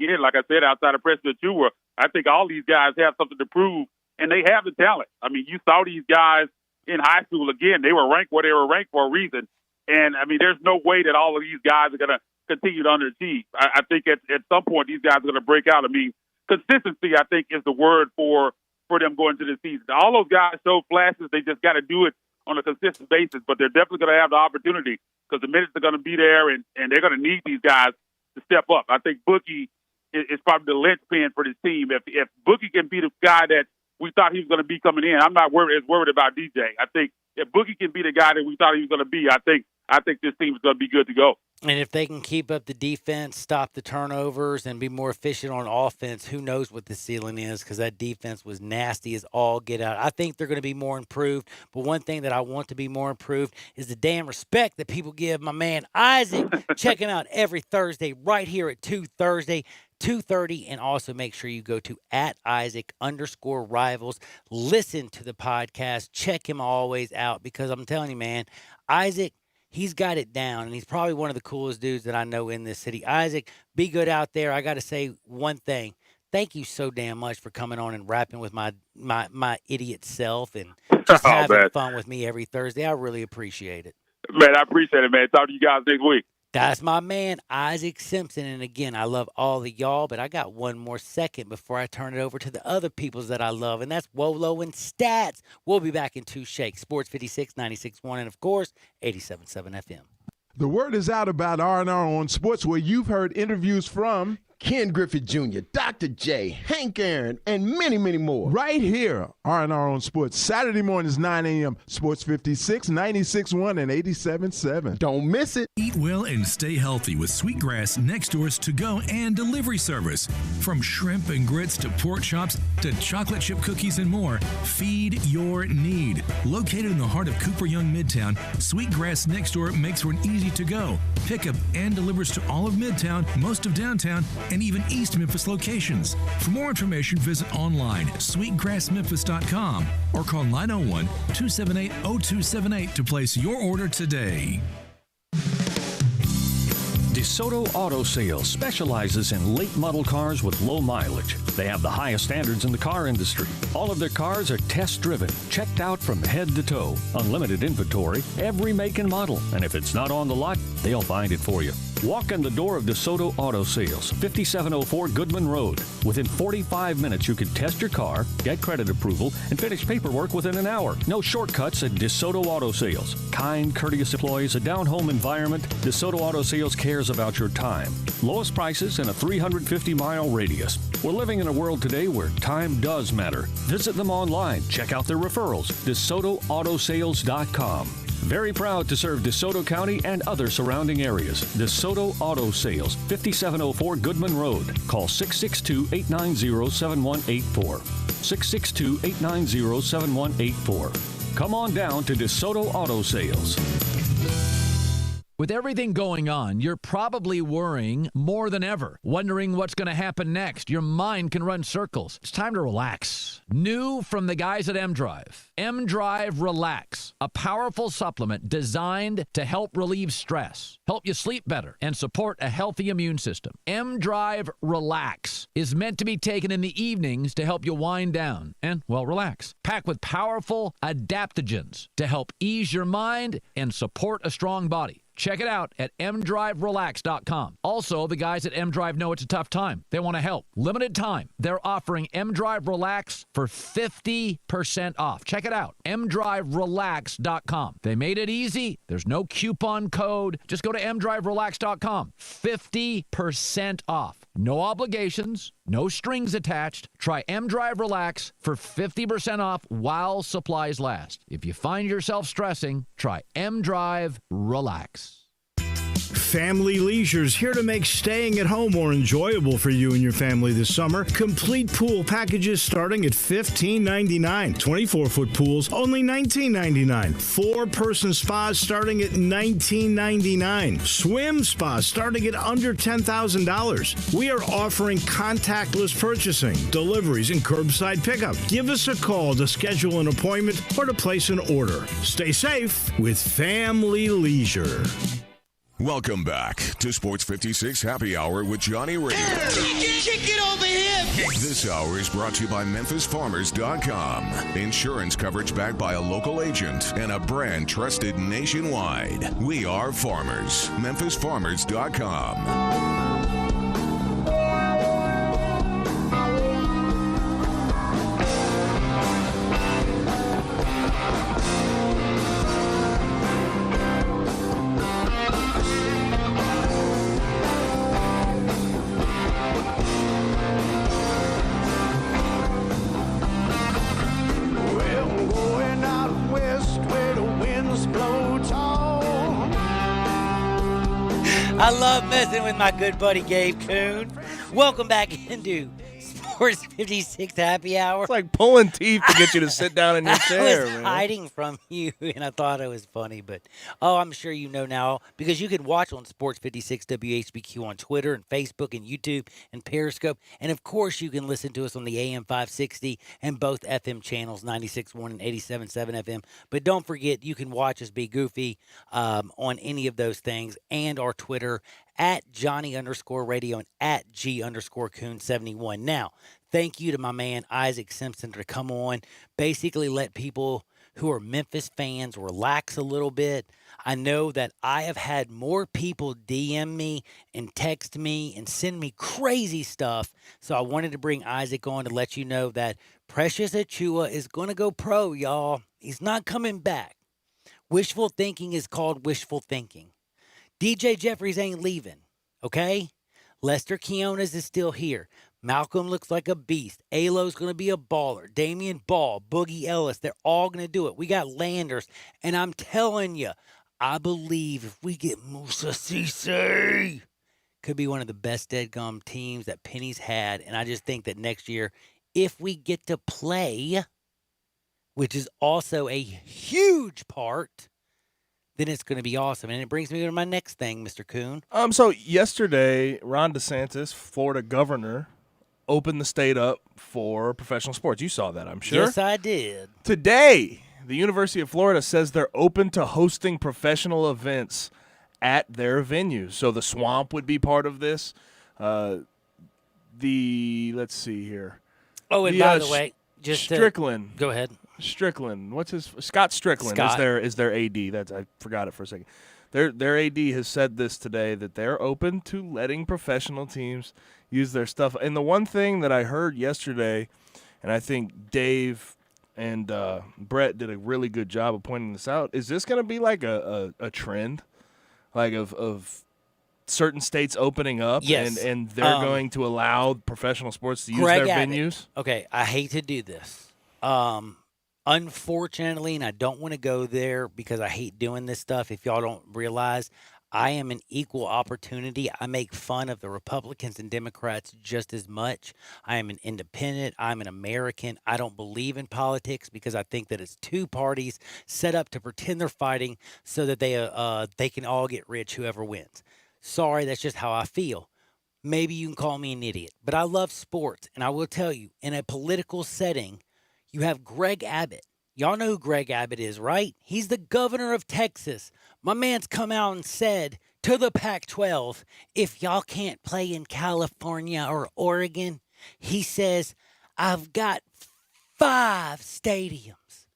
Speaker 20: Preston Achua, I think all these guys have something to prove, and they have the talent. I mean, you saw these guys in high school. Again, they were ranked where they were ranked for a reason. And, I mean, there's no way that all of these guys are going to continue to underachieve. I think at some point these guys are going to break out. I mean, consistency, I think, is the word for them going into the season. All those guys show flashes. They just got to do it on a consistent basis, but they're definitely going to have the opportunity because the minutes are going to be there, and they're going to need these guys to step up. I think Boogie is probably the linchpin for this team. If Boogie can be the guy that we thought he was going to be coming in. I'm not as worried about DJ. I think if Boogie can be the guy that we thought he was going to be, I think this team is going to be good to go.
Speaker 4: And if they can keep up the defense, stop the turnovers, and be more efficient on offense, who knows what the ceiling is, because that defense was nasty as all get out. I think they're going to be more improved, but one thing that I want to be more improved is the damn respect that people give my man Isaac. Check him out every Thursday right here at 2:30, and also make sure you go to @Isaac_Rivals. Listen to the podcast. Check him always out, because I'm telling you, man, Isaac, he's got it down, and he's probably one of the coolest dudes that I know in this city. Isaac, be good out there. I got to say one thing. Thank you so damn much for coming on and rapping with my idiot self and just having fun with me every Thursday. I really appreciate it.
Speaker 20: Man, I appreciate it, man. Talk to you guys next week.
Speaker 4: That's my man, Isaac Simpson. And again, I love all of y'all, but I got one more second before I turn it over to the other peoples that I love, and that's Wolo and Stats. We'll be back in 2 shakes. Sports 56, 96.1, and of course, 87.7 FM.
Speaker 21: The word is out about R&R on Sports, where you've heard interviews from
Speaker 22: Ken Griffith Jr., Dr. J, Hank Aaron, and many, many more.
Speaker 21: Right here, R&R on Sports. Saturday mornings, 9 a.m. Sports 56, 96.1, and 87.7.
Speaker 22: Don't miss it.
Speaker 2: Eat well and stay healthy with Sweetgrass Next Door's to-go and delivery service. From shrimp and grits to pork chops to chocolate chip cookies and more, feed your need. Located in the heart of Cooper Young Midtown, Sweetgrass Next Door makes for an easy to-go, pickup, and delivers to all of Midtown, most of downtown, and even East Memphis locations. For more information, visit online sweetgrassmemphis.com or call 901-278-0278 to place your order today.
Speaker 23: DeSoto Auto Sales specializes in late model cars with low mileage. They have the highest standards in the car industry. All of their cars are test driven, checked out from head to toe, unlimited inventory, every make and model. And if it's not on the lot, they'll find it for you. Walk in the door of DeSoto Auto Sales, 5704 Goodman Road. Within 45 minutes, you can test your car, get credit approval, and finish paperwork within an hour. No shortcuts at DeSoto Auto Sales. Kind, courteous employees, a down-home environment. DeSoto Auto Sales cares about your time. Lowest prices in a 350-mile radius. We're living in a world today where time does matter. Visit them online. Check out their referrals. DeSotoAutosales.com. Very proud to serve DeSoto County and other surrounding areas. DeSoto Auto Sales, 5704 Goodman Road. Call 662-890-7184. 662-890-7184. Come on down to DeSoto Auto Sales.
Speaker 6: With everything going on, you're probably worrying more than ever, wondering what's going to happen next. Your mind can run circles. It's time to relax. New from the guys at M-Drive. M-Drive Relax, a powerful supplement designed to help relieve stress, help you sleep better, and support a healthy immune system. M-Drive Relax is meant to be taken in the evenings to help you wind down and, well, relax. Packed with powerful adaptogens to help ease your mind and support a strong body. Check it out at mdriverelax.com. Also, the guys at M-Drive know it's a tough time. They want to help. Limited time. They're offering M-Drive Relax for 50% off. Check it out. mdriverelax.com. They made it easy. There's no coupon code. Just go to mdriverelax.com. 50% off. No obligations, no strings attached. Try M-Drive Relax for 50% off while supplies last. If you find yourself stressing, try M-Drive Relax.
Speaker 24: Family Leisure's here to make staying at home more enjoyable for you and your family this summer. Complete pool packages starting at $15.99. 24-foot pools only $19.99. 4-person spas starting at $19.99. Swim spas starting at under $10,000. We are offering contactless purchasing, deliveries, and curbside pickup. Give us a call to schedule an appointment or to place an order. Stay safe with Family Leisure.
Speaker 1: Welcome back to Sports 56 Happy Hour with Johnny Radio.
Speaker 9: Kick it over here!
Speaker 1: This hour is brought to you by MemphisFarmers.com. Insurance coverage backed by a local agent and a brand trusted nationwide. We are farmers. MemphisFarmers.com.
Speaker 4: love messing with my good buddy Gabe Kuhn. Welcome back into Sports 56 Happy Hour.
Speaker 5: It's like pulling teeth to get you to sit down in your chair,
Speaker 4: I was
Speaker 5: man.
Speaker 4: hiding from you, and I thought it was funny, but I'm sure you know now because you can watch on Sports 56 WHBQ on Twitter and Facebook and YouTube and Periscope, and of course you can listen to us on the AM 560 and both FM channels 96.1 and 87.7 FM. But don't forget you can watch us be goofy on any of those things and our Twitter at Johnny_radio and at G_Coon71. Now, thank you to my man Isaac Simpson to come on, basically let people who are Memphis fans relax a little bit. I know that I have had more people DM me and text me and send me crazy stuff, so I wanted to bring Isaac on to let you know that Precious Achiuwa is going to go pro, y'all. He's not coming back. Wishful thinking is called wishful thinking. DJ Jeffries ain't leaving, okay? Lester Quinones is still here. Malcolm looks like a beast. Alo's going to be a baller. Damian Ball, Boogie Ellis, they're all going to do it. We got Landers, and I'm telling you, I believe if we get Musa Cisse, could be one of the best dead-gum teams that Penny's had, and I just think that next year, if we get to play, which is also a huge part, then it's going to be awesome. And it brings me to my next thing, Mr. Kuhn.
Speaker 5: So yesterday, Ron DeSantis, Florida governor, opened the state up for professional sports. You saw that, I'm sure.
Speaker 4: Yes, I did.
Speaker 5: Today, the University of Florida says they're open to hosting professional events at their venues. So the Swamp would be part of this. Let's see here.
Speaker 4: Oh, and by the way, just
Speaker 5: Strickland.
Speaker 4: Go ahead.
Speaker 5: Strickland. What's his? Scott Strickland
Speaker 4: Scott.
Speaker 5: is their AD. I forgot it for a second. Their AD has said this today that they're open to letting professional teams use their stuff. And the one thing that I heard yesterday, and I think Dave and Brett did a really good job of pointing this out, is this going to be like a trend, like of certain states opening up,
Speaker 4: yes.
Speaker 5: and they're going to allow professional sports to use their venues?
Speaker 4: Okay, I hate to do this. Unfortunately, and I don't want to go there because I hate doing this stuff. If y'all don't realize, I am an equal opportunity. I make fun of the Republicans and Democrats just as much. I am an independent. I'm an American. I don't believe in politics because I think that it's two parties set up to pretend they're fighting so that they can all get rich, whoever wins. Sorry, that's just how I feel. Maybe you can call me an idiot, but I love sports, and I will tell you, in a political setting, you have Greg Abbott. Y'all know who Greg Abbott is, right? He's the governor of Texas. My man's come out and said to the Pac-12, if y'all can't play in California or Oregon, he says, I've got 5 stadiums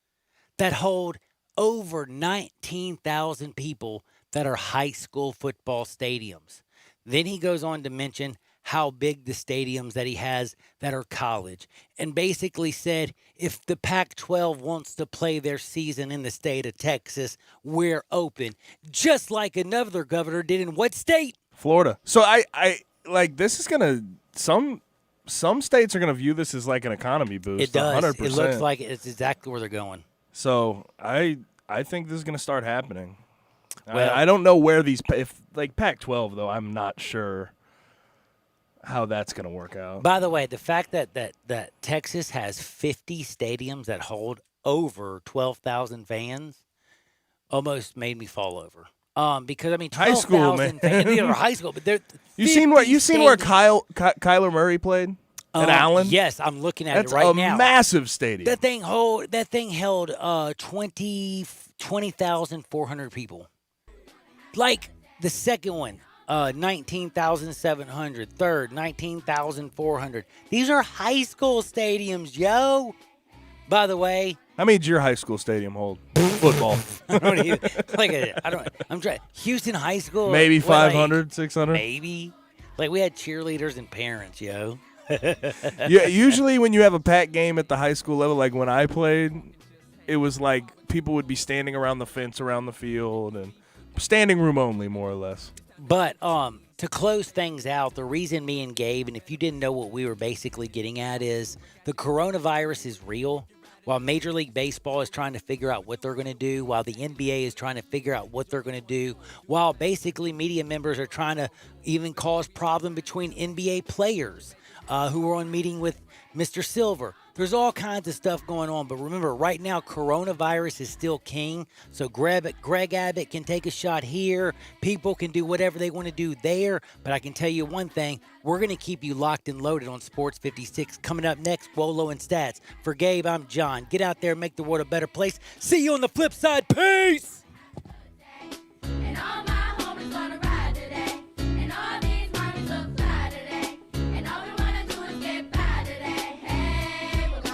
Speaker 4: that hold over 19,000 people that are high school football stadiums. Then he goes on to mention how big the stadiums that he has that are college, and basically said, if the Pac-12 wants to play their season in the state of Texas, we're open. Just like another governor did in what state?
Speaker 5: Florida. So I like this is going to, some states are going to view this as like an economy boost.
Speaker 4: It does.
Speaker 5: 100%.
Speaker 4: It looks like it's exactly where they're going.
Speaker 5: So I think this is going to start happening.
Speaker 4: Well,
Speaker 5: I don't know where these, if like Pac-12 though, I'm not sure how that's going to work out.
Speaker 4: By the way, the fact that Texas has 50 stadiums that hold over 12,000 fans almost made me fall over. Because I mean, 12,000
Speaker 5: high school, man.
Speaker 4: Fans, they are high school, but they're
Speaker 5: you seen where Kyler Murray played at Allen?
Speaker 4: Yes, I'm looking at
Speaker 5: That's
Speaker 4: it right now.
Speaker 5: That's a massive stadium.
Speaker 4: That thing held 20,400 people. Like the second one. 19,700. Third, 19,400. These are high school stadiums, yo. By the way,
Speaker 5: how many did your high school stadium hold? Football.
Speaker 4: I don't even I'm trying. Houston High School.
Speaker 5: Maybe 500, 600.
Speaker 4: Maybe. Like we had cheerleaders and parents, yo.
Speaker 5: Yeah. Usually when you have a packed game at the high school level, like when I played, it was like people would be standing around the fence around the field and standing room only, more or less.
Speaker 4: But to close things out, the reason me and Gabe, and if you didn't know what we were basically getting at is the coronavirus is real. while Major League Baseball is trying to figure out what they're going to do, while the NBA is trying to figure out what they're going to do, while basically media members are trying to even cause problem between NBA players who are on meeting with Mr. Silver. There's all kinds of stuff going on, but remember, right now, coronavirus is still king, so Greg Abbott can take a shot here. People can do whatever they want to do there, but I can tell you one thing, we're going to keep you locked and loaded on Sports 56. Coming up next, Wolo and Stats. For Gabe, I'm John. Get out there and make the world a better place. See you on the flip side. Peace!